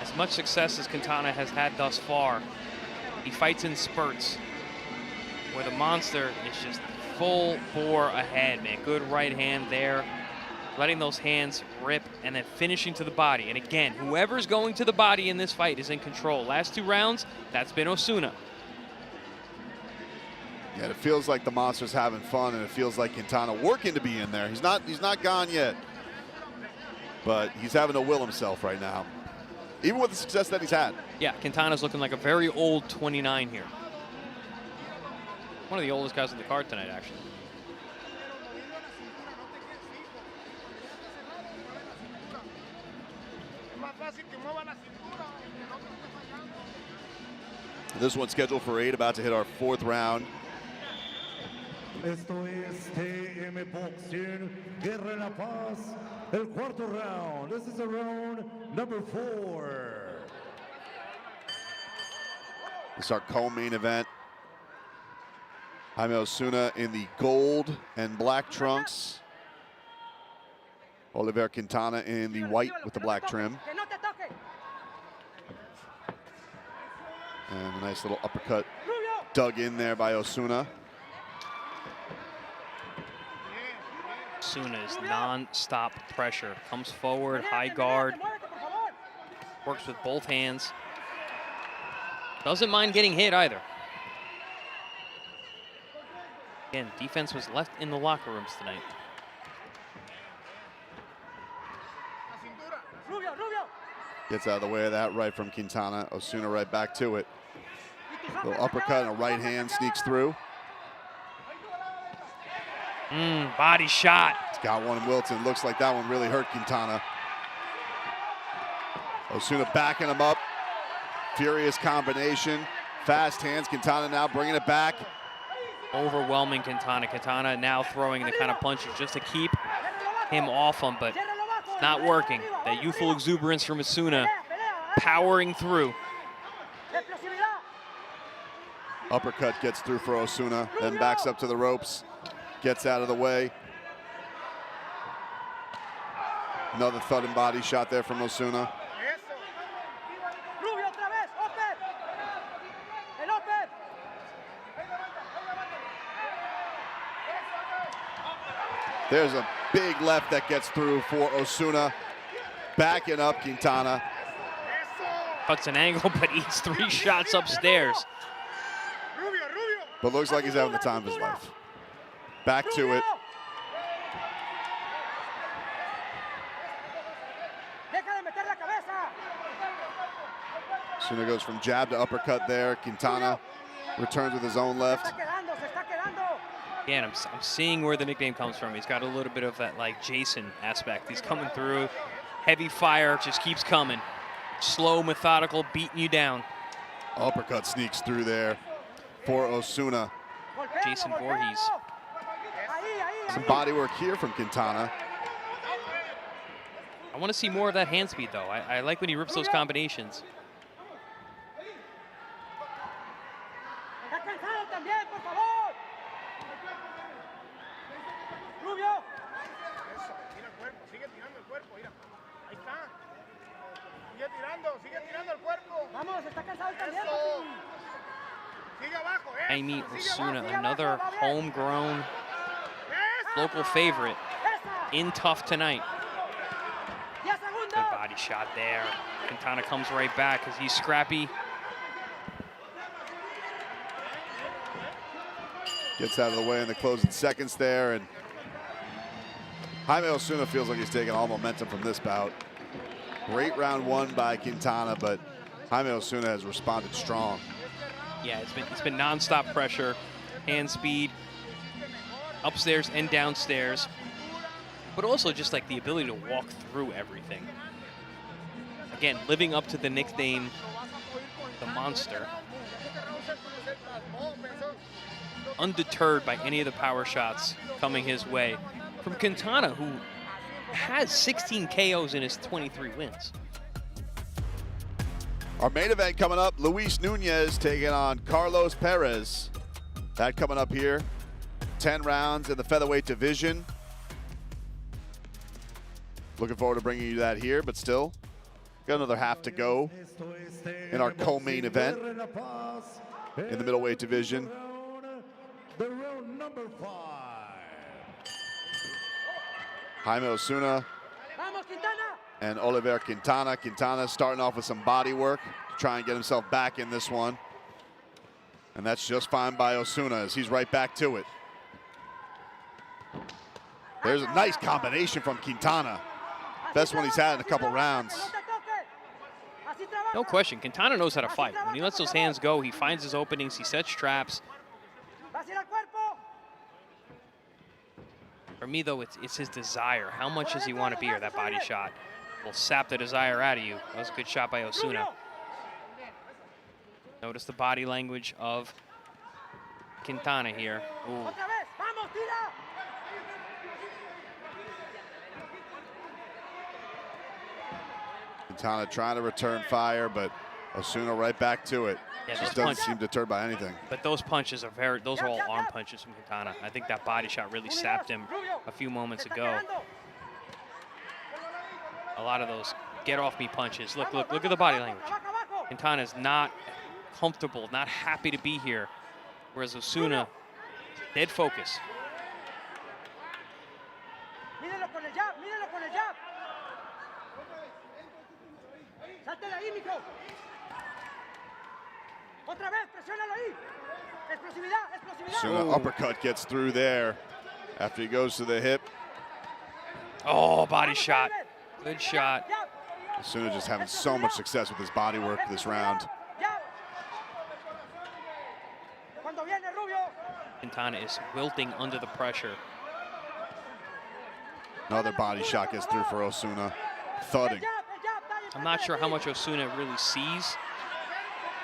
As much success as Kintana has had thus far, he fights in spurts, where the Monster is just full bore ahead, man. Good right hand there, letting those hands rip and then finishing to the body. And again, whoever's going to the body in this fight is in control. Last 2 rounds, that's been Osuna. Yeah, it feels like the Monster's having fun, and it feels like Kintana working to be in there. He's not gone yet, but he's having to will himself right now, even with the success that he's had. Yeah, Quintana's looking like a very old 29 here. One of the oldest guys on the card tonight, actually. This one's scheduled for 8, about to hit our 4th round. Esto es TM Boxing, Guerra La Paz, el cuarto round. This is a round number 4. This is our co-main event. Jaime Osuna in the gold and black trunks. Oliver Kintana in the white with the black trim. And a nice little uppercut dug in there by Osuna. Osuna's non-stop pressure. Comes forward, high guard. Works with both hands. Doesn't mind getting hit either. Again, defense was left in the locker rooms tonight. Gets out of the way of that right from Kintana. Osuna right back to it. Little uppercut and a right hand sneaks through. Body shot. He's got one in Wilton. Looks like that one really hurt Kintana. Osuna backing him up. Furious combination. Fast hands. Kintana now bringing it back. Overwhelming Kintana. Kintana now throwing the kind of punches just to keep him off him, but it's not working. That youthful exuberance from Osuna powering through. Uppercut gets through for Osuna, then backs up to the ropes. Gets out of the way. Another thud and body shot there from Osuna. There's a big left that gets through for Osuna. Backing up Kintana. Cuts an angle, but eats 3 shots upstairs. But looks like he's having the time of his life. Back to it. Osuna goes from jab to uppercut there. Kintana returns with his own left. Again, I'm seeing where the nickname comes from. He's got a little bit of that like Jason aspect. He's coming through, heavy fire, just keeps coming. Slow, methodical, beating you down. Uppercut sneaks through there for Osuna. Jason Voorhees. Some body work here from Kintana. I want to see more of that hand speed, though. I like when he rips those combinations. Jaime Osuna, another homegrown local favorite, in tough tonight. Good body shot there. Kintana comes right back because he's scrappy. Gets out of the way in the closing seconds there, and Jaime Osuna feels like he's taking all momentum from this bout. Great round one by Kintana, but Jaime Osuna has responded strong. Yeah, it's been nonstop pressure, hand speed, upstairs and downstairs, but also just like the ability to walk through everything. Again, living up to the nickname, the Monster. Undeterred by any of the power shots coming his way from Kintana, who has 16 KOs in his 23 wins. Our main event coming up, Luis Nuñez taking on Carlos Perez. That coming up here. 10 rounds in the featherweight division. Looking forward to bringing you that here, but still, got another half to go in our co-main event in the middleweight division. The round number 5. Jaime Osuna and Oliver Kintana. Kintana starting off with some body work to try and get himself back in this one. And that's just fine by Osuna as he's right back to it. There's a nice combination from Kintana. Best one he's had in a couple rounds. No question, Kintana knows how to fight. When he lets those hands go, he finds his openings, he sets traps. For me, though, it's his desire. How much does he want to be here? That body shot will sap the desire out of you. That was a good shot by Osuna. Notice the body language of Kintana here. Ooh. Kintana trying to return fire, but Osuna right back to it. Yeah, just doesn't seem deterred by anything. But those punches are those are all arm punches from Kintana. I think that body shot really sapped him a few moments ago. A lot of those get off me punches. Look at the body language. Kintana is not comfortable, not happy to be here. Whereas Osuna, dead focus. Osuna uppercut gets through there after he goes to the hip. Oh, body shot. Good shot. Osuna just having so much success with his body work this round. Kintana is wilting under the pressure. Another body shot gets through for Osuna. Thudding. I'm not sure how much Osuna really sees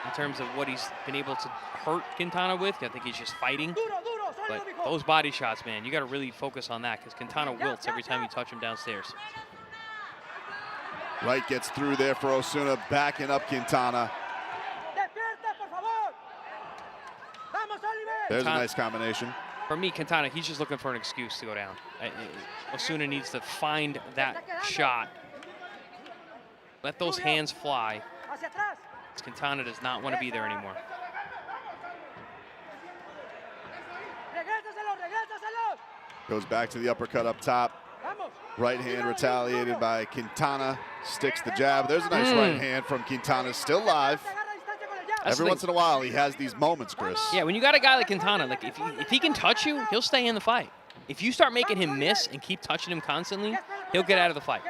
in terms of what he's been able to hurt Kintana with. I think he's just fighting. But those body shots, man, you got to really focus on that because Kintana wilts every time you touch him downstairs. Right gets through there for Osuna, backing up Kintana. There's a nice combination. For me, Kintana, he's just looking for an excuse to go down. Osuna needs to find that shot. Let those hands fly. Kintana does not want to be there anymore. Goes back to the uppercut up top. Right hand retaliated by Kintana. Sticks the jab. There's a nice right hand from Kintana, still live. Every once in a while, he has these moments, Chris. Yeah, when you got a guy like Kintana, like if he can touch you, he'll stay in the fight. If you start making him miss and keep touching him constantly, he'll get out of the fight.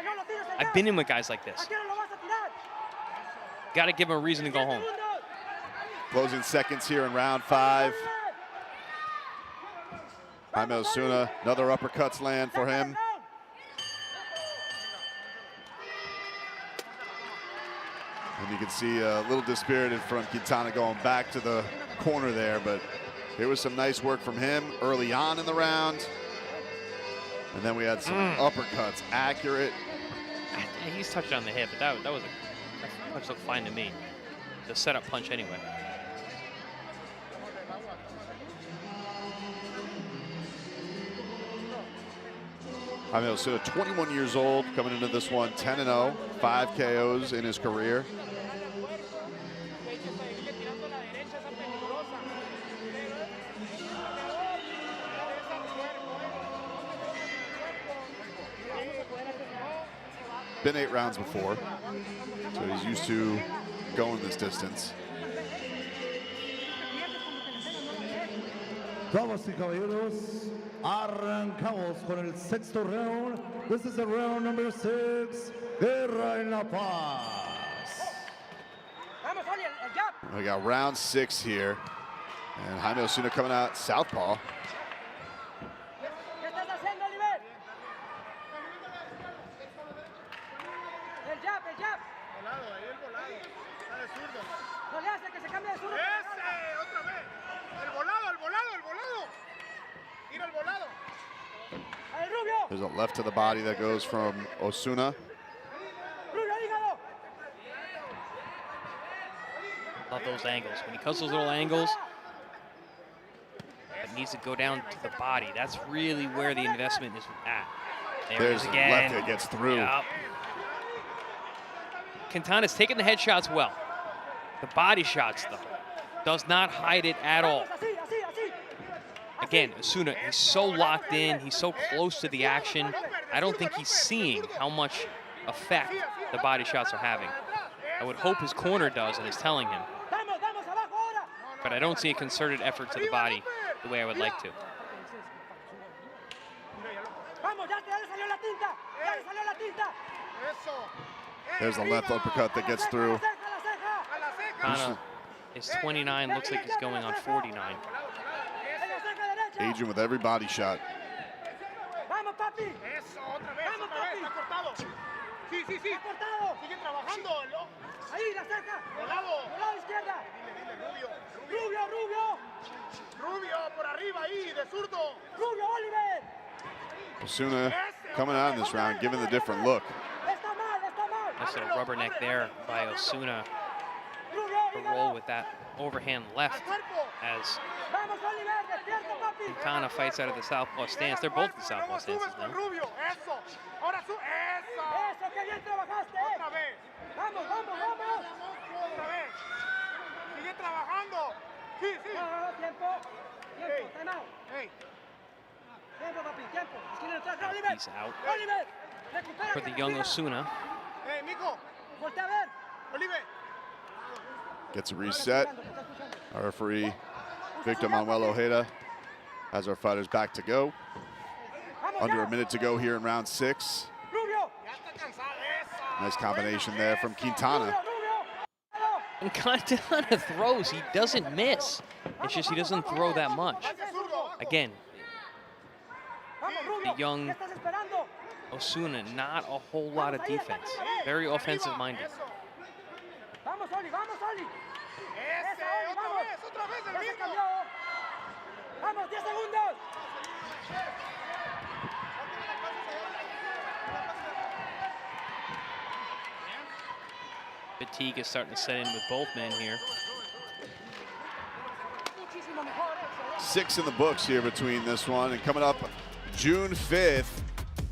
I've been in with guys like this. Got to give him a reason to go home. Closing seconds here in round 5. Jaime Osuna, another uppercuts land for him. And you can see a little dispirited from Kintana going back to the corner there, but there was some nice work from him early on in the round. And then we had some uppercuts, accurate. He's touching on the hip, but that punch looked fine to me. The setup punch anyway. Osuna, 21 years old, coming into this one 10-0, 5 KOs in his career. Been 8 rounds before, so he's used to going this distance. Damas y caballeros, arrancamos con el sexto round. This is the round number 6, Guerra en La Paz. We got round 6 here, and Osuna coming out southpaw. There's a left to the body that goes from Osuna. Love those angles. When he cuts those little angles, it needs to go down to the body. That's really where the investment is at. There's the left that gets through. Yep. Kintana's taking the headshots well. The body shots, though, does not hide it at all. Again, Osuna, he's so locked in. He's so close to the action. I don't think he's seeing how much effect the body shots are having. I would hope his corner does and is telling him. But I don't see a concerted effort to the body the way I would like to. There's a left uppercut that gets through. Kintana is 29, looks like he's going on 49. Aging with every body shot. Osuna coming out in this round, giving the different look. Nice little rubberneck there by Osuna to roll with that overhand left as Kintana fights out of the southpaw stance. They're both the southpaw stances now. He's out for the young Osuna. Gets a reset. Our referee, Victor Manuel Ojeda, has our fighters back to go. Under a minute to go here in round 6. Nice combination there from Kintana. When Kintana throws, he doesn't miss. It's just he doesn't throw that much. Again, the young Osuna, not a whole lot of defense. Very offensive minded. Fatigue is starting to set in with both men here. 6 in the books here between this one. And coming up June 5th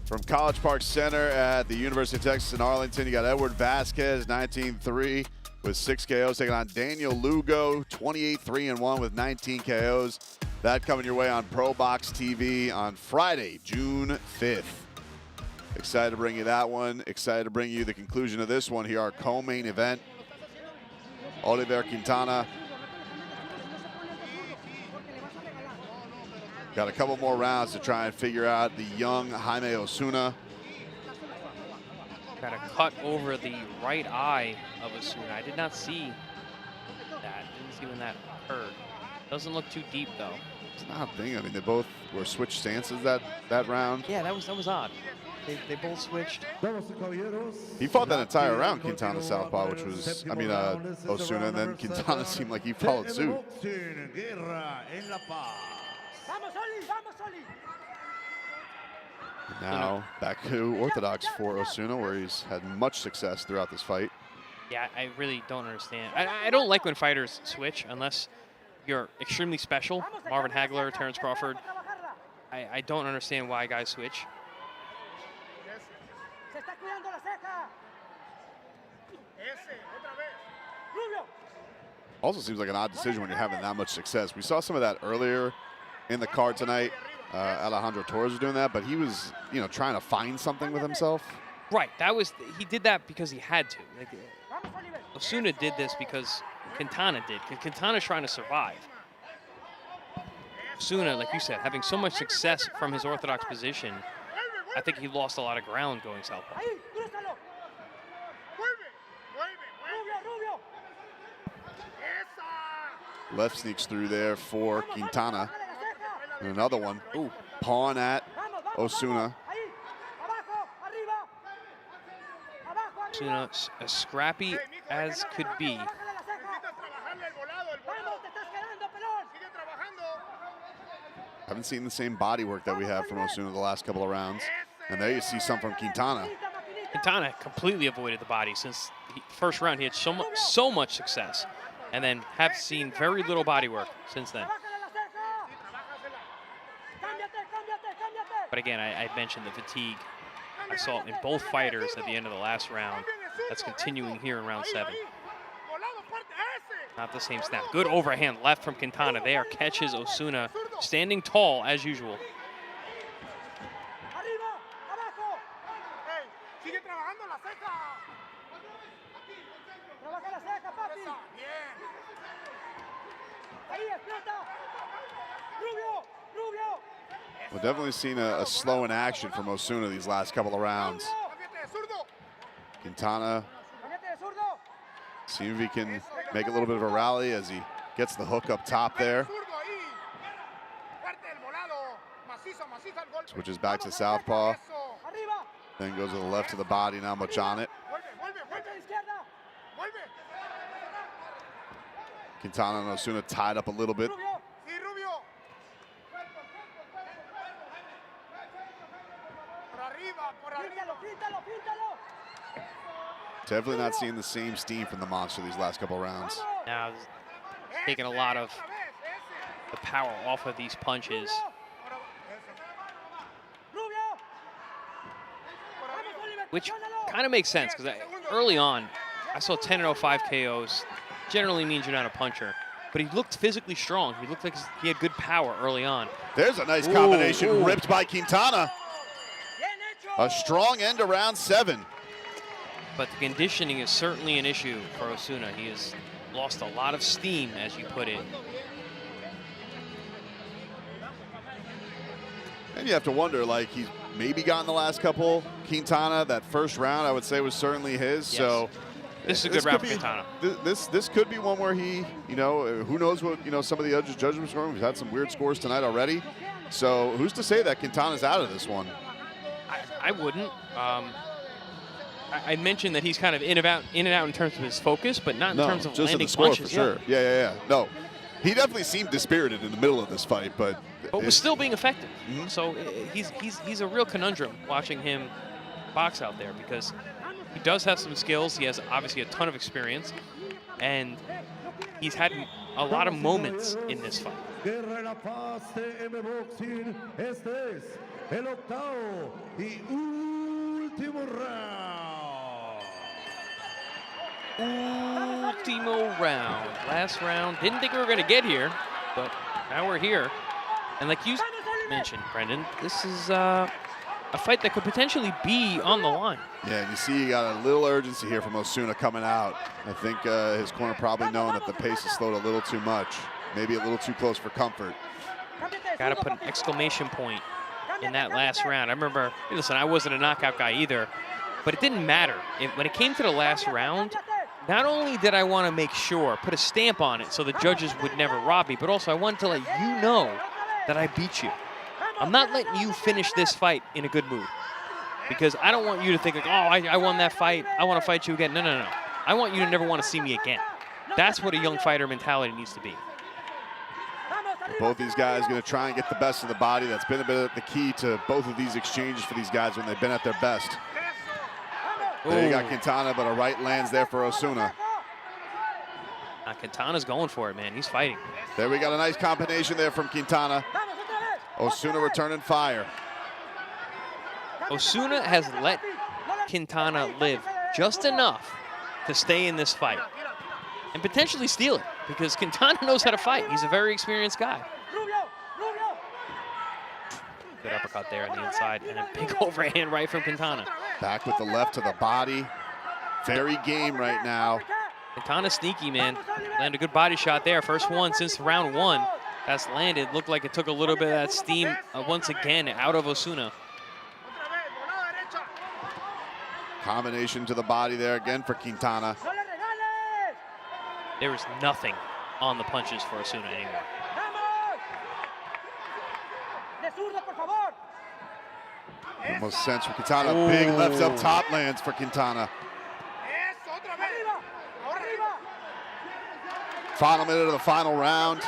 from College Park Center at the University of Texas in Arlington, you got Edward Vasquez, 19-3 with 6 KOs, taking on Daniel Lugo, 28-3-1 with 19 KOs. That coming your way on ProBox TV on Friday, June 5th. Excited to bring you that one. Excited to bring you the conclusion of this one here, our co-main event. Oliver Kintana. Got a couple more rounds to try and figure out the young Jaime Osuna. Got a cut over the right eye of Osuna. I did not see that. Didn't see when that occurred. Doesn't look too deep though. It's not a thing. I mean, they both were switched stances that round. Yeah, that was odd. They both switched. He fought that entire round, Kintana southpaw, which was, I mean, Osuna, and then Kintana seemed like he followed suit. Now back to orthodox for Osuna, where he's had much success throughout this fight. Yeah, I really don't understand. I don't like when fighters switch unless you're extremely special. Marvin Hagler, Terrence Crawford. I don't understand why guys switch. Also seems like an odd decision when you're having that much success. We saw some of that earlier in the card tonight. Alejandro Torres was doing that, but he was, trying to find something with himself. Right, he did that because he had to. Like, Osuna did this because Kintana did. Quintana's trying to survive. Osuna, like you said, having so much success from his orthodox position, I think he lost a lot of ground going southpaw. Left sneaks through there for Kintana. And another one. Ooh, pawn at Osuna. Osuna, as scrappy as could be. Haven't seen the same body work that we have from Osuna the last couple of rounds. And there you see some from Kintana. Kintana completely avoided the body since the first round. He had so much success, and then have seen very little body work since then. But again, I mentioned the fatigue I saw in both fighters at the end of the last round. That's continuing here in round 7. Not the same snap. Good overhand left from Kintana there. Catches Osuna standing tall as usual. We're definitely seen a slow in action from Osuna these last couple of rounds. Kintana, see if he can make a little bit of a rally as he gets the hook up top there. Switches back to southpaw. Then goes to the left of the body, not much on it. Kintana and Osuna tied up a little bit. Definitely not seeing the same steam from the monster these last couple rounds. Now, taking a lot of the power off of these punches. Which kind of makes sense, because early on, I saw 10-05 KOs. Generally means you're not a puncher. But he looked physically strong. He looked like he had good power early on. There's a nice combination ripped by Kintana. A strong end to round 7. But the conditioning is certainly an issue for Osuna. He has lost a lot of steam, as you put it. And you have to wonder, like, he's maybe gotten the last couple. Kintana, that first round, I would say, was certainly his. Yes. So this is a good round for Kintana. This could be one where he, who knows what, some of the judgments are. We've had some weird scores tonight already. So who's to say that Quintana's out of this one? I wouldn't. I mentioned that he's kind of in and out in terms of his focus, but not in terms of landing score, punches. For sure. Yeah. No, he definitely seemed dispirited in the middle of this fight, but was still being effective. So he's a real conundrum watching him box out there, because he does have some skills. He has obviously a ton of experience, and he's had a lot of moments in this fight. Guerra La Paz TM Boxing. Este es el octavo y último round. Ultimo round. Last round. Didn't think we were going to get here, but now we're here. And like you mentioned, Brendan, this is a fight that could potentially be on the line. Yeah, and you see you got a little urgency here from Osuna coming out. I think his corner probably knowing that the pace is slowed a little too much. Maybe a little too close for comfort. Got to put an exclamation point in that last round. I remember, listen, I wasn't a knockout guy either, but it didn't matter. When it came to the last round, not only did I want to make sure, put a stamp on it so the judges would never rob me, but also I wanted to let you know that I beat you. I'm not letting you finish this fight in a good mood, because I don't want you to think like, oh, I won that fight, I want to fight you again. No. I want you to never want to see me again. That's what a young fighter mentality needs to be. Both these guys going to try and get the best of the body. That's been a bit of the key to both of these exchanges for these guys when they've been at their best. There you got Kintana, but a right lands there for Osuna. Quintana's going for it, man. He's fighting. There we got a nice combination there from Kintana. Osuna returning fire. Osuna has let Kintana live just enough to stay in this fight and potentially steal it, because Kintana knows how to fight. He's a very experienced guy. Good uppercut there on the inside, and a big overhand right from Kintana. Back with the left to the body. Very game right now. Kintana's sneaky, man. Landed a good body shot there. First one since round 1 that's landed. Looked like it took a little bit of that steam once again out of Osuna. Combination to the body there again for Kintana. There was nothing on the punches for Osuna anymore. Almost sense for Kintana. Big left up top lands for Kintana. Final minute of the final round.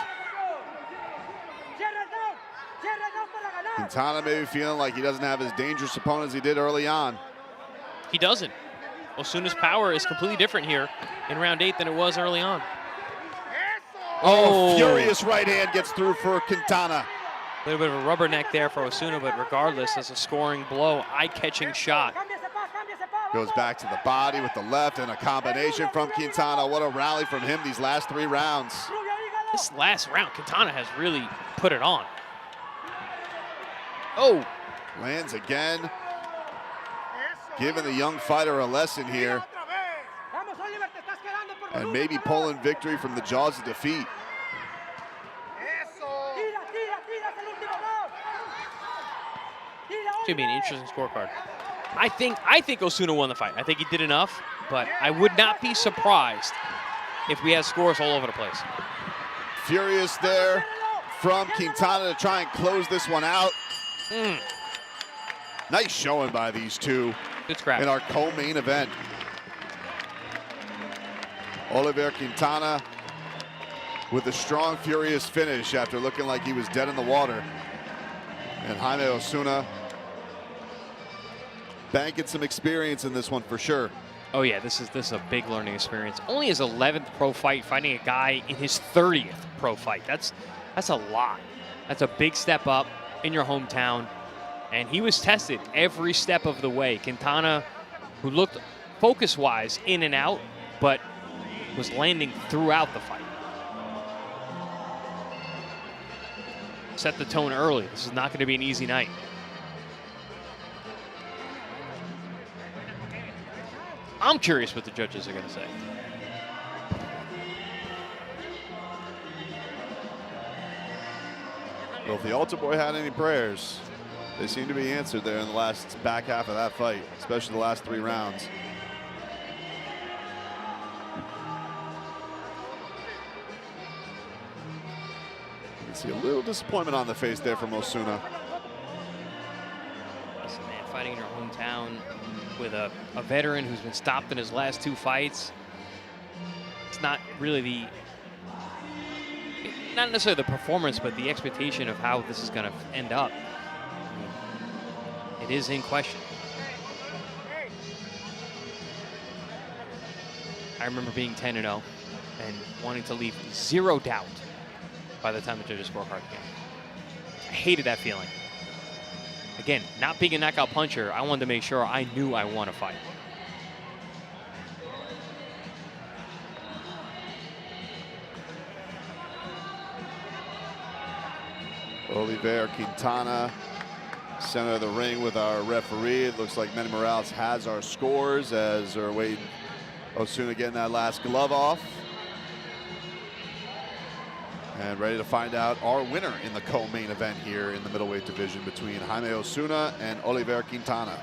Kintana maybe feeling like he doesn't have as dangerous opponent as he did early on. He doesn't. Osuna's power is completely different here in round 8 than it was early on. Oh, furious right hand gets through for Kintana. A little bit of a rubberneck there for Osuna, but regardless, as a scoring blow, eye-catching shot. Goes back to the body with the left and a combination from Kintana. What a rally from him these last 3 rounds. This last round, Kintana has really put it on. Oh. Lands again. Giving the young fighter a lesson here. And maybe pulling victory from the jaws of defeat. It's gonna be an interesting scorecard. I think Osuna won the fight. I think he did enough, but I would not be surprised if we had scores all over the place. Furious there from Kintana to try and close this one out. Nice showing by these two. Good scrap. In our co-main event. Oliver Kintana with a strong, furious finish after looking like he was dead in the water. And Jaime Osuna banking some experience in this one for sure. Oh yeah, this is a big learning experience. Only his 11th pro fight, fighting a guy in his 30th pro fight. That's a lot. That's a big step up in your hometown. And he was tested every step of the way. Kintana, who looked focus-wise in and out, but was landing throughout the fight. Set the tone early. This is not going to be an easy night. I'm curious what the judges are going to say. Well, if the altar boy had any prayers, they seem to be answered there in the back half of that fight, especially the last 3 rounds. You can see a little disappointment on the face there from Osuna. Listen, man, fighting in your hometown with a veteran who's been stopped in his last 2 fights. It's not really not necessarily the performance, but the expectation of how this is going to end up. I mean, it is in question. I remember being 10-0 and wanting to leave 0 doubt by the time the judges' scorecard came. I hated that feeling. Again, not being a knockout puncher, I wanted to make sure I knew I won a fight. Oliver Kintana, center of the ring with our referee. It looks like Manny Morales has our scores as we're waiting. Osuna getting that last glove off. And ready to find out our winner in the co-main event here in the middleweight division between Jaime Osuna and Oliver Kintana.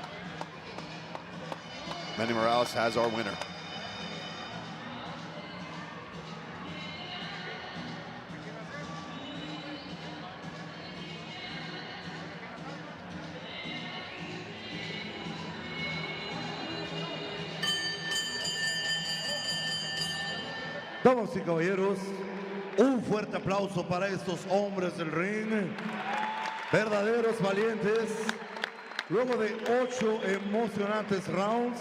Manny Morales has our winner. Damas y caballeros, Un fuerte aplauso para estos hombres del ring. Verdaderos valientes. Luego de 8 emocionantes rounds,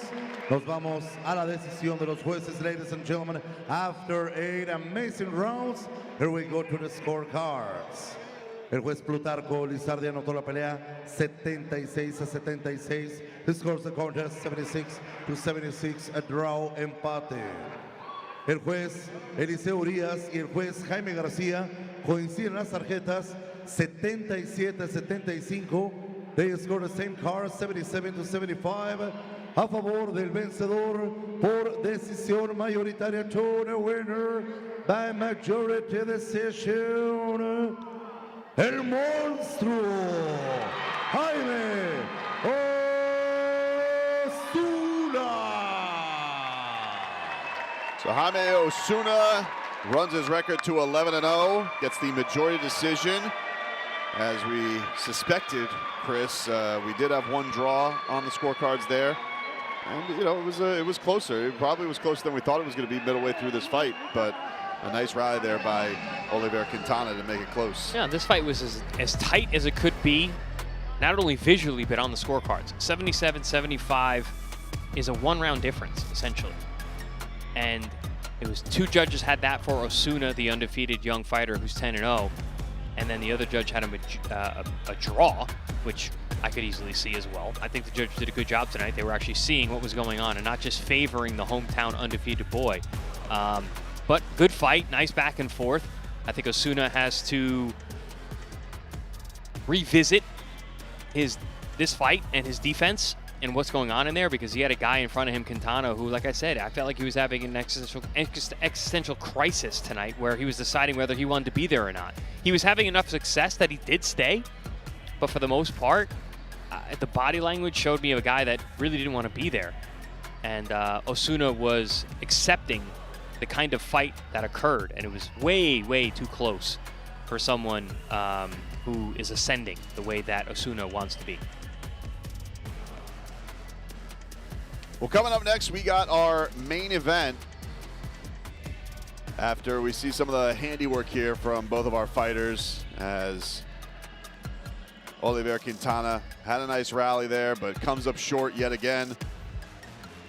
nos vamos a la decisión de los jueces, ladies and gentlemen. After 8 amazing rounds, here we go to the scorecards. El juez Plutarco Lizardi anotó la pelea 76-76. He scores the contest 76-76, a draw, empate. El juez Eliseo Urias y el juez Jaime García coinciden las tarjetas 77-75. They score the same card, 77-75, a favor del vencedor por decisión mayoritaria, to the winner by majority decision, el monstruo Jaime Osuna. So Jaime Osuna runs his record to 11-0, gets the majority decision. As we suspected, Chris, we did have one draw on the scorecards there, and you know it was closer. It probably was closer than we thought it was going to be middleway through this fight, but a nice rally there by Oliver Kintana to make it close. Yeah, this fight was as tight as it could be, not only visually but on the scorecards. 77-75 is a one-round difference essentially, and it was 2 judges had that for Osuna, the undefeated young fighter who's 10-0. And then the other judge had a draw, which I could easily see as well. I think the judge did a good job tonight. They were actually seeing what was going on and not just favoring the hometown undefeated boy. But good fight, nice back and forth. I think Osuna has to revisit this fight and his defense and what's going on in there, because he had a guy in front of him, Kintana, who, like I said, I felt like he was having an existential crisis tonight where he was deciding whether he wanted to be there or not. He was having enough success that he did stay, but for the most part, the body language showed me a guy that really didn't want to be there. And Osuna was accepting the kind of fight that occurred, and it was way, way too close for someone who is ascending the way that Osuna wants to be. Well, coming up next, we got our main event. After we see some of the handiwork here from both of our fighters, as Oliver Kintana had a nice rally there, but comes up short yet again.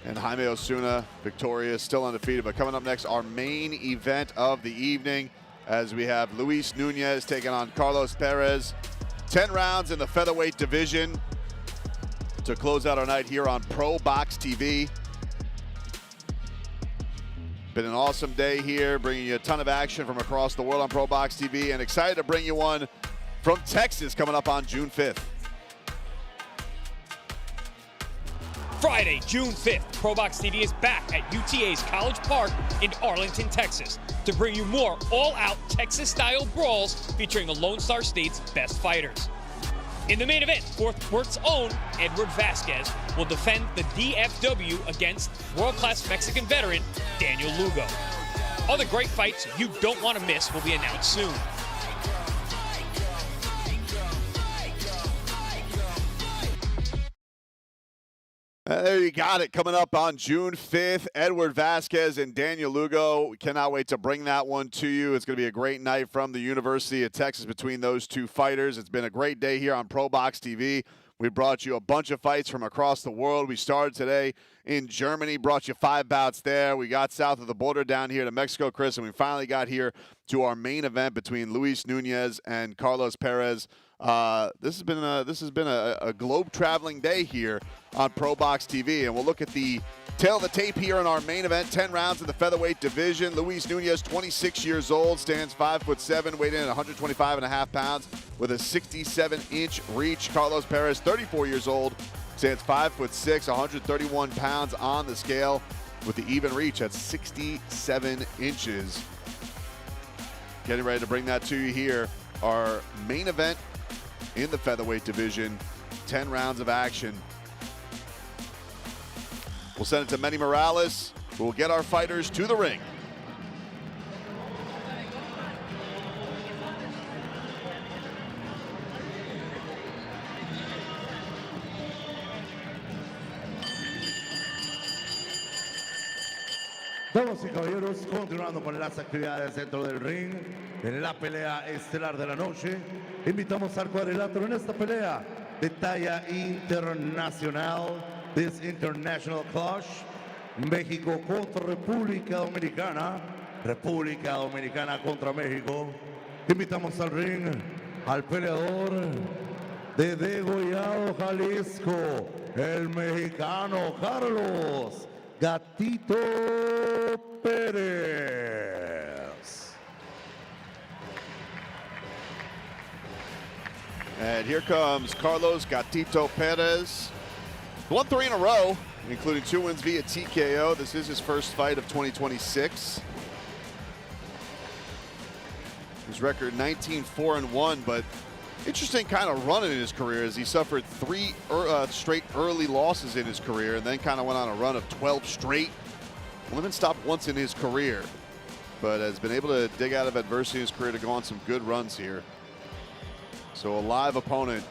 And Jaime Osuna, victorious, still undefeated. But coming up next, our main event of the evening, as we have Luis Nuñez taking on Carlos Perez. 10 rounds in the featherweight division to close out our night here on ProBox TV. Been an awesome day here, bringing you a ton of action from across the world on ProBox TV, and excited to bring you one from Texas coming up on June 5th. Friday, June 5th, ProBox TV is back at UTA's College Park in Arlington, Texas, to bring you more all-out Texas-style brawls featuring the Lone Star State's best fighters. In the main event, Fort Worth's own Edward Vasquez will defend the DFW against world-class Mexican veteran Daniel Lugo. Other great fights you don't want to miss will be announced soon. There you got it. Coming up on June 5th, Edward Vasquez and Daniel Lugo. We cannot wait to bring that one to you. It's going to be a great night from the University of Texas between those two fighters. It's been a great day here on ProBox TV. We brought you a bunch of fights from across the world. We started today in Germany, brought you 5 bouts there. We got south of the border down here to Mexico, Chris, and we finally got here to our main event between Luis Nuñez and Carlos Perez. This has been a globe-traveling day here on ProBox TV, and we'll look at the tail of the tape here in our main event. 10 rounds in the featherweight division. Luis Nuñez, 26 years old, stands 5'7", weighed in at 125.5 pounds with a 67-inch reach. Carlos Perez, 34 years old, stands 5'6", 131 pounds on the scale with the even reach at 67 inches. Getting ready to bring that to you here. Our main event in the featherweight division, 10 rounds of action. We'll send it to Manny Morales, who will get our fighters to the ring. Damas y caballeros, continuando con las actividades dentro del ring, en la pelea estelar de la noche, invitamos al cuadrilátero en esta pelea de talla internacional, this international clash, México contra República Dominicana contra México. Invitamos al ring al peleador de Degollado, Jalisco, el mexicano Carlos Gatito Perez. And here comes Carlos Gatito Perez. Won 3 in a row, including 2 wins via TKO. This is his first fight of 2026. His record 19-4-1, but interesting kind of run in his career as he suffered 3 straight early losses in his career and then kind of went on a run of 12 straight. Only been stopped once in his career, but has been able to dig out of adversity in his career to go on some good runs here. So a live opponent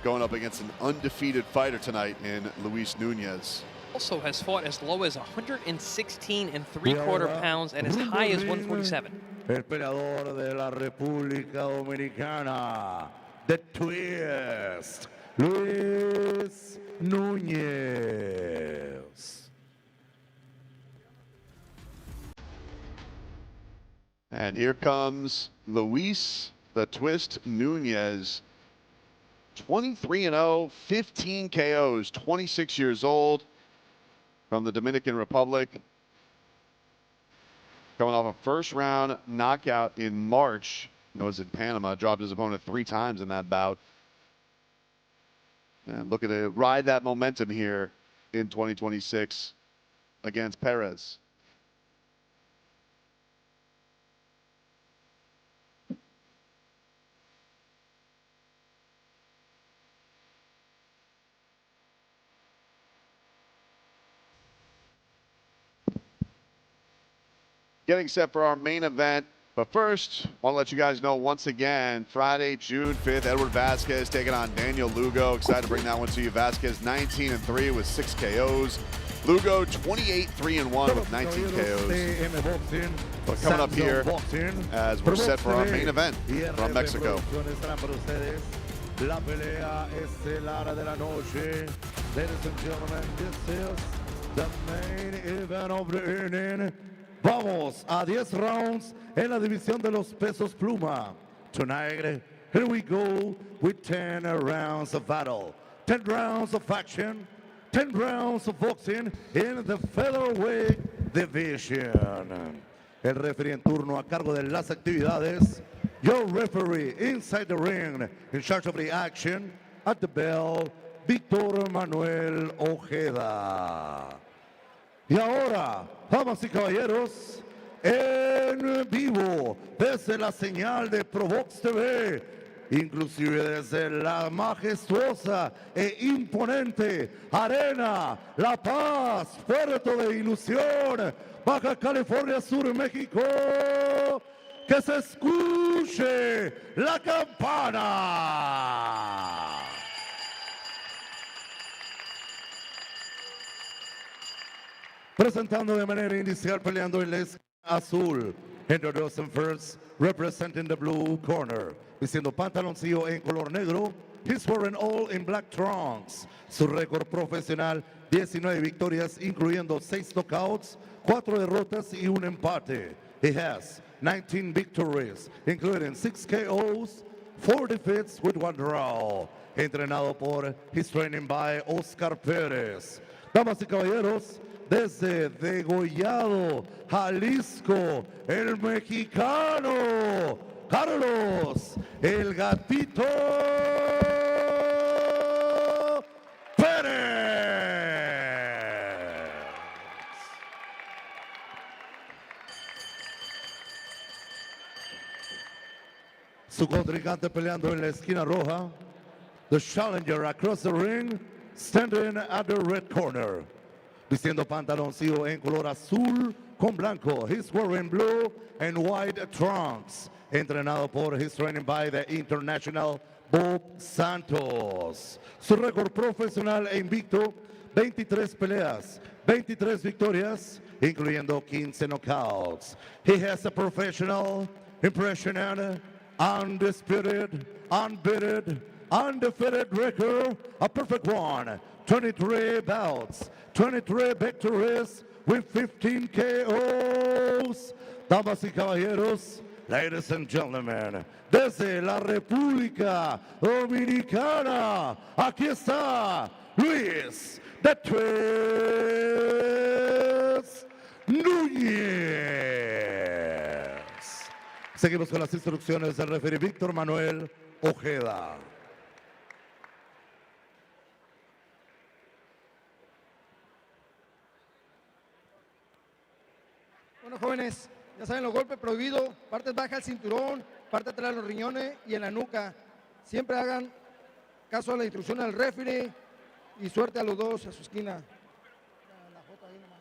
going up against an undefeated fighter tonight in Luis Nuñez. Also has fought as low as 116 3/4 pounds and as high as 147. El peleador de la República Dominicana, The Twist, Luis Nuñez. And here comes Luis the Twist Nuñez. 23-0, 15 KOs, 26 years old, from the Dominican Republic. Coming off a first-round knockout in March. Was in Panama, dropped his opponent 3 times in that bout. And looking to ride that momentum here in 2026 against Perez. Getting set for our main event. But first, I want to let you guys know once again, Friday, June 5th, Edward Vasquez taking on Daniel Lugo. Excited to bring that one to you. Vasquez 19-3 with 6 KOs. Lugo 28-3-1 with 19 KOs. But coming up here as we're set for our main event from Mexico. La pelea estelar de la noche. Ladies and gentlemen, this is the main event of the evening. Vamos a 10 rounds en la división de los pesos pluma. Tonight, here we go with 10 rounds of battle, 10 rounds of action, 10 rounds of boxing in the featherweight division. El referee en turno a cargo de las actividades, your referee inside the ring, in charge of the action, at the bell, Víctor Manuel Ojeda. Y ahora, damas y caballeros, en vivo, desde la señal de ProBox TV, inclusive desde la majestuosa e imponente Arena La Paz, Puerto de Ilusión, Baja California Sur, México, que se escuche la campana. Presentando de manera inicial, peleando en la esquina azul. Introducing first, representing the blue corner. Vistiendo pantaloncillo en color negro. He's wearing all in black trunks. Su récord profesional, 19 victorias, incluyendo 6 knockouts, 4 derrotas y un empate. He has 19 victories, including 6 KOs, 4 defeats with 1 draw. Entrenado por, he's training by Oscar Perez. Damas y caballeros, desde Degollado, Jalisco, el mexicano Carlos el Gatito Perez. Su contrincante peleando en la esquina roja, the challenger across the ring, standing at the red corner. Vistiendo pantaloncillo en color azul con blanco. He's wearing blue and white trunks. Entrenado por, he's training by the international Bob Santos. Su récord profesional e invicto, 23 peleas, 23 victorias, incluyendo 15 knockouts. He has a professional, impressionant, undisputed, unbeaten, undefeated record, a perfect one. 23 bouts, 23 victories with 15 KOs. Damas y caballeros, ladies and gentlemen, desde la República Dominicana, aquí está Luis de Tres Nuñez. Seguimos con las instrucciones del referee Víctor Manuel Ojeda. Bueno, jóvenes, ya saben los golpes prohibidos, partes bajas del cinturón, parte atrás de los riñones y en la nuca. Siempre hagan caso a la instrucción del referee y suerte a los dos a su esquina. La foto ahí nomás.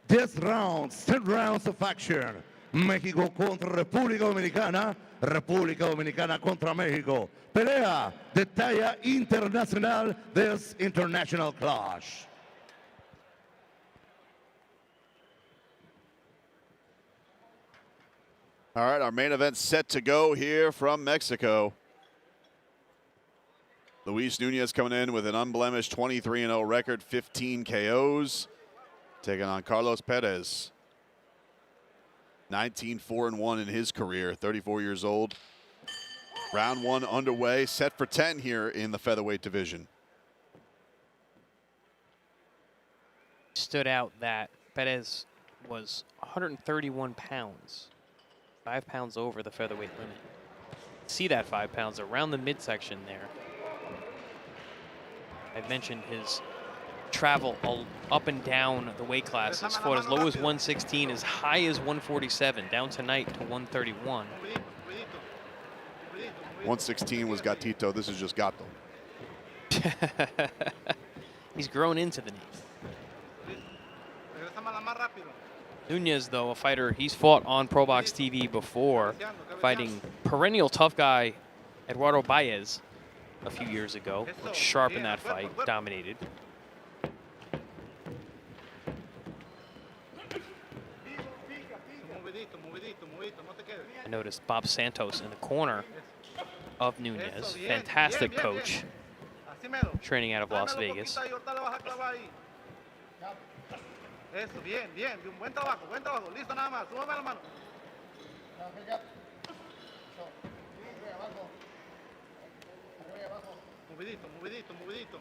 10 rounds, 10 rounds of action. México contra República Dominicana, República Dominicana contra México. Pelea de talla internacional, this international clash. All right, our main event set to go here from Mexico. Luis Nuñez coming in with an unblemished 23-0 record, 15 KOs, taking on Carlos Perez. 19-4-1 in his career, 34 years old. Round one underway, set for 10 here in the featherweight division. Stood out that Perez was 131 pounds. 5 pounds over the featherweight limit. See that 5 pounds around the midsection there. I mentioned his travel up and down the weight classes. Fought as low as 116, as high as 147, down tonight to 131. 116 was Gatito. This is just Gato. He's grown into the knee. Nuñez, though, a fighter, he's fought on ProBox TV before, fighting perennial tough guy Eduardo Baez a few years ago. Looked sharp in that fight, dominated. I noticed Bob Santos in the corner of Nuñez. Fantastic coach, training out of Las Vegas. Eso, bien, bien, buen trabajo, listo nada más, súbame la mano. Movidito, movidito, movidito.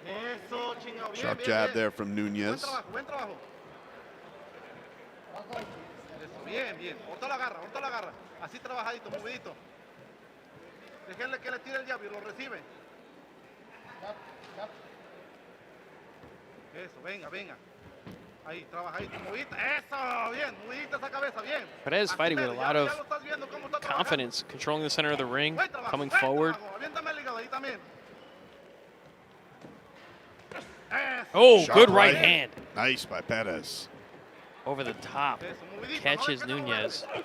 Eso, chingado, bien, Sharp bien, jab bien. there from Nuñez. Buen trabajo. Eso, bien, bien, ahorita la agarra, así trabajadito, movidito. Déjenle que le tire el jab y lo recibe. Eso, venga, venga. Ahí, trabajadito, movidito, eso, bien, movidito esa cabeza, bien. Perez fighting with a lot of confidence, controlling the center of the ring, coming forward. Oh, Sharp good right hand. Nice by Perez. Over the top. Catches Nuñez. Hay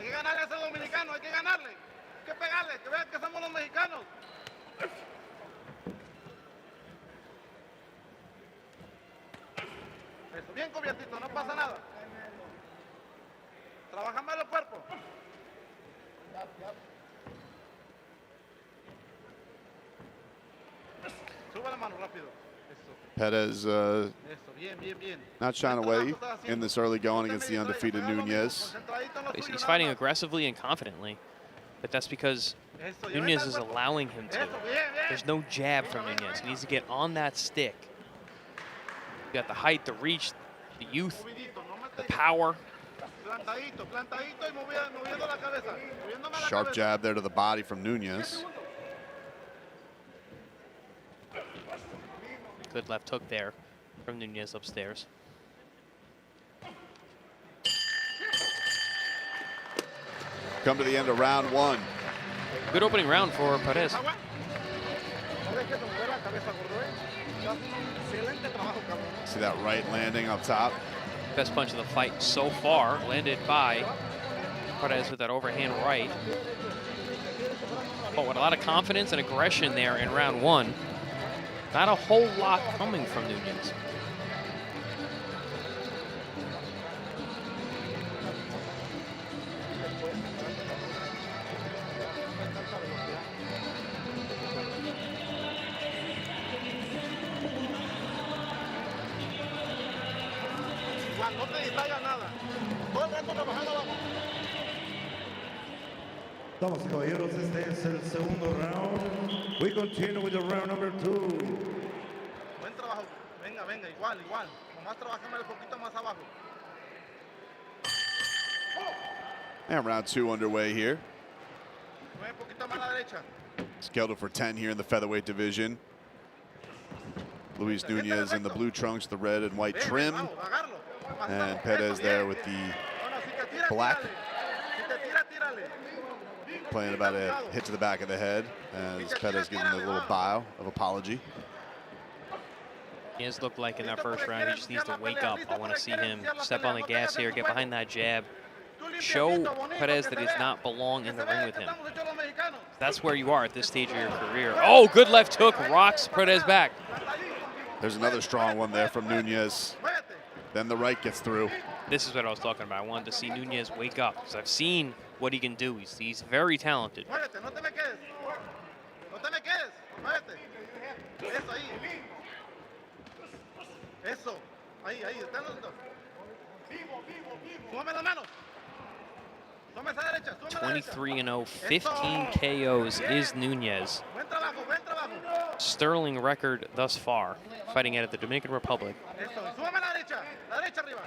que ganarle a ese dominicano, hay que ganarle. Hay que pegarle, que vean que somos los mexicanos. Eso, bien cubiertito, no pasa nada. Trabaja más el cuerpo. Sube la mano rápido. Perez not shying away in this early going against the undefeated Nuñez. He's fighting aggressively and confidently, but that's because Nuñez is allowing him to. There's no jab from Nuñez. He needs to get on that stick. You got the height, the reach, the youth, the power. Sharp jab there to the body from Nuñez. Good left hook there from Nuñez upstairs. Come to the end of round one. Good opening round for Perez. See that right landing up top? Best punch of the fight so far, landed by Perez with that overhand right. But with a lot of confidence and aggression there in round one. Not a whole lot coming from Nuñez. No te distraigas nada. Todo el rato trabajando abajo. Damas y caballeros, este es el segundo round. We continue with the round number 2. Buen trabajo. Venga, venga, igual. Nomás trabajame un poquito más abajo. And round 2 underway here. Un poquito más a la derecha. Scheduled for 10 here in the featherweight division. Luis Nuñez in the blue trunks, the red and white trim. And Perez there with the black. Playing about a hit to the back of the head as Perez giving a little bow of apology. He has looked like in that first round, he just needs to wake up. I want to see him step on the gas here, get behind that jab. Show Perez that he does not belong in the ring with him. That's where you are at this stage of your career. Oh, good left hook, rocks Perez back. There's another strong one there from Nuñez. Then the right gets through. This is what I was talking about. I wanted to see Nuñez wake up because I've seen what he can do. He's very talented. Eso. Ahí, están los dos. Súbame las manos. Súbame esa derecha. 23-0, 15 KOs is Nuñez. Buen trabajo. Sterling record thus far, fighting out of the Dominican Republic. Eso. Súbame la derecha arriba.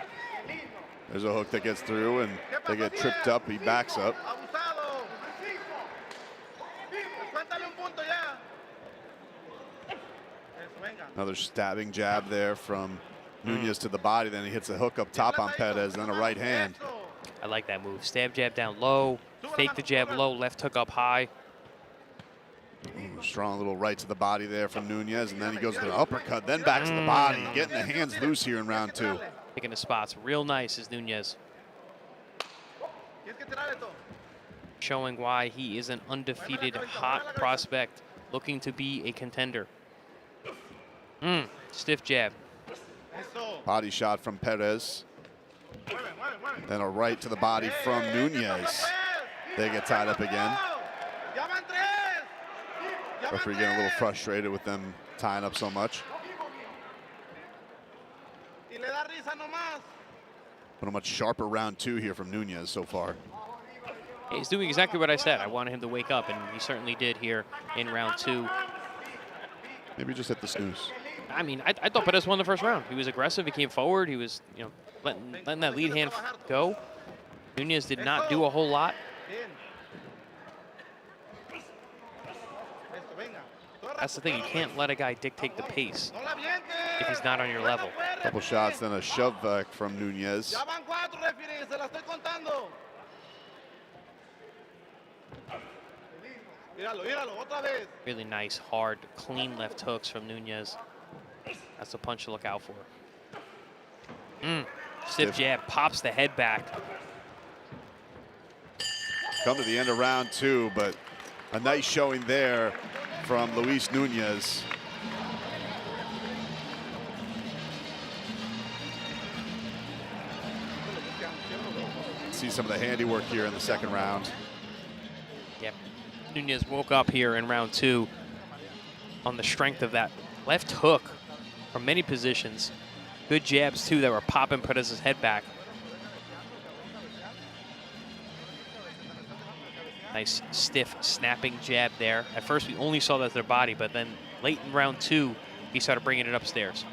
There's a hook that gets through, and they get tripped up. He backs up. Abusado. Cuéntale un punto ya. Another stabbing jab there from Nuñez to the body. Then he hits a hook up top on Perez, then a right hand. I like that move. Stab jab down low, fake the jab low, left hook up high. Ooh, strong little right to the body there from Nuñez, and then he goes to the uppercut, then back to the body, getting the hands loose here in round 2. Picking the spots real nice is Nuñez. Showing why he is an undefeated hot prospect looking to be a contender. Stiff jab. Body shot from Perez. Then a right to the body from Nuñez. They get tied up again. Referee getting a little frustrated with them tying up so much. But a much sharper round 2 here from Nuñez so far. He's doing exactly what I said. I wanted him to wake up, and he certainly did here in round 2. Maybe just hit the snooze. I mean, I thought Perez won the first round. He was aggressive. He came forward. He was, letting that lead hand go. Nuñez did not do a whole lot. That's the thing. You can't let a guy dictate the pace if he's not on your level. Couple shots, then a shove back from Nuñez. Really nice, hard, clean left hooks from Nuñez. That's a punch to look out for. Stiff jab, pops the head back. Come to the end of round 2, but a nice showing there from Luis Nuñez. See some of the handiwork here in the second round. Yep. Nuñez woke up here in round 2 on the strength of that left hook from many positions. Good jabs, too, that were popping Perez's head back. Nice, stiff, snapping jab there. At first, we only saw that to their body, but then late in round 2, he started bringing it upstairs.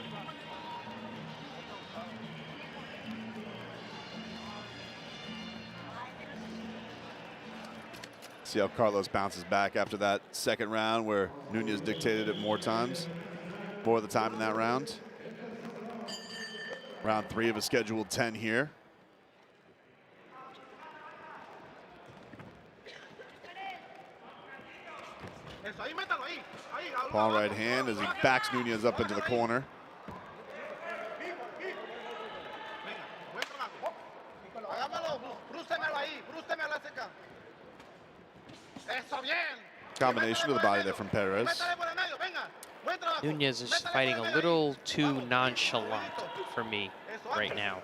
See how Carlos bounces back after that second round where Nuñez dictated it more of the time in that round. Round 3 of a scheduled 10 here. Paw right hand as he backs Nuñez up into the corner. Hagámoslo, brústemelo ahí, brústemelo ese acá. Eso, bien. Combination of the body there from Perez. Métale por el medio, venga. Buen trabajo. Nuñez is fighting a little too nonchalant for me right now.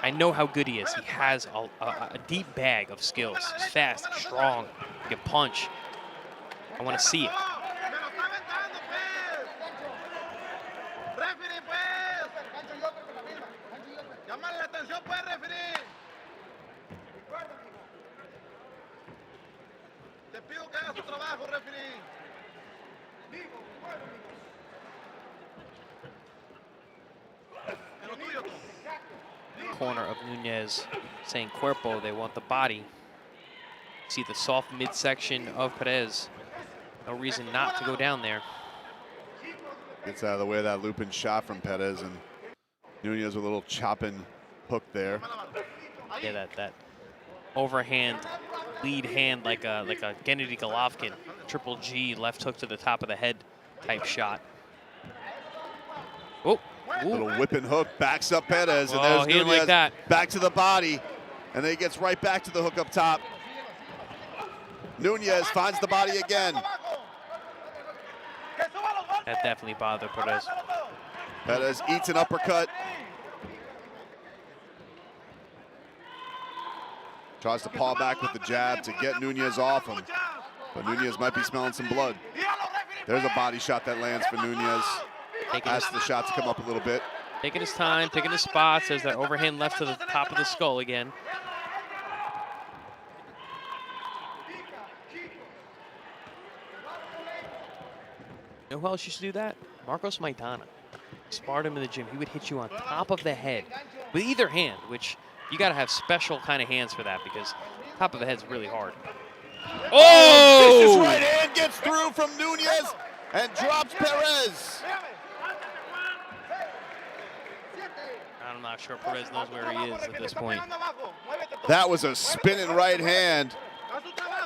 I know how good he is. He has a deep bag of skills. He's fast, strong, he can punch. I want to see it. Referee, pues. Llámale la atención, pues, referee. Te pido que haga su trabajo, referee. En lo tuyo, tú. Corner of Nuñez saying cuerpo, they want the body. See the soft midsection of Perez. No reason not to go down there. Gets out of the way of that looping shot from Perez, and Nuñez with a little chopping hook there. Yeah, that overhand lead hand like a Gennady Golovkin, triple G left hook to the top of the head type shot. Oh, little whipping hook, backs up Perez, and Oh, there's he didn't like Nuñez that. back to the body, and then he gets right back to the hook up top. Nuñez finds the body again. That definitely bothered Perez. Perez eats an uppercut. Tries to paw back with the jab to get Nuñez off him. But Nuñez might be smelling some blood. There's a body shot that lands for Nuñez. Asks the shot to come up a little bit. Taking his time, picking his spots. There's that overhand left to the top of the skull again. You know who else used to do that? Marcos Maidana. Sparred him in the gym. He would hit you on top of the head with either hand, which you got to have special kind of hands for that because top of the head's really hard. Oh! Vicious right hand gets through from Nuñez and drops Perez. I'm not sure Perez knows where he is at this point. That was a spinning right hand.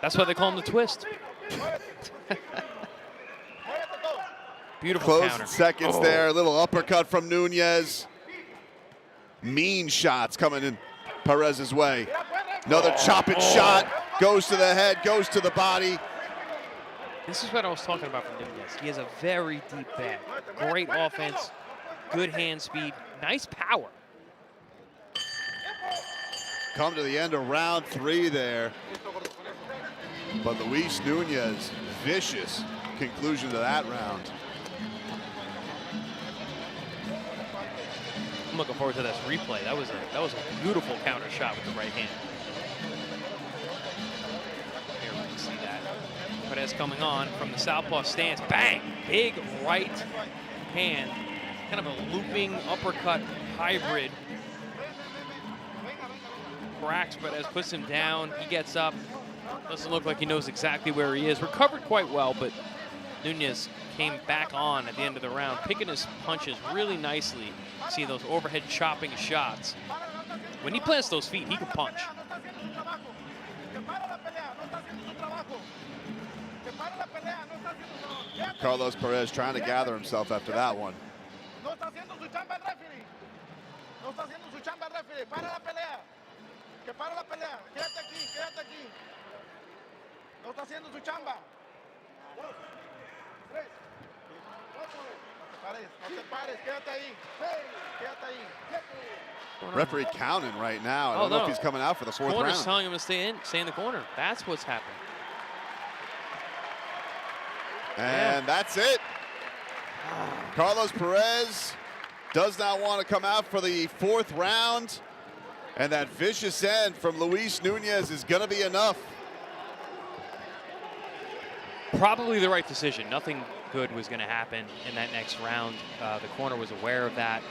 That's why they call him the twist. Beautiful Close counter. seconds there. A little uppercut from Nuñez. Mean shots coming in Perez's way. Another chopping shot. Goes to the head, goes to the body. This is what I was talking about from Nuñez. He has a very deep bag. Great offense, good hand speed, nice power. Come to the end of round 3 there. But Luis Nuñez, vicious conclusion to that round. I'm looking forward to this replay. That was a beautiful counter shot with the right hand. Here we can see that. Perez coming on from the southpaw stance. Bang! Big right hand. Kind of a looping uppercut hybrid. Cracks Perez, puts him down. He gets up. Doesn't look like he knows exactly where he is. Recovered quite well, but Nuñez came back on at the end of the round, picking his punches really nicely. See those overhead chopping shots. When he plants those feet, he can punch. Carlos Perez trying to gather himself after that one. No está haciendo su chamba el referee. No está haciendo su chamba el referee. Para la pelea. Que para la pelea. Quédate aquí, quédate aquí. No está haciendo su chamba. 2, 3, 4. No te pares, quédate ahí. Quédate ahí. Referee counting right now. I don't know if he's coming out for the 4th Corner's round. telling him to stay in the corner. That's what's happening. And that's it. Carlos Perez does not want to come out for the 4th round. And that vicious end from Luis Nuñez is going to be enough. Probably the right decision. Nothing good was going to happen in that next round. The corner was aware of that.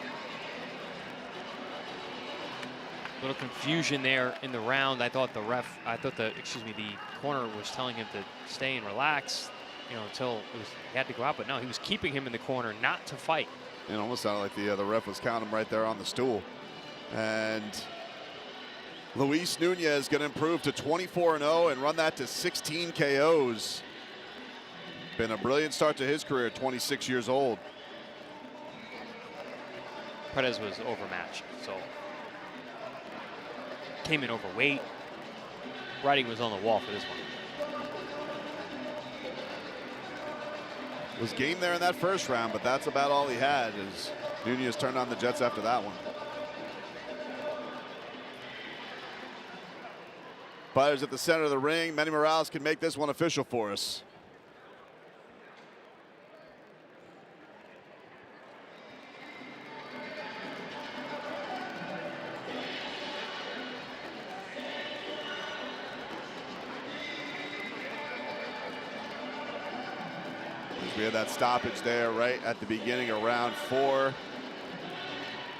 A little confusion there in the round. I thought the corner was telling him to stay and relax, until he had to go out. But no, he was keeping him in the corner not to fight. It almost sounded like the ref was counting him right there on the stool. And Luis Nuñez going to improve to 24-0 and run that to 16 KOs. Been a brilliant start to his career, 26 years old. Perez was overmatched, so came in overweight. Writing was on the wall for this one. Was game there in that first round, but that's about all he had as Nuñez turned on the Jets after that one. Fighters at the center of the ring. Manny Morales can make this one official for us. We had that stoppage there right at the beginning of round 4.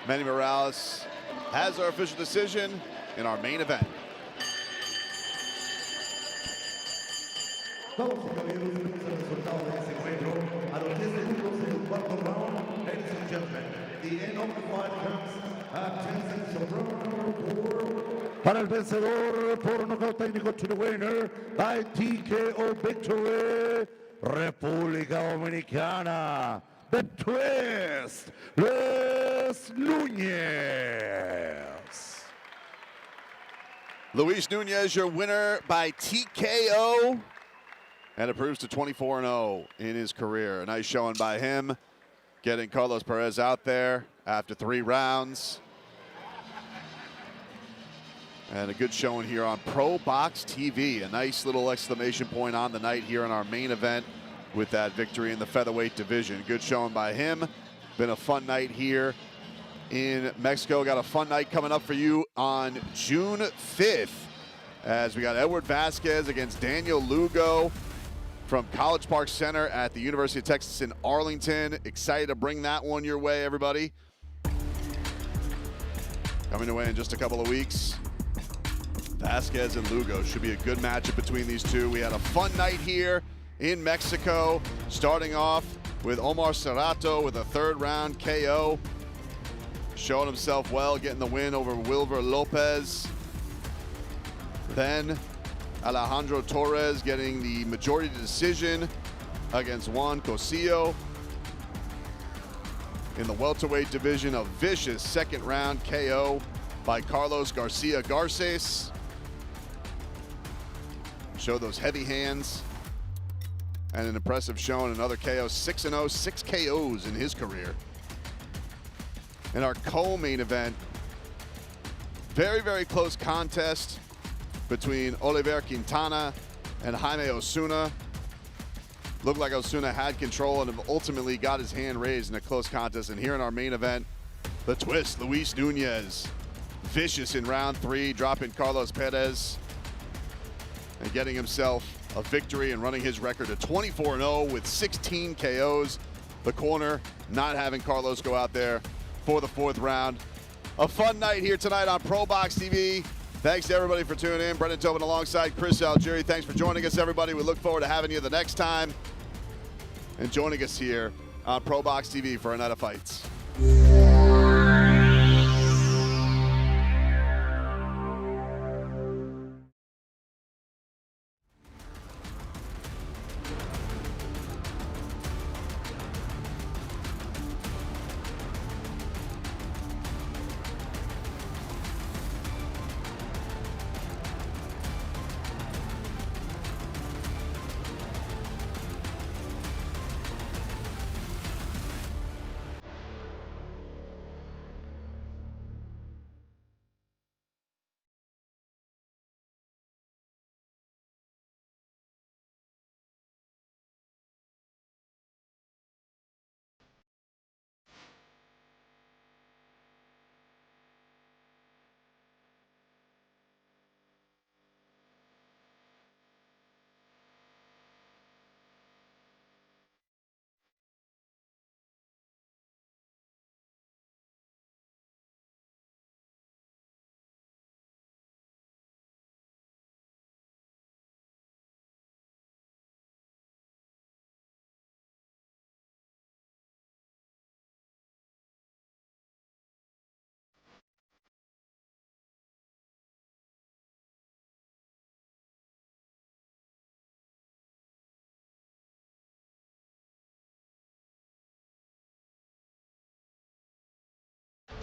Manny Morales has our official decision in our main event. Vamos, caballeros, tenemos el resultado de ese encuentro. A los 10 segundos del cuarto round, ladies and gentlemen, the end of the fight comes at 10 seconds of round number 4. Para el vencedor por nocaut técnico to the winner by TKO victory, República Dominicana, the twist, Luis Nuñez. Luis Nuñez, your winner by TKO, and improves to 24-0 in his career. A nice showing by him, getting Carlos Perez out there after 3 rounds. And a good showing here on ProBox TV. A nice little exclamation point on the night here in our main event with that victory in the featherweight division. Good showing by him. Been a fun night here in Mexico. Got a fun night coming up for you on June 5th as we got Edward Vasquez against Daniel Lugo from College Park Center at the University of Texas in Arlington. Excited to bring that one your way, everybody. Coming away in just a couple of weeks. Vasquez and Lugo should be a good matchup between these two. We had a fun night here in Mexico, starting off with Omar Serato with a 3rd round KO. Showing himself well, getting the win over Wilver Lopez. Then Alejandro Torres getting the majority decision against Juan Cosio. In the welterweight division, a vicious 2nd round KO by Carlos Garcia Garces. Show those heavy hands. And an impressive showing, another KO, 6-0, 6 KOs in his career. In our co-main event, very, very close contest between Oliver Kintana and Jaime Osuna. Looked like Osuna had control and ultimately got his hand raised in a close contest. And here in our main event, the twist, Luis Nuñez. Vicious in round 3, dropping Carlos Perez and getting himself a victory and running his record to 24-0 with 16 KOs. The corner not having Carlos go out there for the 4th round. A fun night here tonight on ProBox TV. Thanks to everybody for tuning in. Brendan Tobin alongside Chris Algieri. Thanks for joining us, everybody. We look forward to having you the next time and joining us here on ProBox TV for a night of fights.